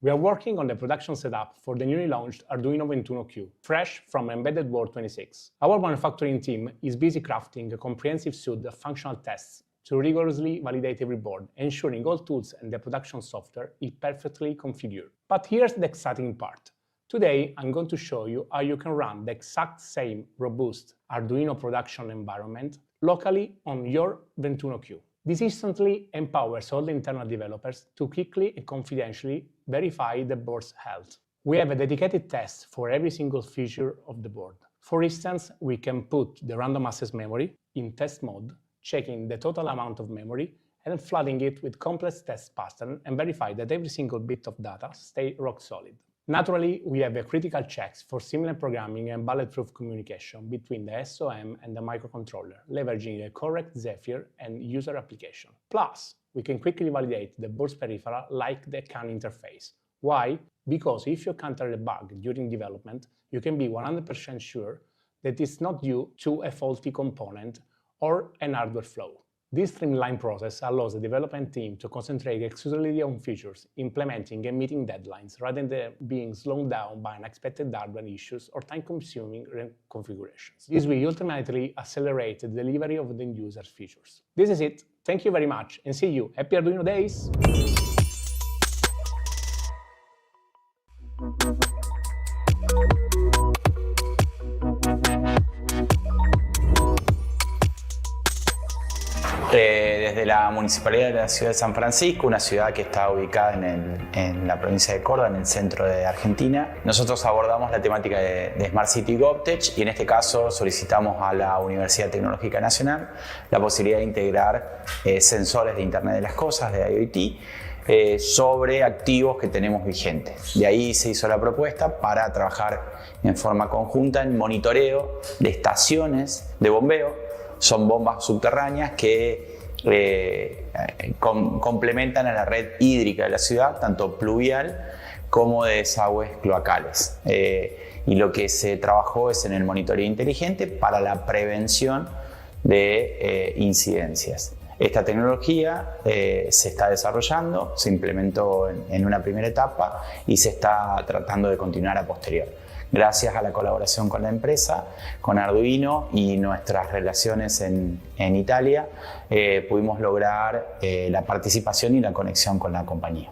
We are working on the production setup for the newly launched Arduino VENTUNO Q, fresh from Embedded World 26. Our manufacturing team is busy crafting a comprehensive suite of functional tests to rigorously validate every board, ensuring all tools and the production software is perfectly configured. But here's the exciting part. Today, I'm going to show you how you can run the exact same robust Arduino production environment locally on your VENTUNO Q. This instantly empowers all the internal developers to quickly and confidentially verify the board's health. We have a dedicated test for every single feature of the board. For instance, we can put the random access memory in test mode, checking the total amount of memory and flooding it with complex test pattern and verify that every single bit of data stays rock solid. Naturally, we have a critical checks for similar programming and bulletproof communication between the SOM and the microcontroller, leveraging a correct Zephyr and user application. Plus, we can quickly validate the board's peripheral like the CAN interface. Why? Because if you encounter a bug during development, you can be 100% sure that it's not due to a faulty component or an hardware flaw. This streamlined process allows the development team to concentrate exclusively on features, implementing and meeting deadlines, rather than being slowed down by unexpected hardware issues or time-consuming configurations. This will ultimately accelerate the delivery of the end-user features. This is it. Thank you very much, and see you. Happy Arduino Days! Desde la Municipalidad de la Ciudad de San Francisco, una ciudad que está ubicada en la provincia de Córdoba, en el centro de Argentina, nosotros abordamos la temática de Smart City GovTech y en este caso solicitamos a la Universidad Tecnológica Nacional la posibilidad de integrar sensores de Internet de las Cosas, de IoT, sobre activos que tenemos vigentes. De ahí se hizo la propuesta para trabajar en forma conjunta en monitoreo de estaciones de bombeo. Son bombas subterráneas que complementan a la red hídrica de la ciudad, tanto pluvial como de desagües cloacales. Y lo que se trabajó es en el monitoreo inteligente para la prevención de incidencias. Esta tecnología se está desarrollando, se implementó en una primera etapa y se está tratando de continuar a posterior. Gracias a la colaboración con la empresa, con Arduino y nuestras relaciones en Italia, pudimos lograr la participación y la conexión con la compañía.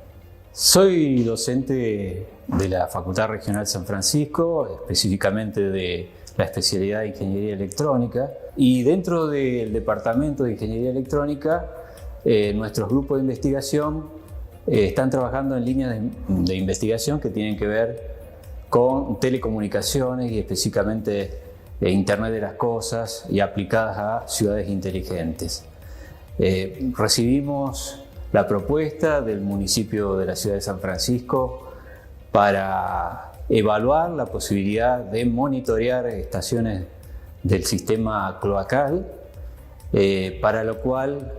Soy docente de la Facultad Regional San Francisco, específicamente de la especialidad de Ingeniería Electrónica, y dentro del Departamento de Ingeniería Electrónica, nuestros grupos de investigación están trabajando en líneas de investigación que tienen que ver con telecomunicaciones y específicamente Internet de las Cosas y aplicadas a ciudades inteligentes. Recibimos la propuesta del municipio de la ciudad de San Francisco para evaluar la posibilidad de monitorear estaciones del sistema cloacal, para lo cual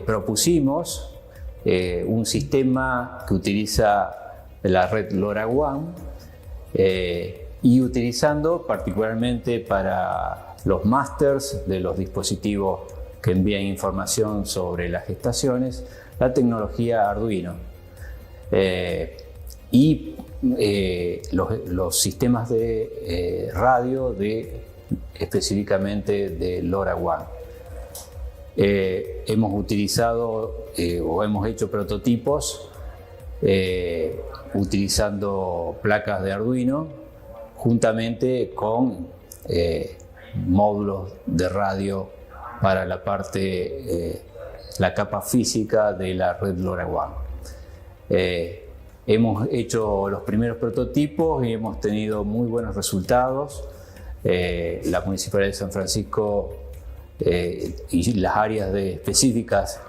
propusimos un sistema que utiliza la red LoRaWAN, y utilizando particularmente para los masters de los dispositivos que envían información sobre las estaciones, la tecnología Arduino y los sistemas de radio específicamente de LoRaWAN. Hemos utilizado o hemos hecho prototipos utilizando placas de Arduino juntamente con módulos de radio para la parte, la capa física de la red LoRaWAN. Hemos hecho los primeros prototipos y hemos tenido muy buenos resultados. La Municipalidad de San Francisco y las áreas específicas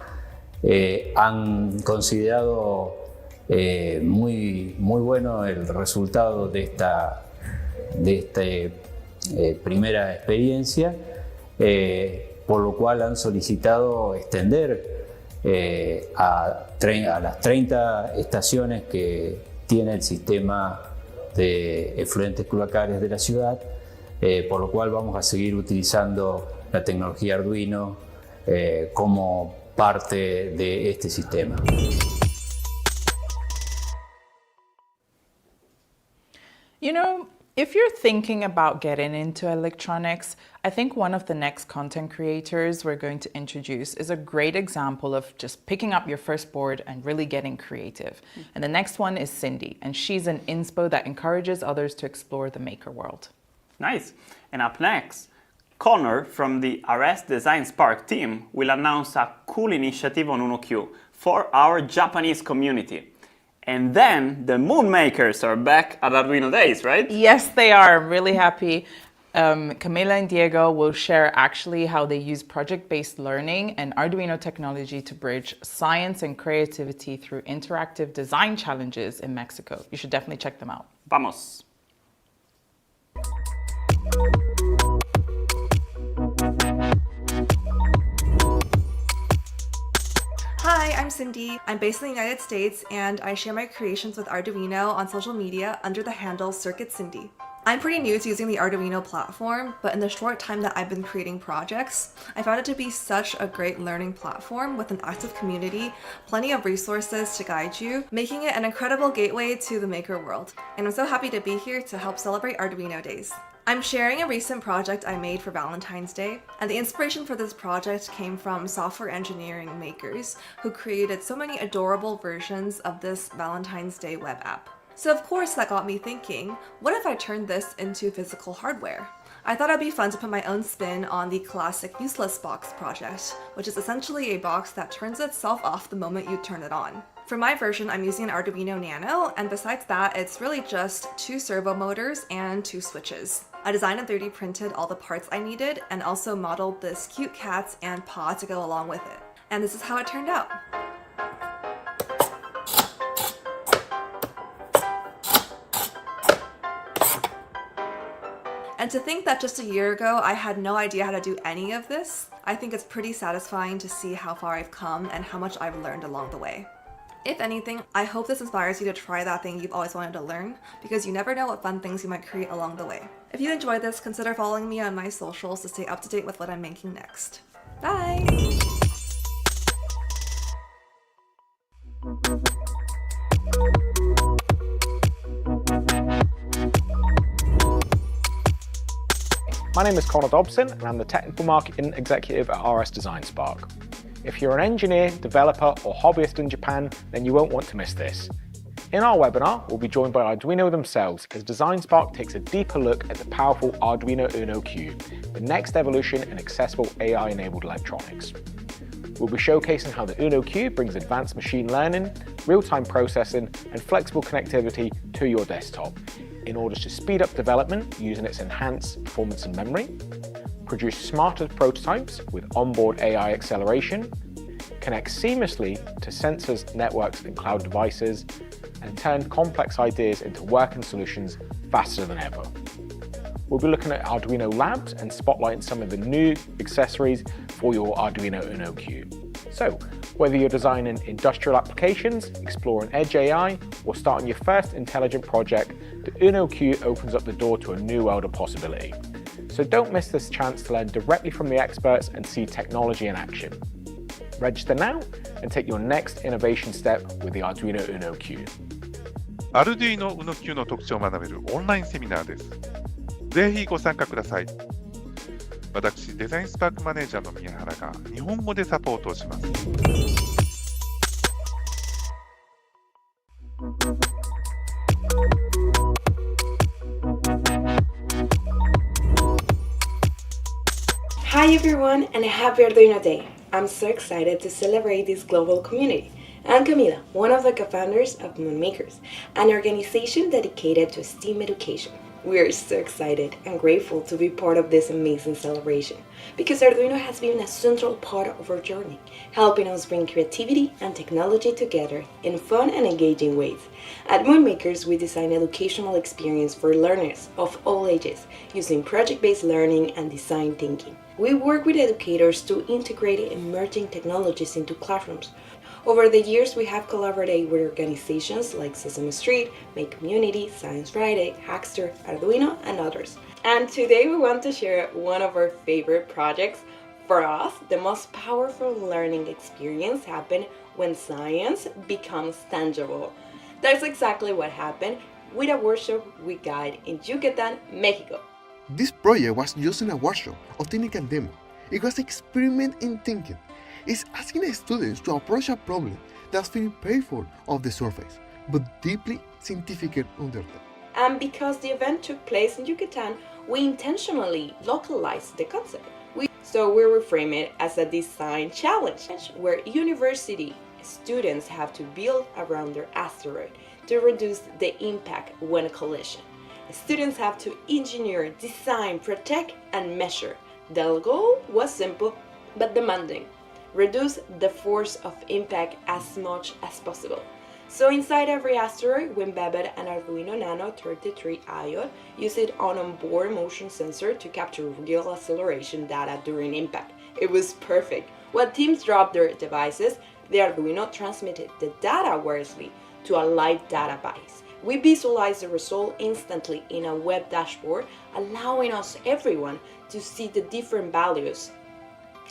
han considerado muy bueno el resultado de esta primera experiencia, por lo cual han solicitado extender a las 30 estaciones que tiene el sistema de efluentes cloacales de la ciudad, por lo cual vamos a seguir utilizando la tecnología Arduino como parte de este sistema. You know, If you're thinking about getting into electronics, I think one of the next content creators we're going to introduce is a great example of just picking up your first board and really getting creative. And the next one is Cindy, and she's an inspo that encourages others to explore the maker world. Nice. And up next, Connor from the RS Design Spark team will announce a cool initiative on UNO Q for our Japanese community. And then the Moon Makers are back at Arduino Days, right? Yes, they are. I'm really happy. Camila and Diego will share actually how they use project-based learning and Arduino technology to bridge science and creativity through interactive design challenges in Mexico. You should definitely check them out. Vamos. Hi, I'm Cindy. I'm based in the United States and I share my creations with Arduino on social media under the handle Circuit Cindy. I'm pretty new to using the Arduino platform, but in the short time that I've been creating projects, I found it to be such a great learning platform with an active community, plenty of resources to guide you, making it an incredible gateway to the maker world. And I'm so happy to be here to help celebrate Arduino Days. I'm sharing a recent project I made for Valentine's Day, and the inspiration for this project came from software engineering makers who created so many adorable versions of this Valentine's Day web app. So of course that got me thinking, what if I turned this into physical hardware? I thought it'd be fun to put my own spin on the classic useless box project, which is essentially a box that turns itself off the moment you turn it on. For my version, I'm using an Arduino Nano, and besides that, it's really just 2 servo motors and 2 switches. I designed and 3D printed all the parts I needed, and also modeled this cute cat and paw to go along with it. And this is how it turned out. And to think that just a year ago, I had no idea how to do any of this, I think it's pretty satisfying to see how far I've come and how much I've learned along the way. If anything, I hope this inspires you to try that thing you've always wanted to learn, because you never know what fun things you might create along the way. If you enjoyed this, consider following me on my socials to stay up to date with what I'm making next. Bye! My name is Connor Dobson, and I'm the Technical Marketing Executive at RS Design Spark. If you're an engineer, developer, or hobbyist in Japan, then you won't want to miss this. In our webinar, we'll be joined by Arduino themselves as Design Spark takes a deeper look at the powerful Arduino UNO Q, the next evolution in accessible AI-enabled electronics. We'll be showcasing how the UNO Q brings advanced machine learning, real-time processing, and flexible connectivity to your desktop in order to speed up development using its enhanced performance and memory, produce smarter prototypes with onboard AI acceleration, connect seamlessly to sensors, networks, and cloud devices, and turn complex ideas into working solutions faster than ever. We'll be looking at Arduino Labs and spotlighting some of the new accessories for your Arduino UNO Q. So, whether you're designing industrial applications, exploring edge AI, or starting your first intelligent project, the UNO Q opens up the door to a new world of possibility. So don't miss this chance to learn directly from the experts and see technology in action. Register now and take your next innovation step with the Arduino UNO Q. Arduino UNO Q の特徴を学べるオンラインセミナーです。ぜひご参加ください。私、デザインスパークマネージャーの宮原が日本語でサポートをします。Hi everyone, and happy Arduino Day! I'm so excited to celebrate this global community. I'm Camila, one of the co-founders of Moon Makers, an organization dedicated to STEAM education. We are so excited and grateful to be part of this amazing celebration, because Arduino has been a central part of our journey, helping us bring creativity and technology together in fun and engaging ways. At Moon Makers, we design educational experience for learners of all ages, using project-based learning and design thinking. We work with educators to integrate emerging technologies into classrooms. Over the years, we have collaborated with organizations like Sesame Street, Make Community, Science Friday, Hackster, Arduino, and others. And today we want to share one of our favorite projects. For us, the most powerful learning experience happens when science becomes tangible. That's exactly what happened with a workshop with guide in Yucatan, Mexico. This project was using a workshop of technical demo. It was experiment in thinking. It's asking the students to approach a problem that's very painful off the surface, but deeply scientific and understood. And because the event took place in Yucatan, we intentionally localized the concept. So we reframe it as a design challenge, where university students have to build around their asteroid to reduce the impact when collision. Students have to engineer, design, protect, and measure. The goal was simple but demanding: reduce the force of impact as much as possible. So inside every asteroid, we embedded an Arduino Nano 33 ion using an onboard motion sensor to capture real acceleration data during impact. It was perfect. When teams dropped their devices, the Arduino transmitted the data wirelessly to a live database. We visualized the result instantly in a web dashboard, allowing everyone to see the different values.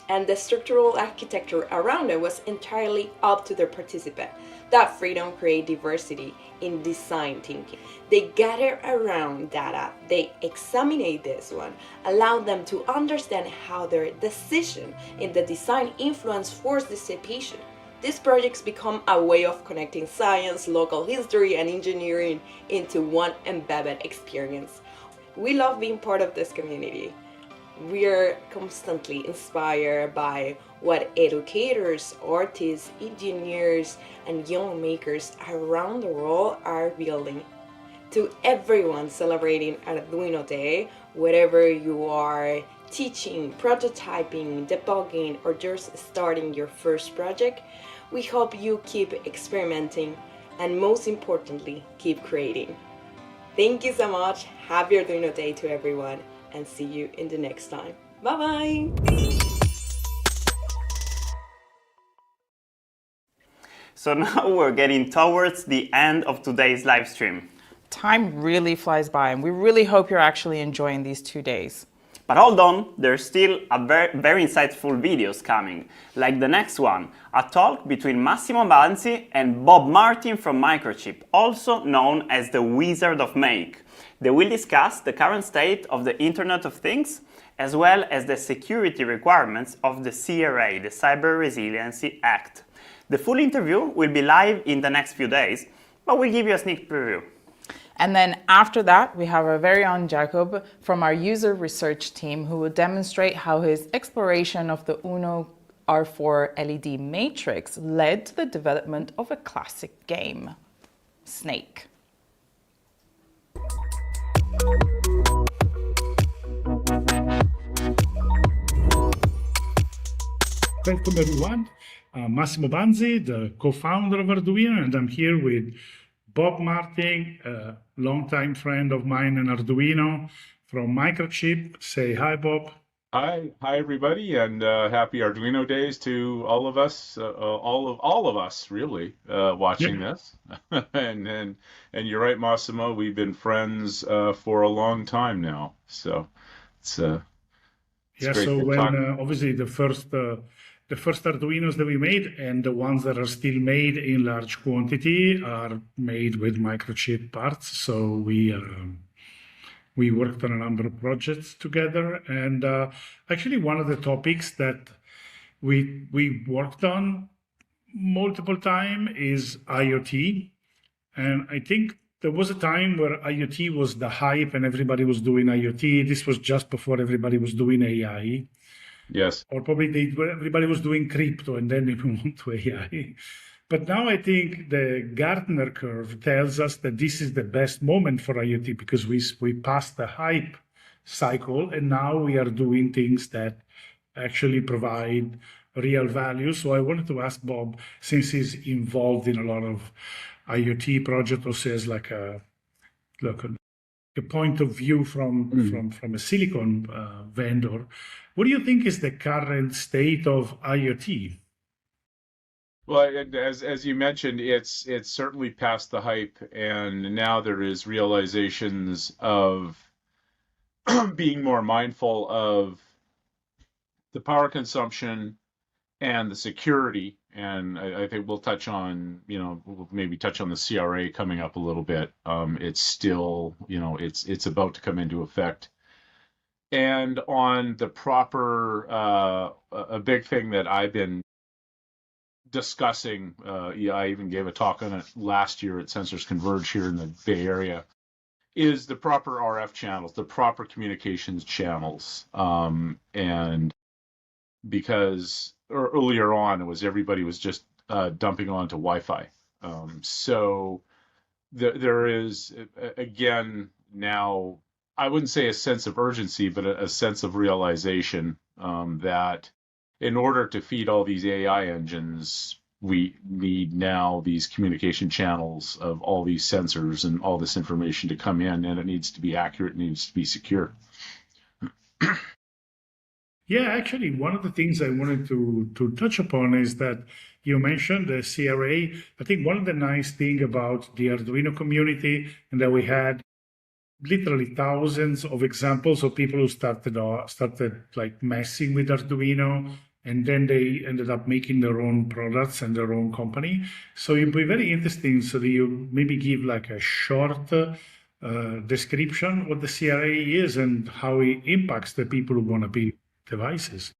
And the structural architecture around it was entirely up to the participant. That freedom created diversity in design thinking. They gathered around data, they examined this one, allowed them to understand how their decision in the design influenced force dissipation. These projects become a way of connecting science, local history, and engineering into one embedded experience. We love being part of this community. We are constantly inspired by what educators, artists, engineers, and young makers around the world are building. To everyone celebrating Arduino Day, whether you are teaching, prototyping, debugging, or just starting your first project, we hope you keep experimenting and, most importantly, keep creating. Thank you so much. Happy Arduino Day to everyone, and see you in the next time. Bye bye! So now we're getting towards the end of today's live stream. Time really flies by, and we really hope you're actually enjoying these 2 days. But hold on, there's still a very insightful videos coming, like the next one, a talk between Massimo Banzi and Bob Martin from Microchip, also known as the Wizard of Make. They will discuss the current state of the Internet of Things, as well as the security requirements of the CRA, the Cyber Resiliency Act. The full interview will be live in the next few days, but we'll give you a sneak preview. And then after that, we have our very own Jacob from our user research team, who will demonstrate how his exploration of the UNO R4 LED matrix led to the development of a classic game, Snake. Welcome everyone. Massimo Banzi, the co-founder of Arduino, and I'm here with Bob Martin, a longtime friend of mine in Arduino from Microchip. Say hi, Bob. Hi everybody, and happy Arduino days to all of us, all of us really watching this. and you're right, Massimo. We've been friends for a long time now, so it's Yeah. great So to when talk. obviously the first Arduinos that we made and the ones that are still made in large quantity are made with Microchip parts. So we worked on a number of projects together, and actually one of the topics that we worked on multiple times is IoT. And I think there was a time where IoT was the hype and everybody was doing IoT. This was just before everybody was doing AI. Yes. Or probably everybody was doing crypto and then they moved on to AI. But now I think the Gartner curve tells us that this is the best moment for IoT because we passed the hype cycle and now we are doing things that actually provide real value. So I wanted to ask Bob, since he's involved in a lot of IoT projects, also as like a point of view from a silicon vendor, what do you think is the current state of IoT? Well, as you mentioned, it's certainly past the hype, and now there is realizations of being more mindful of the power consumption and the security and I think we'll touch on, we'll maybe touch on the CRA coming up a little bit. It's still, it's about to come into effect. And on the proper, a big thing that I've been discussing, I even gave a talk on it last year at Sensors Converge here in the Bay Area, is the proper RF channels, the proper communications channels. And because earlier on, everybody was just dumping onto Wi-Fi. So there is, again, now, I wouldn't say a sense of urgency, but a sense of realization that in order to feed all these AI engines, we need now these communication channels of all these sensors and all this information to come in, and it needs to be accurate, it needs to be secure. Yeah, actually, one of the things I wanted to touch upon is that you mentioned the CRA. I think one of the nice things about the Arduino community, and that we had literally thousands of examples of people who started like messing with Arduino, and then they ended up making their own products and their own company. So it'd be very interesting. So that you maybe give like a short description what the CRA is and how it impacts the people who want to build devices.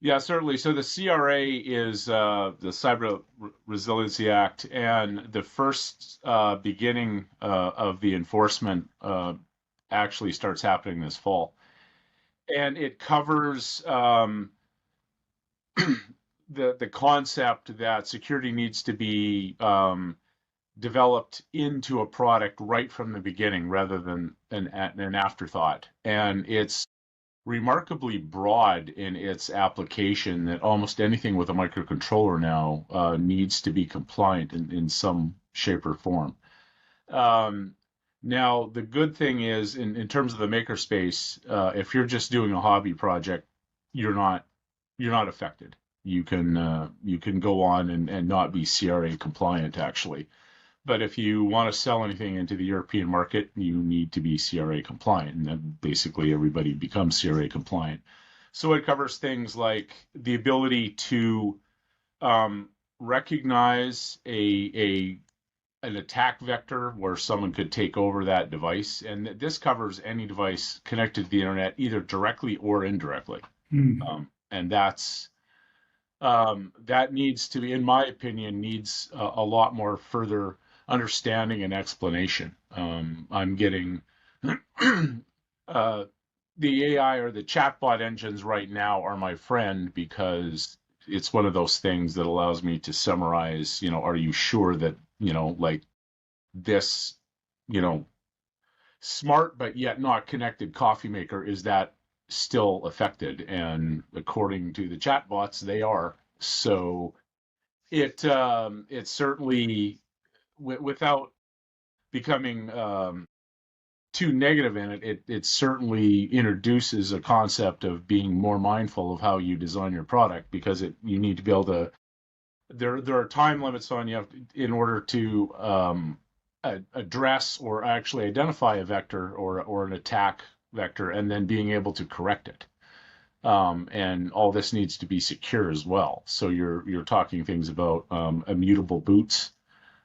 Yeah, certainly. So the CRA is the Cyber Resiliency Act, and the first beginning of the enforcement actually starts happening this fall. And it covers the concept that security needs to be developed into a product right from the beginning rather than an afterthought. And it's remarkably broad in its application that almost anything with a microcontroller now needs to be compliant in some shape or form. Now, the good thing is, in terms of the makerspace, if you're just doing a hobby project, you're not affected. You can go on and not be CRA compliant, actually. But if you want to sell anything into the European market, you need to be CRA compliant, and then basically everybody becomes CRA compliant. So it covers things like the ability to recognize an attack vector where someone could take over that device, and this covers any device connected to the internet, either directly or indirectly. And that's that needs to be, in my opinion, needs a lot more further understanding and explanation. I'm getting the AI or the chatbot engines right now are my friend because it's one of those things that allows me to summarize, are you sure that, like this, smart but yet not connected coffee maker, is that still affected? And according to the chatbots, they are. So it certainly, without becoming too negative in it, it certainly introduces a concept of being more mindful of how you design your product, because you need to be able to, there are time limits on you in order to address or actually identify a vector or an attack vector, and then being able to correct it. And all this needs to be secure as well. So you're talking things about immutable boots,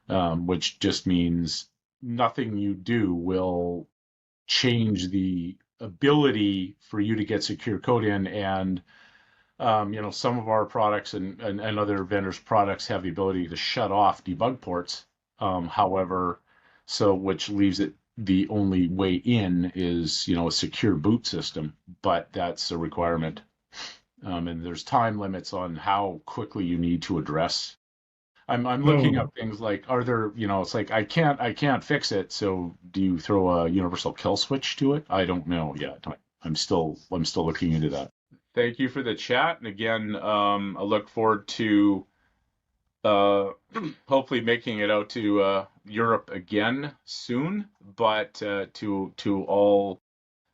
which just means nothing you do will change the ability for you to get secure code in. And some of our products and other vendors' products have the ability to shut off debug ports. However, which leaves it, the only way in is a secure boot system, but that's a requirement. And there's time limits on how quickly you need to address. I'm looking up things like, are there, it's like I can't fix it, so do you throw a universal kill switch to it? I don't know yet. I'm still looking into that. Thank you for the chat, and again, I look forward to hopefully making it out to Europe again soon. But to all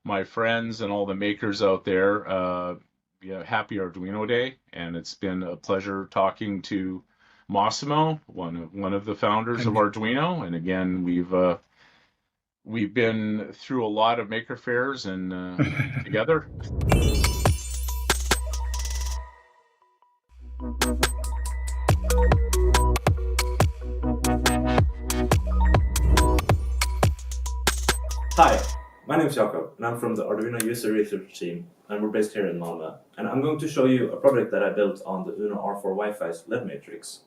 my friends and all the makers out there, happy Arduino Day, and it's been a pleasure talking to Massimo, one of the founders of Arduino. And again, we've been through a lot of maker fairs and together. Hi, my name is Jakob, and I'm from the Arduino user research team, and we're based here in Malmö. And I'm going to show you a project that I built on the UNO R4 Wi-Fi's LED matrix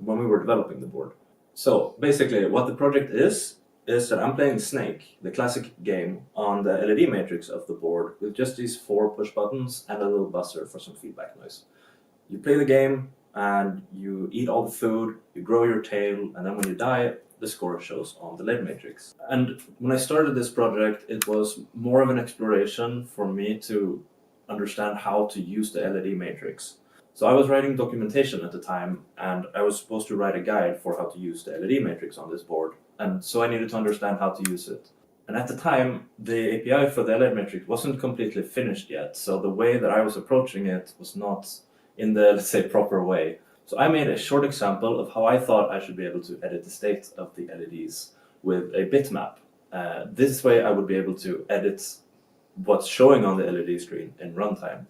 when we were developing the board. So basically, what the project is that I'm playing Snake, the classic game, on the LED matrix of the board with just these 4 push buttons and a little buzzer for some feedback noise. You play the game, and you eat all the food, you grow your tail, and then when you die, the score shows on the LED matrix. And when I started this project, it was more of an exploration for me to understand how to use the LED matrix. So I was writing documentation at the time, and I was supposed to write a guide for how to use the LED matrix on this board. And so I needed to understand how to use it. And at the time, the API for the LED matrix wasn't completely finished yet. So the way that I was approaching it was not in the, let's say, proper way. So I made a short example of how I thought I should be able to edit the state of the LEDs with a bitmap. This way I would be able to edit what's showing on the LED screen in runtime.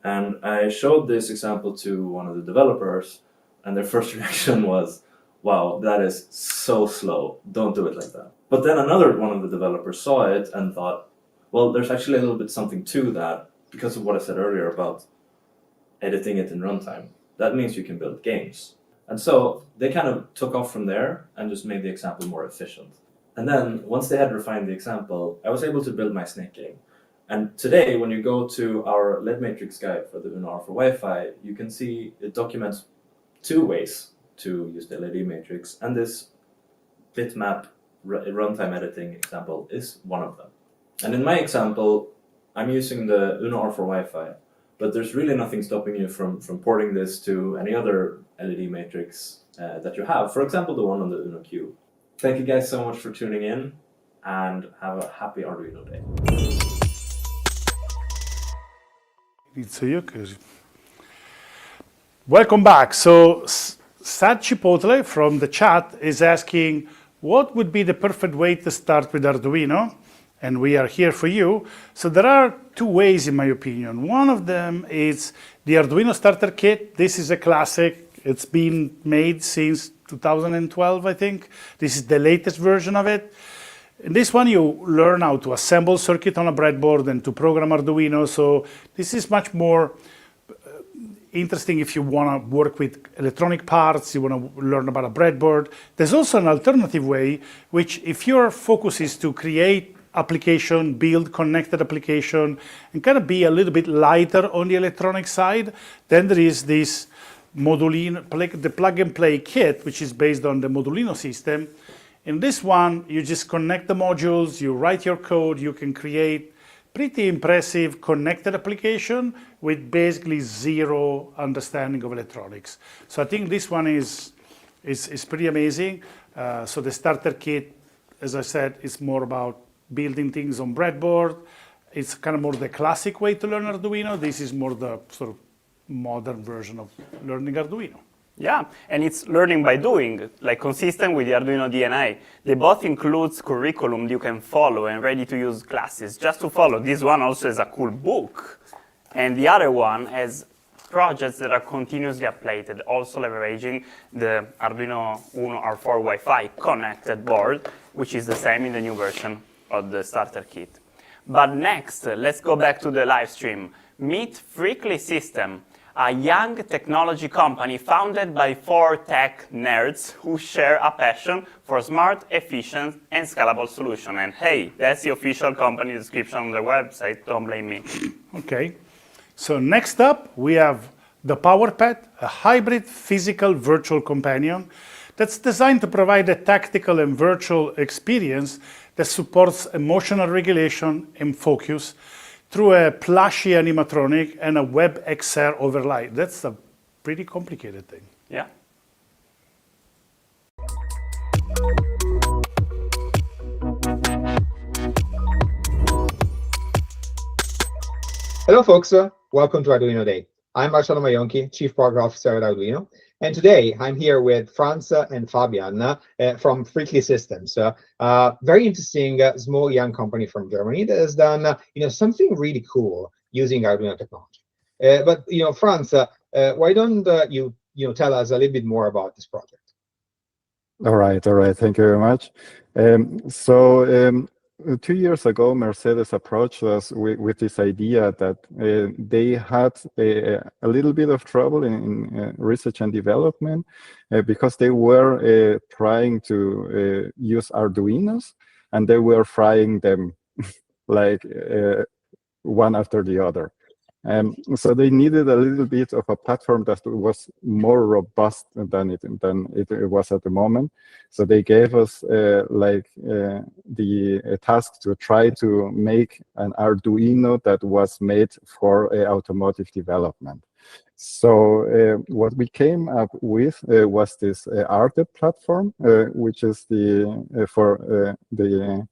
And I showed this example to one of the developers, and their first reaction was, wow, that is so slow, don't do it like that. But then another one of the developers saw it and thought, well, there's actually a little bit something to that because of what I said earlier about editing it in runtime. That means you can build games. And so they kind of took off from there and just made the example more efficient. And then once they had refined the example, I was able to build my Snake game. And today, when you go to our LED matrix guide for the UNO R4 Wi-Fi, you can see it documents 2 ways to use the LED matrix. And this bitmap runtime editing example is one of them. And in my example, I'm using the UNO R4 Wi-Fi. But there's really nothing stopping you from porting this to any other LED matrix that you have. For example, the one on the UNO Q. Thank you guys so much for tuning in, and have a happy Arduino day. Welcome back. So Sad Chipotle from the chat is asking, what would be the perfect way to start with Arduino? And we are here for you. So there are 2 ways, in my opinion. One of them is the Arduino Starter Kit. This is a classic. It's been made since 2012, I think. This is the latest version of it. In this one, you learn how to assemble circuit on a breadboard and to program Arduino. So this is much more interesting if you want to work with electronic parts, you want to learn about a breadboard. There's also an alternative way, which if your focus is to create application, build connected application, and kind of be a little bit lighter on the electronic side, then there is this Modulino, the plug and play kit, which is based on the Modulino system. In this one, you just connect the modules, you write your code, you can create pretty impressive connected application with basically 0 understanding of electronics. So I think this one is pretty amazing. So the starter kit, as I said, is more about building things on breadboard. It's kind of more the classic way to learn Arduino. This is more the sort of modern version of learning Arduino. Yeah, and it's learning by doing, like consistent with the Arduino DNA. They both includes curriculum you can follow and ready-to-use classes just to follow. This one also has a cool book, and the other one has projects that are continuously updated, also leveraging the Arduino UNO R4 Wi-Fi connected board, which is the same in the new version of the starter kit. But next, let's go back to the live stream. Meet Freakly System, a young technology company founded by 4 tech nerds who share a passion for smart, efficient, and scalable solutions. And hey, that's the official company description on the website, don't blame me. Okay, so next up, we have the PowerPet, a hybrid physical virtual companion that's designed to provide a tactical and virtual experience that supports emotional regulation and focus through a plushy animatronic and a WebXR overlay. That's a pretty complicated thing. Yeah. Hello, folks. Welcome to Arduino Day. I'm Marcello Maionchi, Chief Product Officer at Arduino. And today I'm here with Franz and Fabian from Freakly Systems, very interesting small young company from Germany that has done something really cool using Arduino technology. But Franz, why don't you tell us a little bit more about this project? All right. Thank you very much. 2 years ago, Mercedes approached us with this idea that they had a little bit of trouble in research and development because they were trying to use Arduinos, and they were frying them like one after the other. So they needed a little bit of a platform that was more robust than it was at the moment. So they gave us the task to try to make an Arduino that was made for automotive development. So what we came up with was this RDEP platform, which is for the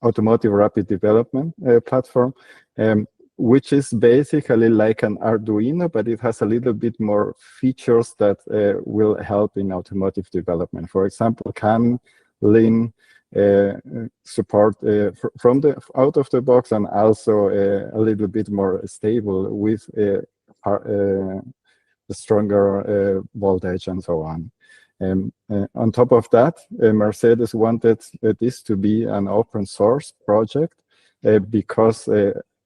automotive rapid development platform. Which is basically like an Arduino, but it has a little bit more features that will help in automotive development. For example, can lean support from out of the box, and also a little bit more stable with the stronger voltage and so on. On top of that, Mercedes wanted this to be an open source project because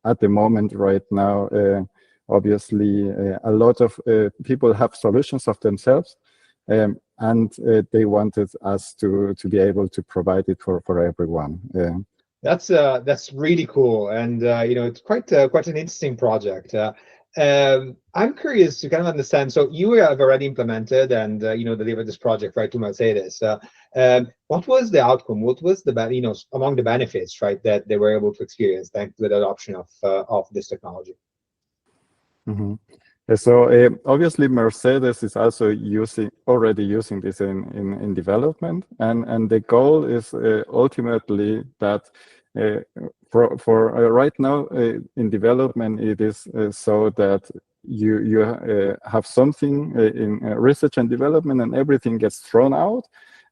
at the moment right now, obviously, a lot of people have solutions of themselves, and they wanted us to be able to provide it for everyone. That's really cool, and it's quite an interesting project. I'm curious to kind of understand. So you have already implemented and delivered this project, right, to Mercedes. What was the outcome? What was the among the benefits, right, that they were able to experience thanks to the adoption of this technology? Mm-hmm. So obviously Mercedes is also already using this in development, and the goal is ultimately that for right now in development it is so that you have something in research and development, and everything gets thrown out,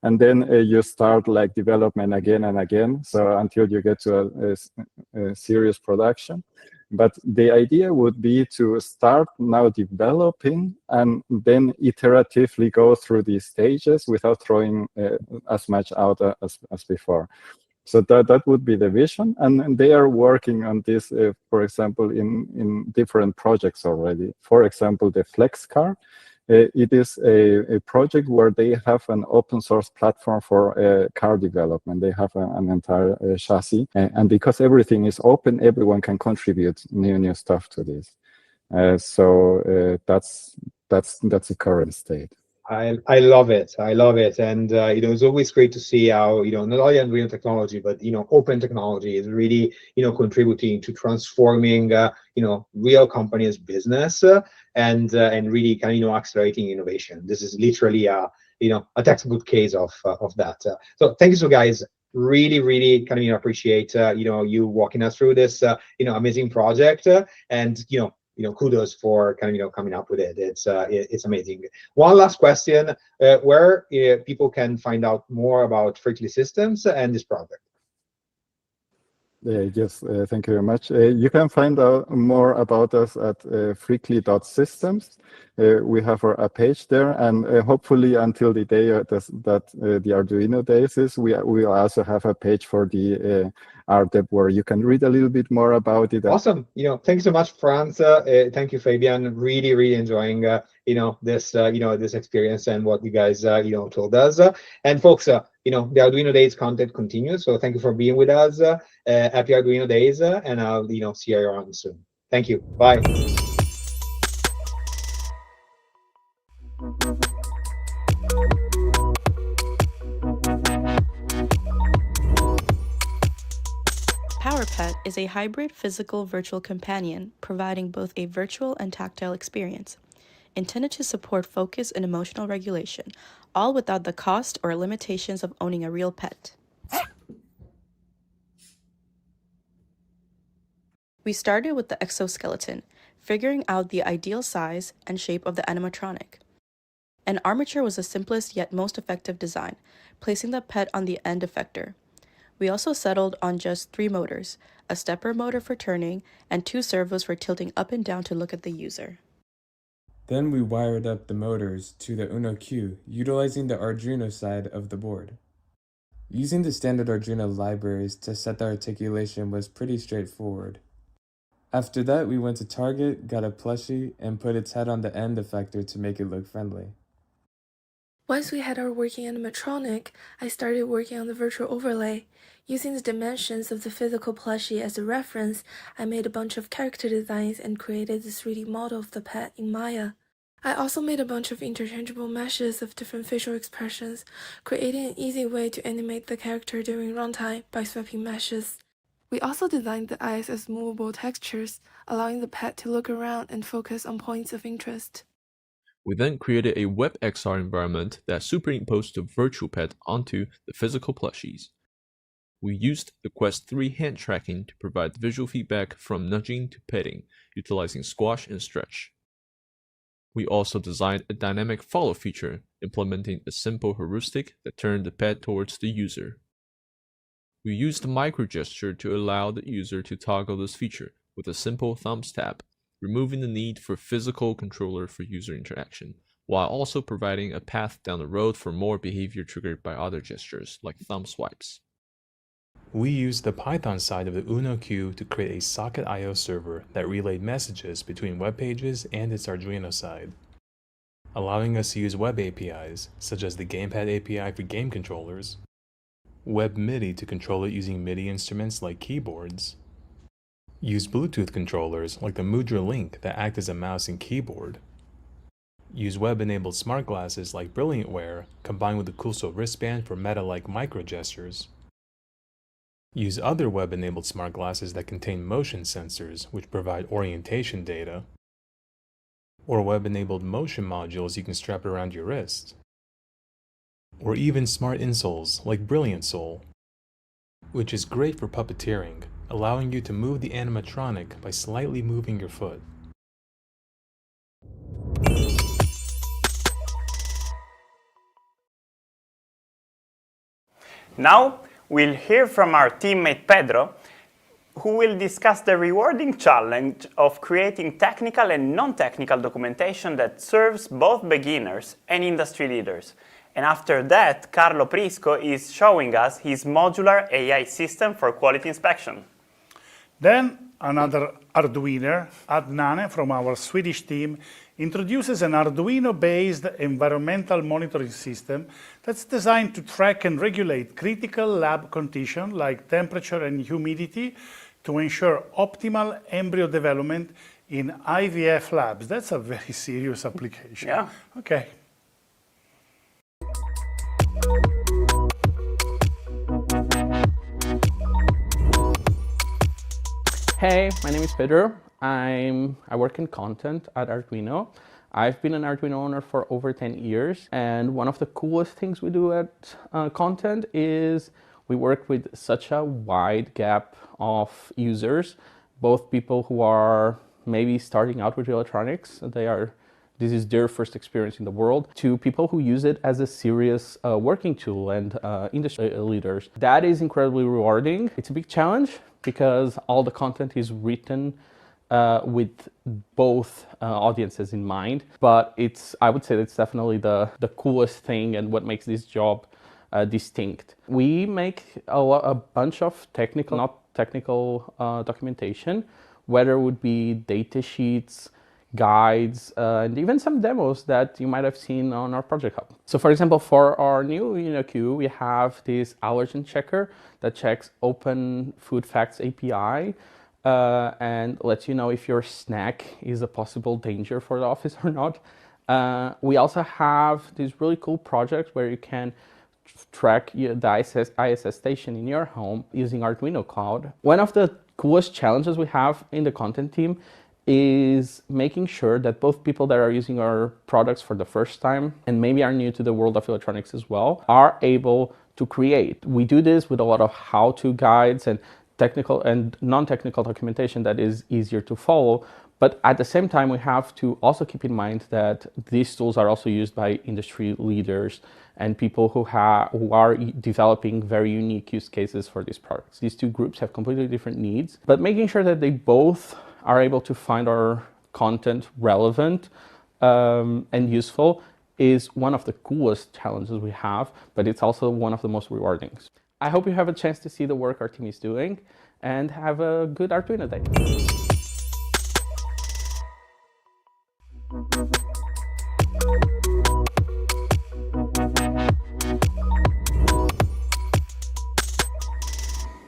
and then you start like development again and again, so until you get to a serious production. But the idea would be to start now developing and then iteratively go through these stages without throwing as much out as before. So that would be the vision, and they are working on this, for example, in different projects already. For example, the Flex car. It is a project where they have an open source platform for car development. They have an entire chassis, and because everything is open, everyone can contribute new stuff to this. So that's the current state. I love it. I love it, and it's always great to see how not only Arduino technology, but open technology is really contributing to transforming real companies' business and really kind of accelerating innovation. This is literally a textbook case of that. So thank you, so guys. Really kind of appreciate you walking us through this amazing project, and kudos for kind of coming up with it. It's amazing. One last question: where people can find out more about Frickley Systems and this project? Yes, thank you very much. You can find out more about us at frickley.systems. We have a page there, and hopefully until the day that the Arduino Days is, we will also have a page for the RDEP where you can read a little bit more about it. Awesome. Thanks so much, Franz. Thank you, Fabian. Really enjoying this experience and what you guys told us. And folks, the Arduino Days content continues, so thank you for being with us. Happy Arduino Days, and I'll see you around soon. Thank you. Bye. PowerPet is a hybrid physical virtual companion providing both a virtual and tactile experience, intended to support focus and emotional regulation, all without the cost or limitations of owning a real pet. We started with the exoskeleton, figuring out the ideal size and shape of the animatronic. An armature was the simplest yet most effective design, placing the pet on the end effector. We also settled on just 3 motors, a stepper motor for turning, and 2 servos for tilting up and down to look at the user. Then we wired up the motors to the UNO Q, utilizing the Arduino side of the board. Using the standard Arduino libraries to set the articulation was pretty straightforward. After that, we went to Target, got a plushie, and put its head on the end effector to make it look friendly. Once we had our working animatronic, I started working on the virtual overlay. Using the dimensions of the physical plushie as a reference, I made a bunch of character designs and created the 3D model of the pet in Maya. I also made a bunch of interchangeable meshes of different facial expressions, creating an easy way to animate the character during runtime by swapping meshes. We also designed the eyes as movable textures, allowing the pet to look around and focus on points of interest. We then created a WebXR environment that superimposed the virtual pet onto the physical plushies. We used the Quest 3 hand tracking to provide visual feedback from nudging to petting, utilizing squash and stretch. We also designed a dynamic follow feature, implementing a simple heuristic that turned the pet towards the user. We used the microgesture to allow the user to toggle this feature with a simple thumbs tap, removing the need for physical controller for user interaction, while also providing a path down the road for more behavior triggered by other gestures, like thumb swipes. We used the Python side of the UNO Q to create a socket I/O server that relayed messages between web pages and its Arduino side, allowing us to use web APIs, such as the Gamepad API for game controllers, Web MIDI to control it using MIDI instruments like keyboards, use Bluetooth controllers like the Modular Link that act as a mouse and keyboard, use web-enabled smart glasses like Brilliant Wear combined with the Kuso wristband for meta-like micro gestures, use other web-enabled smart glasses that contain motion sensors which provide orientation data, or web-enabled motion modules you can strap around your wrist, or even smart insoles like Brilliant Sole, which is great for puppeteering, allowing you to move the animatronic by slightly moving your foot. Now, we'll hear from our teammate Pedro, who will discuss the rewarding challenge of creating technical and non-technical documentation that serves both beginners and industry leaders. And after that, Carlo Prisco is showing us his modular AI system for quality inspection. Then another Arduiner, Adnan from our Swedish team, introduces an Arduino-based environmental monitoring system that's designed to track and regulate critical lab conditions like temperature and humidity to ensure optimal embryo development in IVF labs. That's a very serious application. Yeah. Okay. Hey, my name is Pedro. I work in content at Arduino. I've been an Arduino owner for over 10 years, and one of the coolest things we do at content is we work with such a wide gap of users, both people who are maybe starting out with electronics, this is their first experience in the world, to people who use it as a serious working tool and industry leaders. That is incredibly rewarding. It's a big challenge because all the content is written with both audiences in mind, but I would say it's definitely the coolest thing and what makes this job distinct. We make a bunch of technical, not technical documentation, whether it would be data sheets, guides, and even some demos that you might have seen on our project hub. So for example, for our new UNO Q, we have this allergen checker that checks Open Food Facts API and lets you know if your snack is a possible danger for the office or not. We also have this really cool project where you can track the ISS station in your home using Arduino Cloud. One of the coolest challenges we have in the content team is making sure that both people that are using our products for the first time and maybe are new to the world of electronics as well are able to create. We do this with a lot of how-to guides and technical and non-technical documentation that is easier to follow. But at the same time, we have to also keep in mind that these tools are also used by industry leaders and people who are developing very unique use cases for these products. These two groups have completely different needs, but making sure that they both are able to find our content relevant and useful is one of the coolest challenges we have, but it's also one of the most rewarding. I hope you have a chance to see the work our team is doing, and have a good Arduino day.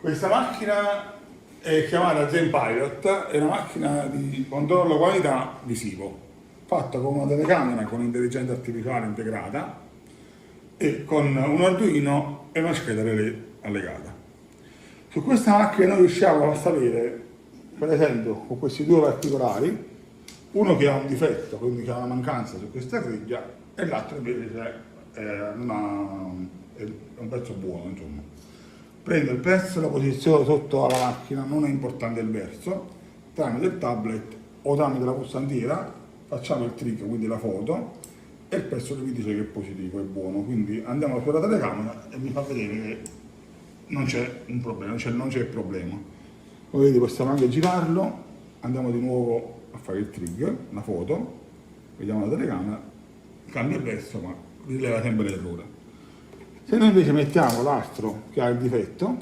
Questa macchina è chiamata Zen-Pilot, è una macchina di controllo qualità visivo, fatta con una telecamera con intelligenza artificiale integrata e con un Arduino e una scheda relay allegata. Su questa macchina noi riusciamo a sapere, per esempio, con questi due particolari, uno che ha un difetto, quindi che ha una mancanza su questa griglia, e l'altro invece è un pezzo buono, insomma. Prendo il pezzo, lo posiziono sotto alla macchina, non è importante il verso, tramite il tablet o tramite la pulsantiera facciamo il trick, quindi la foto, e il pezzo mi dice che è positivo, è buono. Quindi andiamo sulla telecamera e mi fa vedere che non c'è un problema, non c'è il problema. Come vedete possiamo anche girarlo, andiamo di nuovo a fare il trick, la foto, vediamo la telecamera, cambia il verso ma rileva sempre l'errore. Se noi invece mettiamo l'altro che ha il difetto,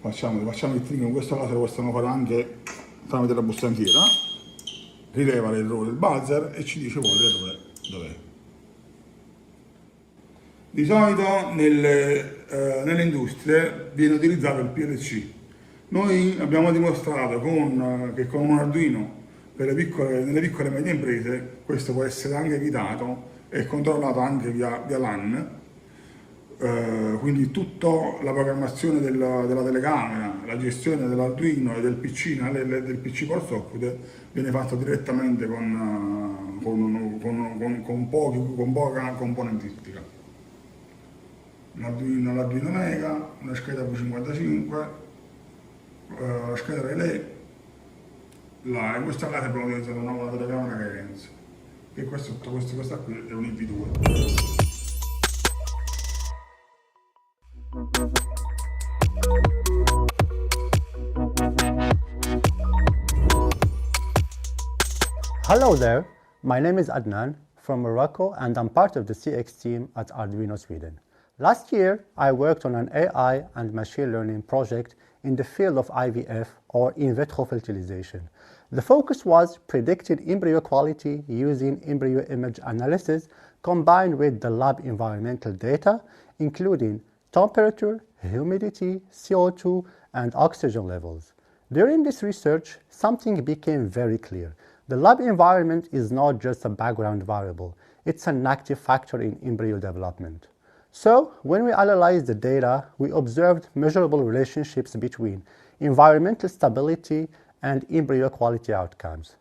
facciamo il trick, in questo caso lo possiamo fare anche tramite la pulsantiera, rileva l'errore del buzzer e ci dice poi l'errore dov'è. Di solito nelle industrie viene utilizzato il PLC. Noi abbiamo dimostrato che con un Arduino nelle piccole e medie imprese questo può essere anche evitato e controllato anche via LAN, quindi tutta la programmazione della telecamera, la gestione dell'Arduino e del PC, del PC core software viene fatta direttamente con poca componentistica. L'Arduino Mega, una scheda V55, la scheda relay, in questo caso abbiamo utilizzato una telecamera Relevance. E questa qui è un IP2. Hello there, my name is Adnan from Morocco and I'm part of the CX team at Arduino Sweden. Last year, I worked on an AI and machine learning project in the field of IVF or in vitro fertilization. The focus was predicting embryo quality using embryo image analysis combined with the lab environmental data, including temperature, humidity, CO2, and oxygen levels. During this research, something became very clear. The lab environment is not just a background variable, it's an active factor in embryo development. So, when we analyzed the data, we observed measurable relationships between environmental stability and embryo quality outcomes.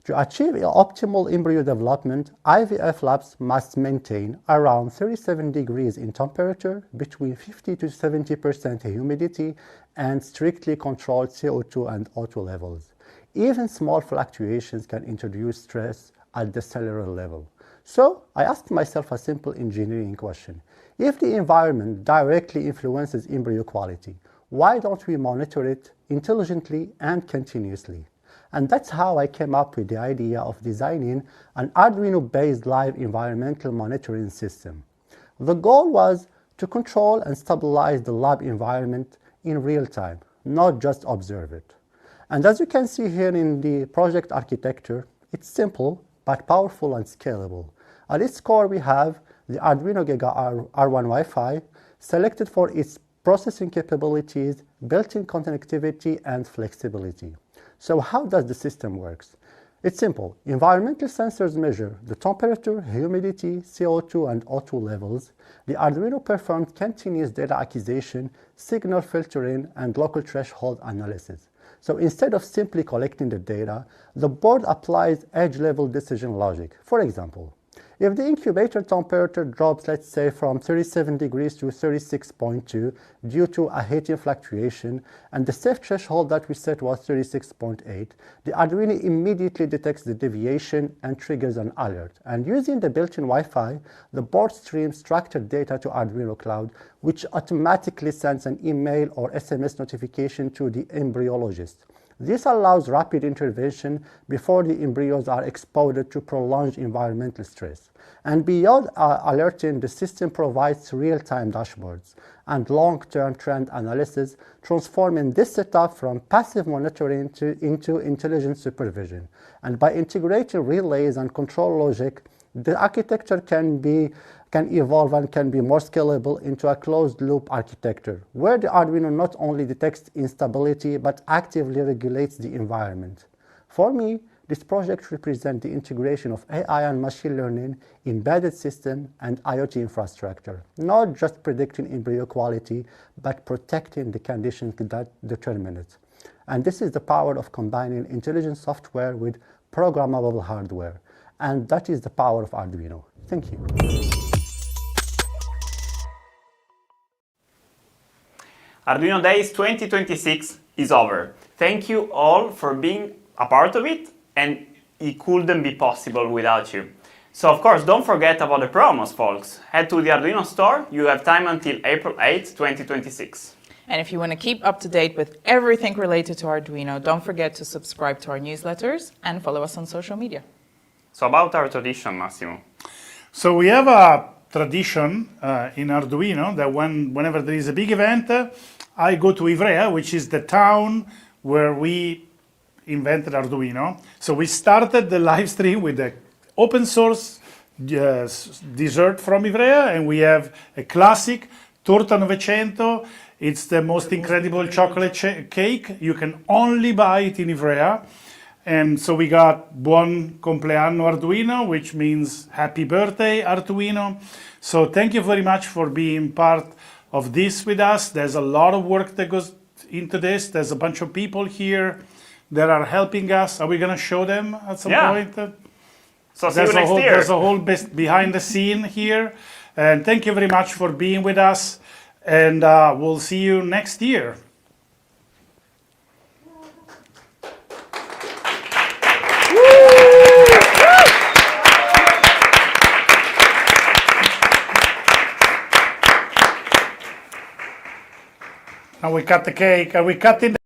To achieve optimal embryo development, IVF labs must maintain around 37 degrees in temperature, between 50 to 70% humidity, and strictly controlled CO2 and O2 levels. Even small fluctuations can introduce stress at the cellular level. So, I asked myself a simple engineering question. If the environment directly influences embryo quality, why don't we monitor it intelligently and continuously? And that's how I came up with the idea of designing an Arduino-based live environmental monitoring system. The goal was to control and stabilize the lab environment in real time, not just observe it. And as you can see here in the project architecture, it's simple but powerful and scalable. At its core we have the Arduino Giga R1 Wi-Fi, selected for its processing capabilities, built-in connectivity, and flexibility. So how does the system work? It's simple. Environmental sensors measure the temperature, humidity, CO2, and O2 levels. The Arduino performs continuous data acquisition, signal filtering, and local threshold analysis. So instead of simply collecting the data, the board applies edge-level decision logic. For example, if the incubator temperature drops, let's say, from 37 degrees to 36.2 due to a heating fluctuation, and the safe threshold that we set was 36.8, the Arduino immediately detects the deviation and triggers an alert. And using the built-in Wi-Fi, the board streams structured data to Arduino Cloud, which automatically sends an email or SMS notification to the embryologist. This allows rapid intervention before the embryos are exposed to prolonged environmental stress. And beyond alerting, the system provides real-time dashboards and long-term trend analysis, transforming this setup from passive monitoring into intelligent supervision. And by integrating relays and control logic, the architecture can evolve and can be more scalable into a closed-loop architecture, where the Arduino not only detects instability, but actively regulates the environment. For me, this project represents the integration of AI and machine learning, embedded system, and IoT infrastructure, not just predicting embryo quality, but protecting the conditions that determine it. And this is the power of combining intelligent software with programmable hardware. And that is the power of Arduino. Thank you. Arduino Days 2026 is over. Thank you all for being a part of it, and it couldn't be possible without you. So of course, don't forget about the promos, folks. Head to the Arduino store. You have time until April 8, 2026. And if you want to keep up to date with everything related to Arduino, don't forget to subscribe to our newsletters and follow us on social media. So about our tradition, Massimo. So we have a tradition in Arduino that whenever there is a big event, I go to Ivrea, which is the town where we invented Arduino. So we started the live stream with the open source dessert from Ivrea, and we have a classic Torta 900. It's the most incredible chocolate cake. You can only buy it in Ivrea. And so we got Buon Compleanno Arduino, which means happy birthday Arduino. So thank you very much for being part of this with us. There's a lot of work that goes into this. There's a bunch of people here that are helping us. Are we going to show them at some point? So see you next year. There's a whole behind the scene here. And thank you very much for being with us. And we'll see you next year. And we cut the cake, and we cut in the